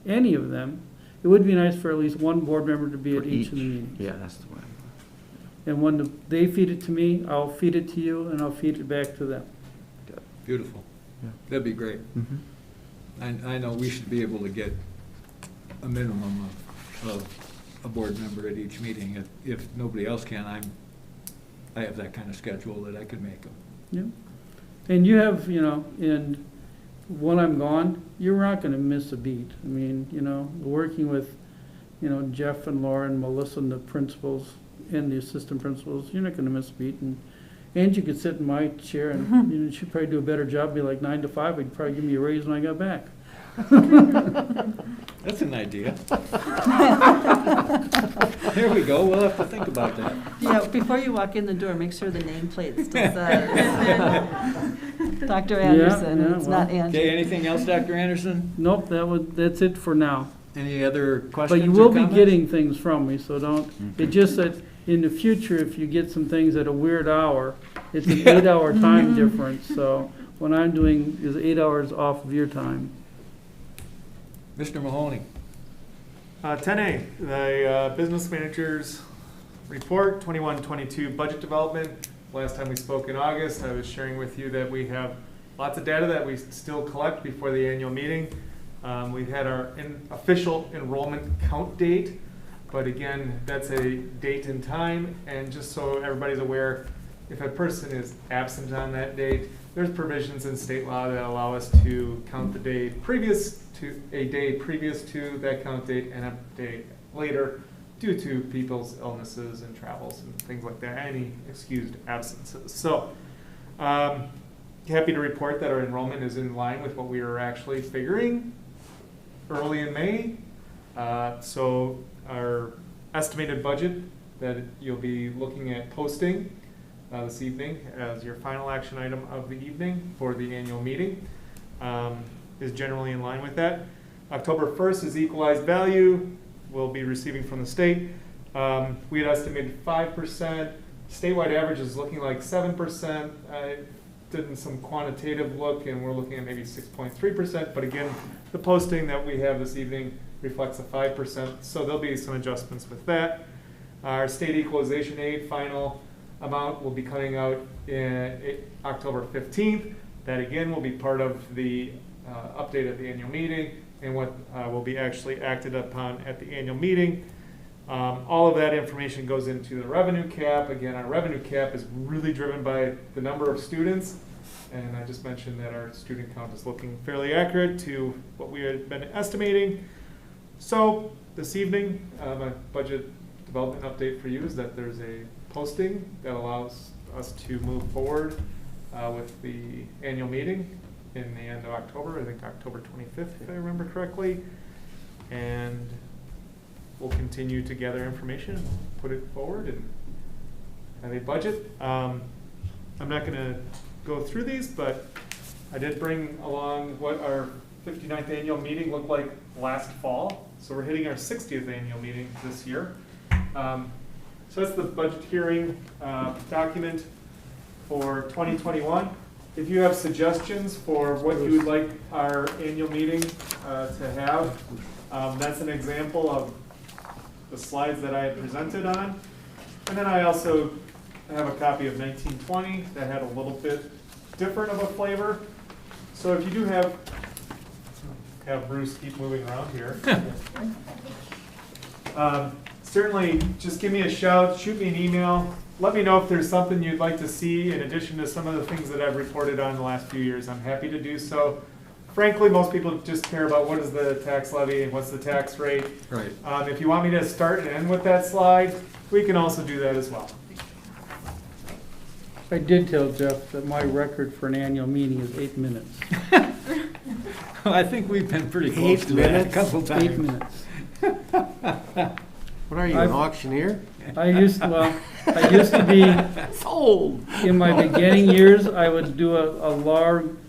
any of them, it would be nice for at least one board member to be For at each of the meetings. Yeah, that's the way. And when they feed it to me, I'll feed it to you, and I'll feed it back to them. Beautiful. Yeah. That'd be great. Mhm. I know we should be able to get a minimum of a board member at each meeting. If nobody else can, I have that kind of schedule that I could make them. Yeah. And you have, and when I'm gone, you're not gonna miss a beat. I mean, working with, Jeff and Laura and Melissa and the principals and the assistant principals, you're not gonna miss a beat. And you could sit in my chair and, she'd probably do a better job, be like 9 to 5, he'd probably give me a raise when I got back. That's an idea. There we go. We'll have to think about that. Yeah, before you walk in the door, make sure the nameplate still says Dr. Anderson, yeah, it's not well. Andrew. Okay, anything else, Dr. Anderson? Nope, that's it for now. Any other questions But you or will be comments? getting things from me, so don't, it's just that in the future, if you get some things at a weird hour, it's an 8-hour time difference, so what I'm doing is 8 hours off of your time. Mr. Mahoney. 10A, the business manager's report, 21-22 budget development. Last time we spoke in August, I was sharing with you that we have lots of data that we still collect before the annual meeting. We've had our official enrollment count date, but again, that's a date and time, and just so everybody's aware, if a person is absent on that date, there's provisions in state law that allow us to count the day previous to that count date and a day later due to people's illnesses and travels and things like that, any excused absences. So, happy to report that our enrollment is in line with what we were actually figuring early in May. So our estimated budget that you'll be looking at posting this evening as your final action item of the evening for the annual meeting is generally in line with that. October 1st is equalized value we'll be receiving from the state. We had estimated 5%. Statewide average is looking like 7%. I did some quantitative look, and we're looking at maybe 6.3%. But again, the posting that we have this evening reflects a 5%, so there'll be some adjustments with that. Our state equalization aid final amount will be coming out in October 15th. That again will be part of the update at the annual meeting and what will be actually acted upon at the annual meeting. All of that information goes into the revenue cap. Again, our revenue cap is really driven by the number of students. And I just mentioned that our student count is looking fairly accurate to what we had been estimating. So this evening, my budget development update for you is that there's a posting that allows us to move forward with the annual meeting in the end of October, I think October 25th, if I remember correctly. And we'll continue to gather information, put it forward, and have a budget. I'm not going to go through these, but I did bring along what our 59th annual meeting looked like last fall. So we're hitting our 60th annual meeting this year. So that's the budget hearing document for 2021. If you have suggestions for what you would like our annual meeting to have, that's an example of the slides that I had presented on. And then I also have a copy of 1920 that had a little bit different of a flavor. So if you do have Bruce keep moving around here. Certainly just give me a shout, shoot me an email. Let me know if there's something you'd like to see in addition to some of the things that I've reported on the last few years. I'm happy to do so. Frankly, most people just care about what is the tax levy and what's the tax rate. Right. If you want me to start and end with that slide, we can also do that as well. I did tell Jeff that my record for an annual meeting is 8 minutes. I think we've been pretty close to that a couple times. 8 minutes. What are you, an auctioneer? I used to be, Sold. in my beginning years, I would do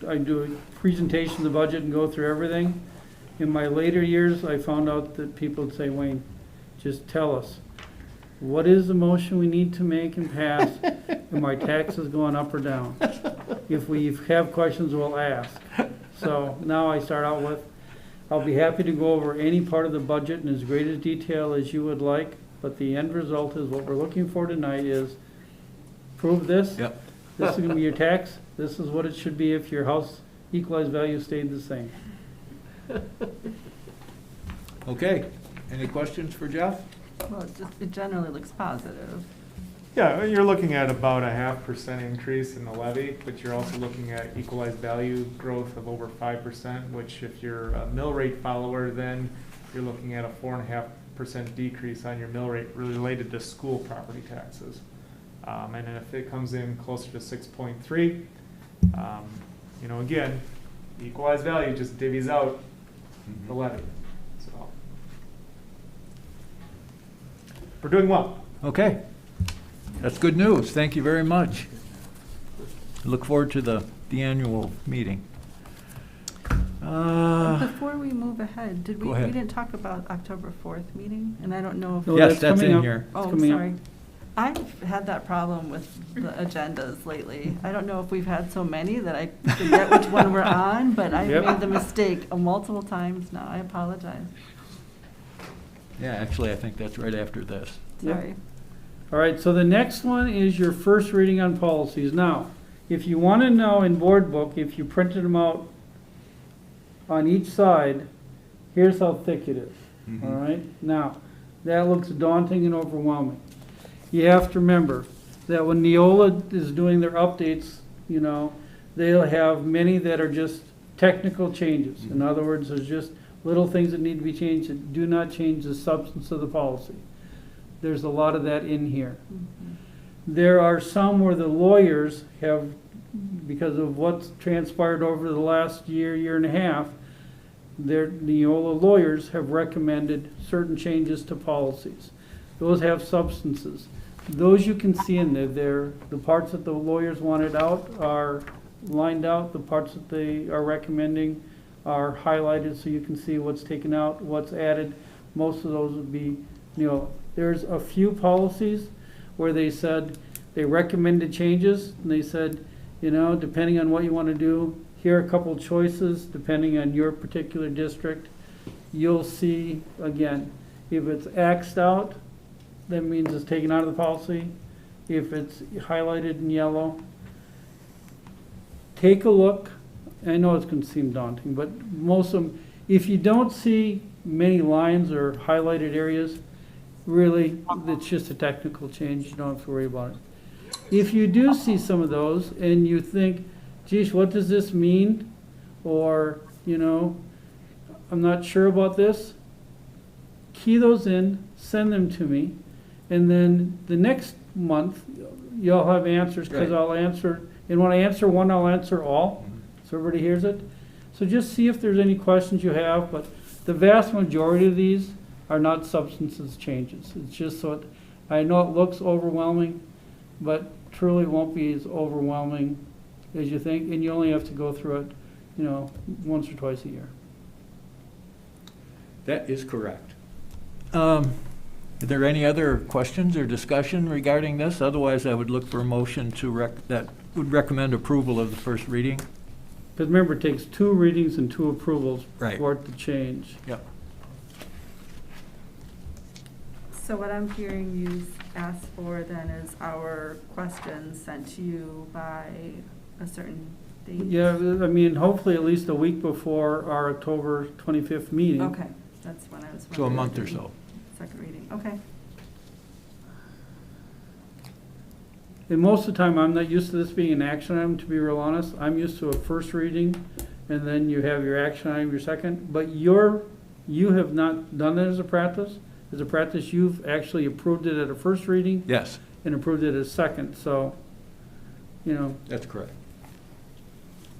I'd do a presentation of the budget and go through everything. In my later years, I found out that people would say, Wayne, just tell us, what is the motion we need to make and pass? And my taxes going up or down? If we have questions, we'll ask. So now I start out with, I'll be happy to go over any part of the budget in as great a detail as you would like, but the end result is what we're looking for tonight is prove this. Yep. This is gonna be your tax. This is what it should be if your house equalized value stayed the same. Okay, any questions for Jeff? Well, it generally looks positive. Yeah, you're looking at about a 0.5% increase in the levy, but you're also looking at equalized value growth of over 5%, which if you're a mill rate follower, then you're looking at a 4.5% decrease on your mill rate related to school property taxes. And then if it comes in closer to 6.3, you know, again, equalized value just divvies out the levy. So we're doing well. Okay, that's good news. Thank you very much. Look forward to the annual meeting. Before we move ahead, Go ahead. we didn't talk about October 4th meeting? And I don't know if. No, Yes, that's coming in up. here. Oh, coming up. sorry. I've had that problem with the agendas lately. I don't know if we've had so many that I forget which one we're on, but I've Yep. made the mistake multiple times now. I apologize. Yeah, actually, I think that's right after this. Yep. Sorry. All right, so the next one is your first reading on policies. Now, if you want to know in board book, if you printed them out on each side, here's how thick it is. All right? Now, that looks daunting and overwhelming. You have to remember that when Neola is doing their updates, you know, they'll have many that are just technical changes. In other words, there's just little things that need to be changed that do not change the substance of the policy. There's a lot of that in here. There are some where the lawyers have, because of what's transpired over the last year and a half, their Neola lawyers have recommended certain changes to policies. Those have substances. Those you can see in there. The parts that the lawyers wanted out are lined out. The parts that they are recommending are highlighted so you can see what's taken out, what's added. Most of those would be, you know, there's a few policies where they said they recommended changes, and they said, you know, depending on what you want to do, here are a couple choices depending on your particular district. You'll see, again, if it's Xed out, that means it's taken out of the policy. If it's highlighted in yellow, take a look. I know it's going to seem daunting, but most of them, if you don't see many lines or highlighted areas, really, it's just a technical change. You don't have to worry about it. If you do see some of those and you think, geez, what does this mean? Or, you know, I'm not sure about this, key those in, send them to me, and then the next month, you'll have answers, because Right. I'll answer, and when I answer one, I'll answer all, so everybody hears it. So just see if there's any questions you have, but the vast majority of these are not substances changes. It's just so, I know it looks overwhelming, but truly won't be as overwhelming as you think, and you only have to go through it, you know, once or twice a year. That is correct. Are there any other questions or discussion regarding this? Otherwise, I would look for a motion that would recommend approval of the first reading. Because remember, it takes 2 readings and 2 approvals Right. for it to change. Yep. So what I'm hearing you ask for then is our questions sent to you by a certain date? Yeah, I mean, hopefully at least a week before our October 25th meeting. Okay, that's when I was. So a wondering. month or so. Second reading, okay. And most of the time, I'm not used to this being an action item, to be real honest. I'm used to a first reading, and then you have your action item, your second. But you have not done that as a practice. As a practice, you've actually approved it at a first reading Yes, and approved it as second, so, you know. that's correct.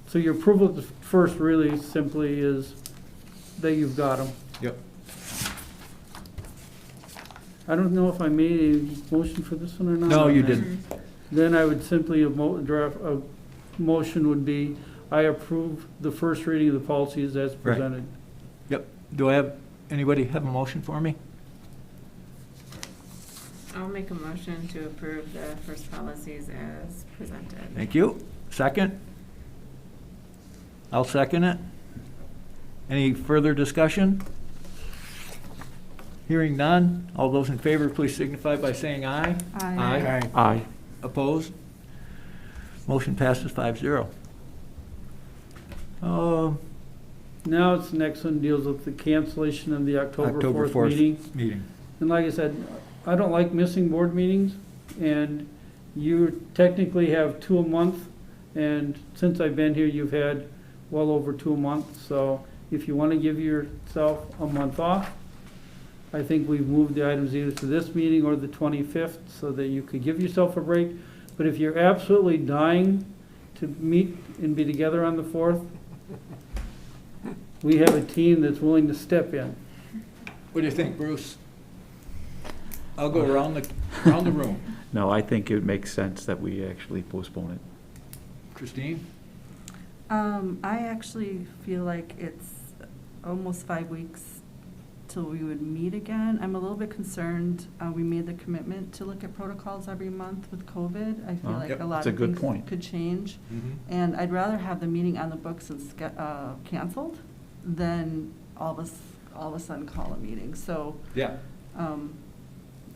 So your approval at the first really simply is that you've got them. Yep. I don't know if I made a motion for this one or not. No, you didn't. Then I would simply, draft, a motion would be, I approve the first reading of the policies as presented. Yep. Do I have, anybody have a motion for me? I'll make a motion to approve the first policies as presented. Thank you. Second? I'll second it. Any further discussion? Hearing none. All those in favor, please signify by saying aye. Aye. Aye. Opposed? Motion passes 5-0. Now it's the next one deals with the cancellation of the October 4th meeting. And like I said, I don't like missing board meetings, and you technically have 2 a month, and since I've been here, you've had well over 2 a month, so if you want to give yourself a month off, I think we've moved the items either to this meeting or the 25th, so that you could give yourself a break. But if you're absolutely dying to meet and be together on the 4th, we have a team that's willing to step in. What do you think, Bruce? I'll go around the room. No, I think it makes sense that we actually postpone it. Christine? I actually feel like it's almost 5 weeks till we would meet again. I'm a little bit concerned. We made the commitment to look at protocols every month with COVID. I feel like Yep, a lot that's a of good things point. could change. Mm-hmm. And I'd rather have the meeting on the books and canceled than all of a sudden call a meeting. So Yeah.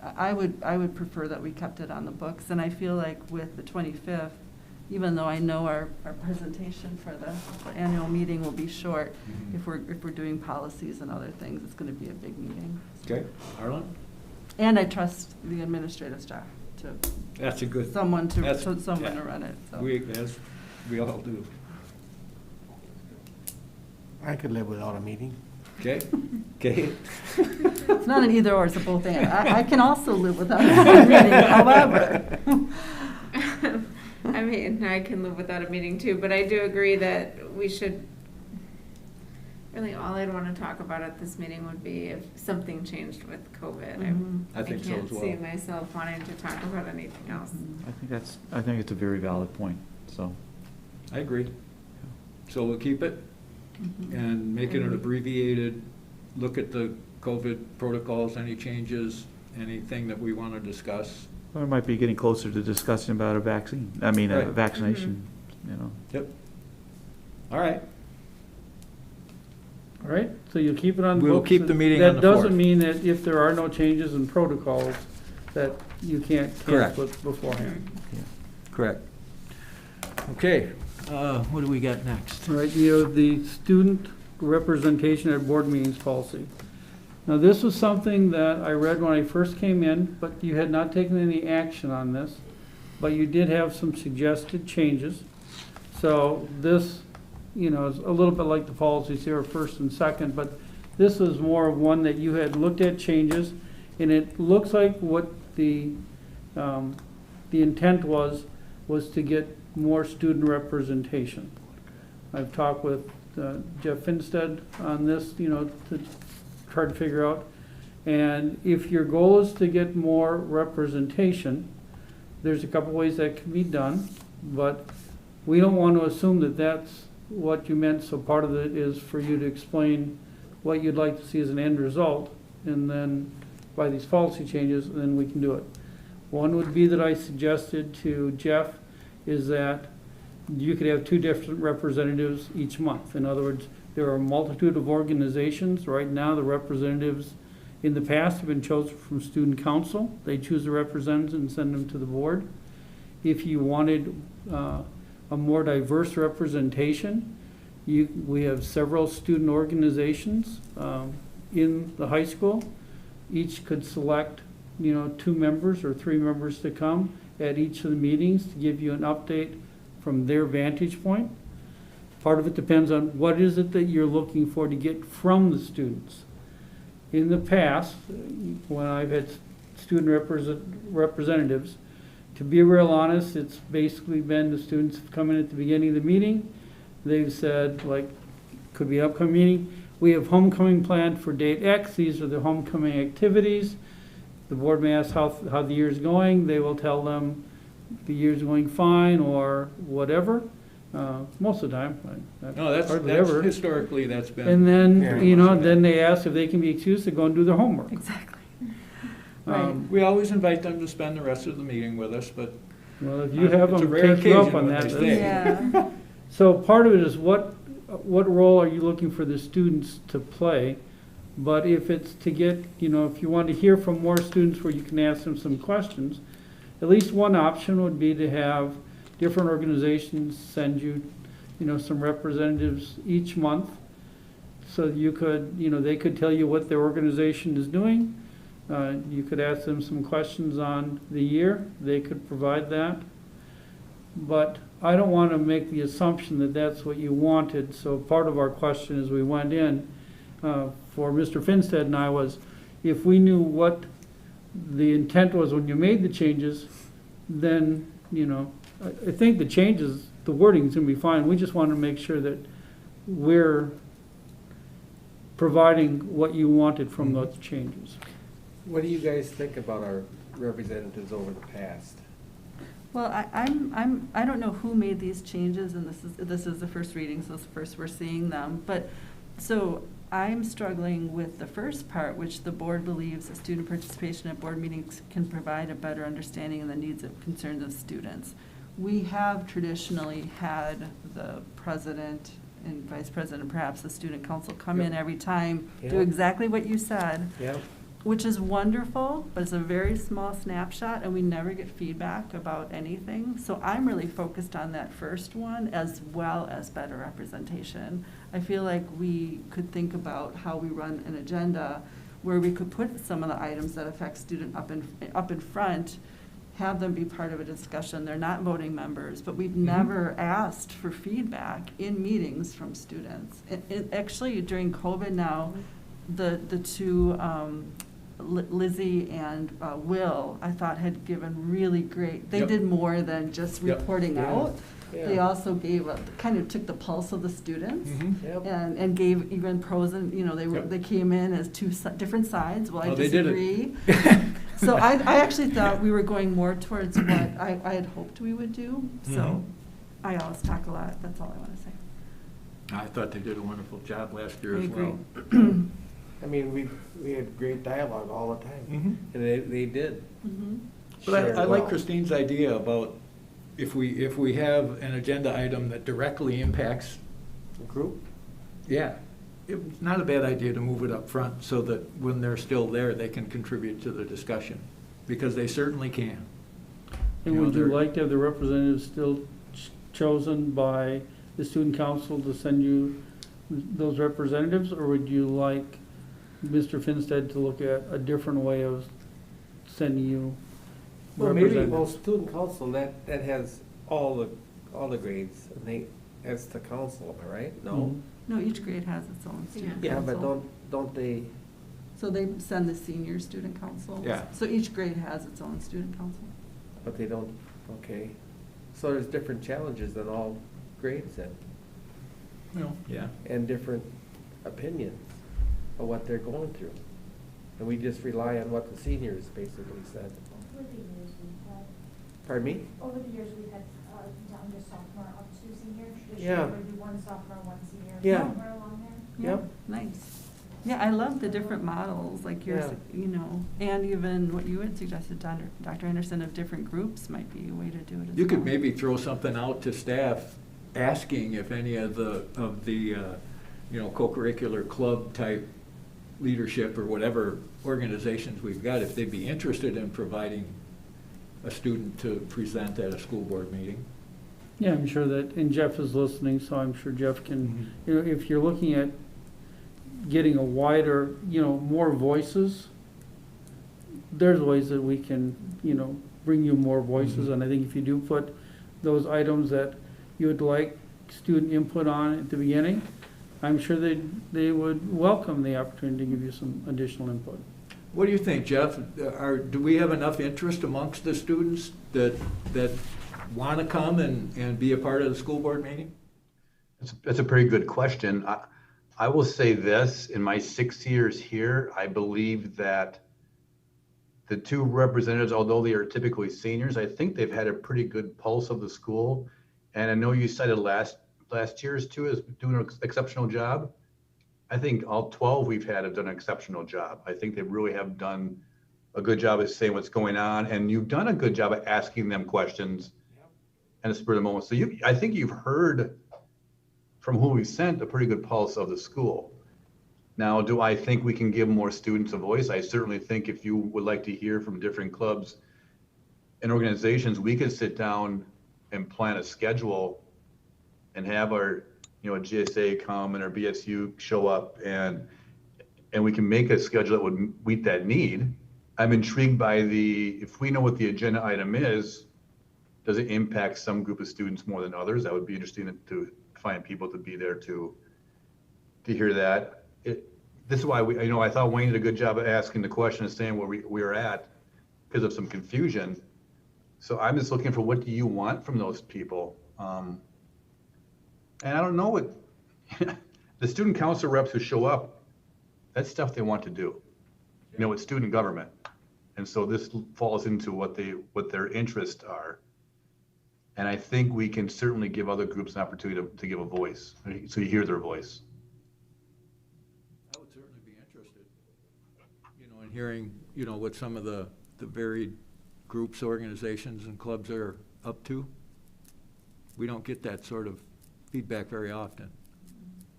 I would prefer that we kept it on the books. And I feel like with the 25th, even though I know our presentation for the annual meeting will be short, Mhm. if we're doing policies and other things, it's going to be a big meeting. Okay. Arlen? And I trust the administrative staff to, That's a good. someone to That's- someone yeah. to run it, so. We all do. I could live without a meeting. Okay? Okay. It's not an either or, it's a both and. I can also live without a meeting, however. I mean, I can live without a meeting too, but I do agree that we should, really all I'd want to talk about at this meeting would be if something changed with COVID. Mhm. I think so as can't see well. myself wanting to talk about anything else. I think it's a very valid point, so. I agree. So we'll keep it and make it an abbreviated, look at the COVID protocols, any changes, anything that we want to discuss. We might be getting closer to discussing about a vaccine, I mean, a Right. vaccination, you know. Yep. All right. All right, so you'll keep it on the We'll books. keep the meeting on the That doesn't 4th. mean that if there are no changes in protocols, that you can't Correct. cancel it beforehand. Correct. Okay, what do we got next? All right, you have the student representation at board meetings policy. Now, this was something that I read when I first came in, but you had not taken any action on this, but you did have some suggested changes. So this, is a little bit like the policies here, first and second, but this was more of one that you had looked at changes, and it looks like what the intent was to get more student representation. I've talked with Jeff Finstead on this, to try to figure out. And if your goal is to get more representation, there's a couple ways that can be done, but we don't want to assume that that's what you meant, so part of it is for you to explain what you'd like to see as an end result, and then by these policy changes, then we can do it. One would be that I suggested to Jeff is that you could have 2 different representatives each month. In other words, there are a multitude of organizations. Right now, the representatives in the past have been chosen from student council. They choose the representatives and send them to the board. If you wanted a more diverse representation, we have several student organizations in the high school. Each could select 2 members or 3 members to come at each of the meetings to give you an update from their vantage point. Part of it depends on what is it that you're looking for to get from the students. In the past, when I've had student representatives, to be real honest, it's basically been the students have come in at the beginning of the meeting. They've said, could be an upcoming meeting, we have homecoming planned for date X, these are the homecoming activities. The board may ask how the year's going, they will tell them the year's going fine or whatever. most of the time. No, that's hardly ever. historically, that's been. And then, Very you know, much so. then they ask if they can be excused to go and do their homework. Exactly. We always invite them to spend the rest of the meeting with us, but Well, if you have It's a them rare take you up occasion on when that, they that's- stay. Yeah. So part of it is what role are you looking for the students to play? But if it's to get, you know, if you want to hear from more students where you can ask them some questions, at least one option would be to have different organizations send you, you know, some representatives each month. So you could, you know, they could tell you what their organization is doing. You could ask them some questions on the year. They could provide that. But I don't want to make the assumption that that's what you wanted. So part of our question as we went in for Mr. Finstead and I was, if we knew what the intent was when you made the changes, then, you know, I think the changes, the wording's going to be fine. We just want to make sure that we're providing what you wanted from those changes. What do you guys think about our representatives over the past? Well, I don't know who made these changes, and this is the first reading, so it's the first we're seeing them. But, so I'm struggling with the first part, which the board believes that student participation at board meetings can provide a better understanding of the needs and concerns of students. We have traditionally had the president and vice president, perhaps the student council, come in every time, do Yep. exactly what you said. Yeah. Which is wonderful, but it's a very small snapshot, and we never get feedback about anything. So I'm really focused on that first one, as well as better representation. I feel like we could think about how we run an agenda where we could put some of the items that affect student up in front, have them be part of a discussion. They're not voting members, but we've never asked for feedback in meetings from students. Actually, during COVID now, the two, Lizzie and Will, I thought had given really great, they Yep. did more than just Yep. reporting Yeah. out. They Yeah. also gave, kind of took the pulse of the students Yep. and gave even pros and, you know, Yep. they came in as two different sides. Well, I Oh, they did it. disagree. So I actually thought we were going more towards what I had hoped we would do. So I always talk a lot, that's all I want to say. I thought they did a wonderful job last year I as agree. well. I mean, we had great dialogue all the time, Mhm. and they did. Mhm. But I share like well. Christine's idea about if we have an agenda item that directly impacts, Group? yeah, it's not a bad idea to move it up front so that when they're still there, they can contribute to the discussion, because they certainly can. And You know, would you they're- like to have the representatives still chosen by the student council to send you those representatives? Or would you like Mr. Finstead to look at a different way of sending you Well, maybe, well, representatives? student council, that has all the grades, and that's the council, am I right? No? Mhm. No, each grade has its own student Yeah, but council. don't they, So they send the senior student council. Yeah. So each grade has its own student council. but they don't, okay. So there's different challenges in all grades then, Well, yeah. and different opinions of what they're going through. And we just rely on what the seniors basically said. Over the years, we've had, Pardon me? over the years, we've had down to sophomore up to senior. This Yeah. year, maybe one sophomore, one senior. Yeah. Somewhere along there. Yeah, Yep. nice. Yeah, I love the different models, like yours, Yeah. you know, and even what you had suggested, Dr. Anderson, of different groups might be a way to do it as well. You could maybe throw something out to staff asking if any of the co-curricular club type leadership or whatever organizations we've got, if they'd be interested in providing a student to present at a school board meeting. Yeah, I'm sure that, and Jeff is listening, so I'm sure Jeff can, you know, if you're looking at getting a wider, you know, more voices, there's ways that we can, you know, bring you more voices. And I think if you do put those items that you would like student input on at the beginning, I'm sure they would welcome the opportunity to give you some additional input. What do you think, Jeff? Do we have enough interest amongst the students that want to come and be a part of the school board meeting? That's a pretty good question. I will say this, in my 6 years here, I believe that the two representatives, although they are typically seniors, I think they've had a pretty good pulse of the school. And I know you cited last year's too as doing an exceptional job. I think all 12 we've had have done an exceptional job. I think they really have done a good job of saying what's going on, and you've done a good job of asking them questions and a spur of the moment. So I think you've heard from who we sent a pretty good pulse of the school. Now, do I think we can give more students a voice? I certainly think if you would like to hear from different clubs and organizations, we could sit down and plan a schedule and have our, GSA come and our BSU show up, and we can make a schedule that would meet that need. I'm intrigued by if we know what the agenda item is, does it impact some group of students more than others? That would be interesting to find people to be there to hear that. This is why I thought Wayne did a good job of asking the question and saying where we're at because of some confusion. So I'm just looking for, what do you want from those people? And I don't know what the student council reps who show up, that's stuff they want to do. It's student government. And so this falls into what their interests are. And I think we can certainly give other groups an opportunity to give a voice, so you hear their voice. I would certainly be interested, in hearing, what some of the varied groups, organizations, and clubs are up to. We don't get that sort of feedback very often.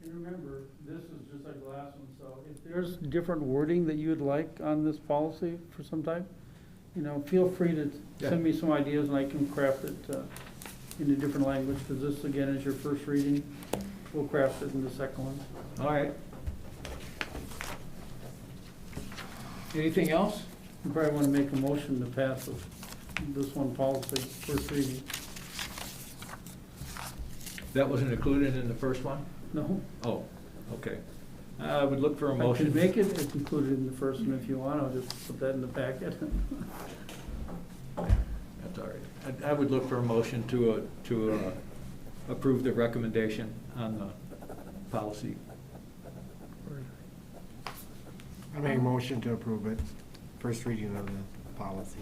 And remember, this is just like the last one, so if there's different wording that you would like on this policy for some time, feel free to send me some ideas and I can craft it in a different language, because this, again, is your first reading. We'll craft it in the second one. All right. Anything else? You probably want to make a motion to pass this one policy, first reading. That wasn't included in the first one? No? Oh, okay. I would look for a I motion. can make it, it's included in the first one if you want, I'll just put that in the packet. That's all right. I would look for a motion to approve the recommendation on the policy. I make a motion to approve it, first reading of the policies.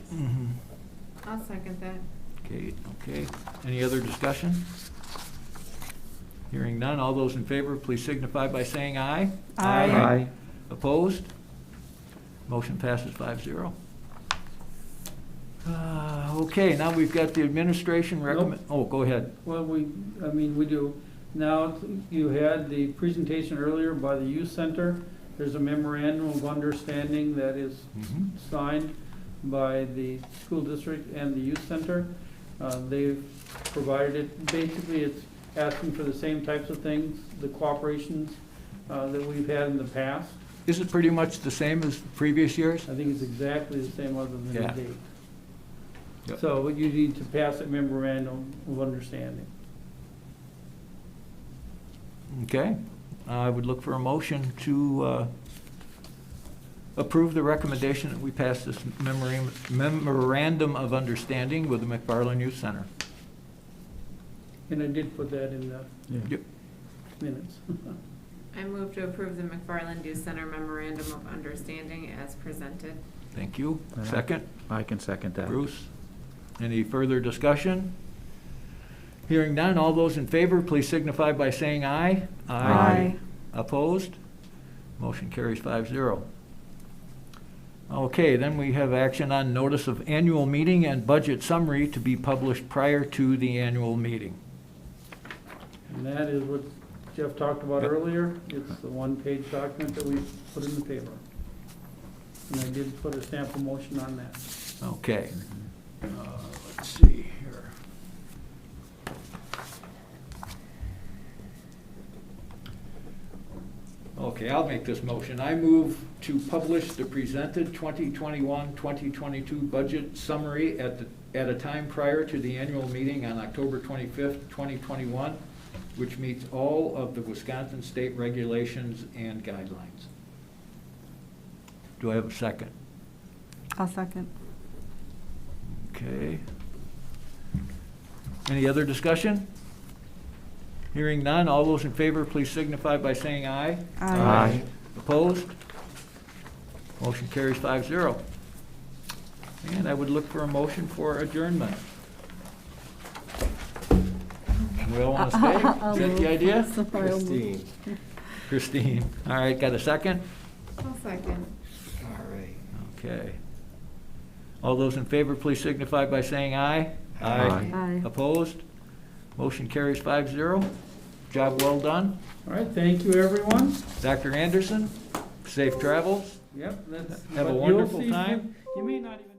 I'll second that. Okay. Any other discussion? Hearing none, all those in favor, please signify by saying aye. Aye. Opposed? Motion passes 5-0. Okay, now we've got the administration recommend. Oh, go ahead. Well, we do. Now, you had the presentation earlier by the youth center. There's a memorandum of understanding that is signed by the school district and the youth center. They've provided it. Basically, it's asking for the same types of things, the cooperations that we've had in the past. Is it pretty much the same as previous years? I think it's exactly the same other than the Yeah. date. Yep. So you need to pass a memorandum of understanding. Okay. I would look for a motion to approve the recommendation that we pass this memorandum of understanding with the McFarland Youth Center. And I did put that in the Yep. minutes. I move to approve the McFarland Youth Center Memorandum of Understanding as presented. Thank you. Second? I can second that. Bruce? Any further discussion? Hearing none, all those in favor, please signify by saying aye. Aye. Opposed? Motion carries 5-0. Okay, then we have action on notice of annual meeting and budget summary to be published prior to the annual meeting. And that is what Jeff talked about Yep. earlier. It's the one-page document that we put in the paper. And I did put a sample motion on that. Okay. Let's see here. Okay, I'll make this motion. I move to publish the presented 2021-2022 budget summary at a time prior to the annual meeting on October 25th, 2021, which meets all of the Wisconsin state regulations and guidelines. Do I have a second? I'll second. Okay. Any other discussion? Hearing none, all those in favor, please signify by saying aye. Aye. Opposed? Motion carries 5-0. And I would look for a motion for adjournment. We all want to stay? Is that the idea? Christine. Christine. All right, got a second? I'll second. All right. Okay. All those in favor, please signify by saying aye. Aye. Aye. Opposed? Motion carries 5-0. Job well done. All right, thank you, everyone. Dr. Anderson, safe travels. Yep, that's. Have a but you'll wonderful see- time. You may not even.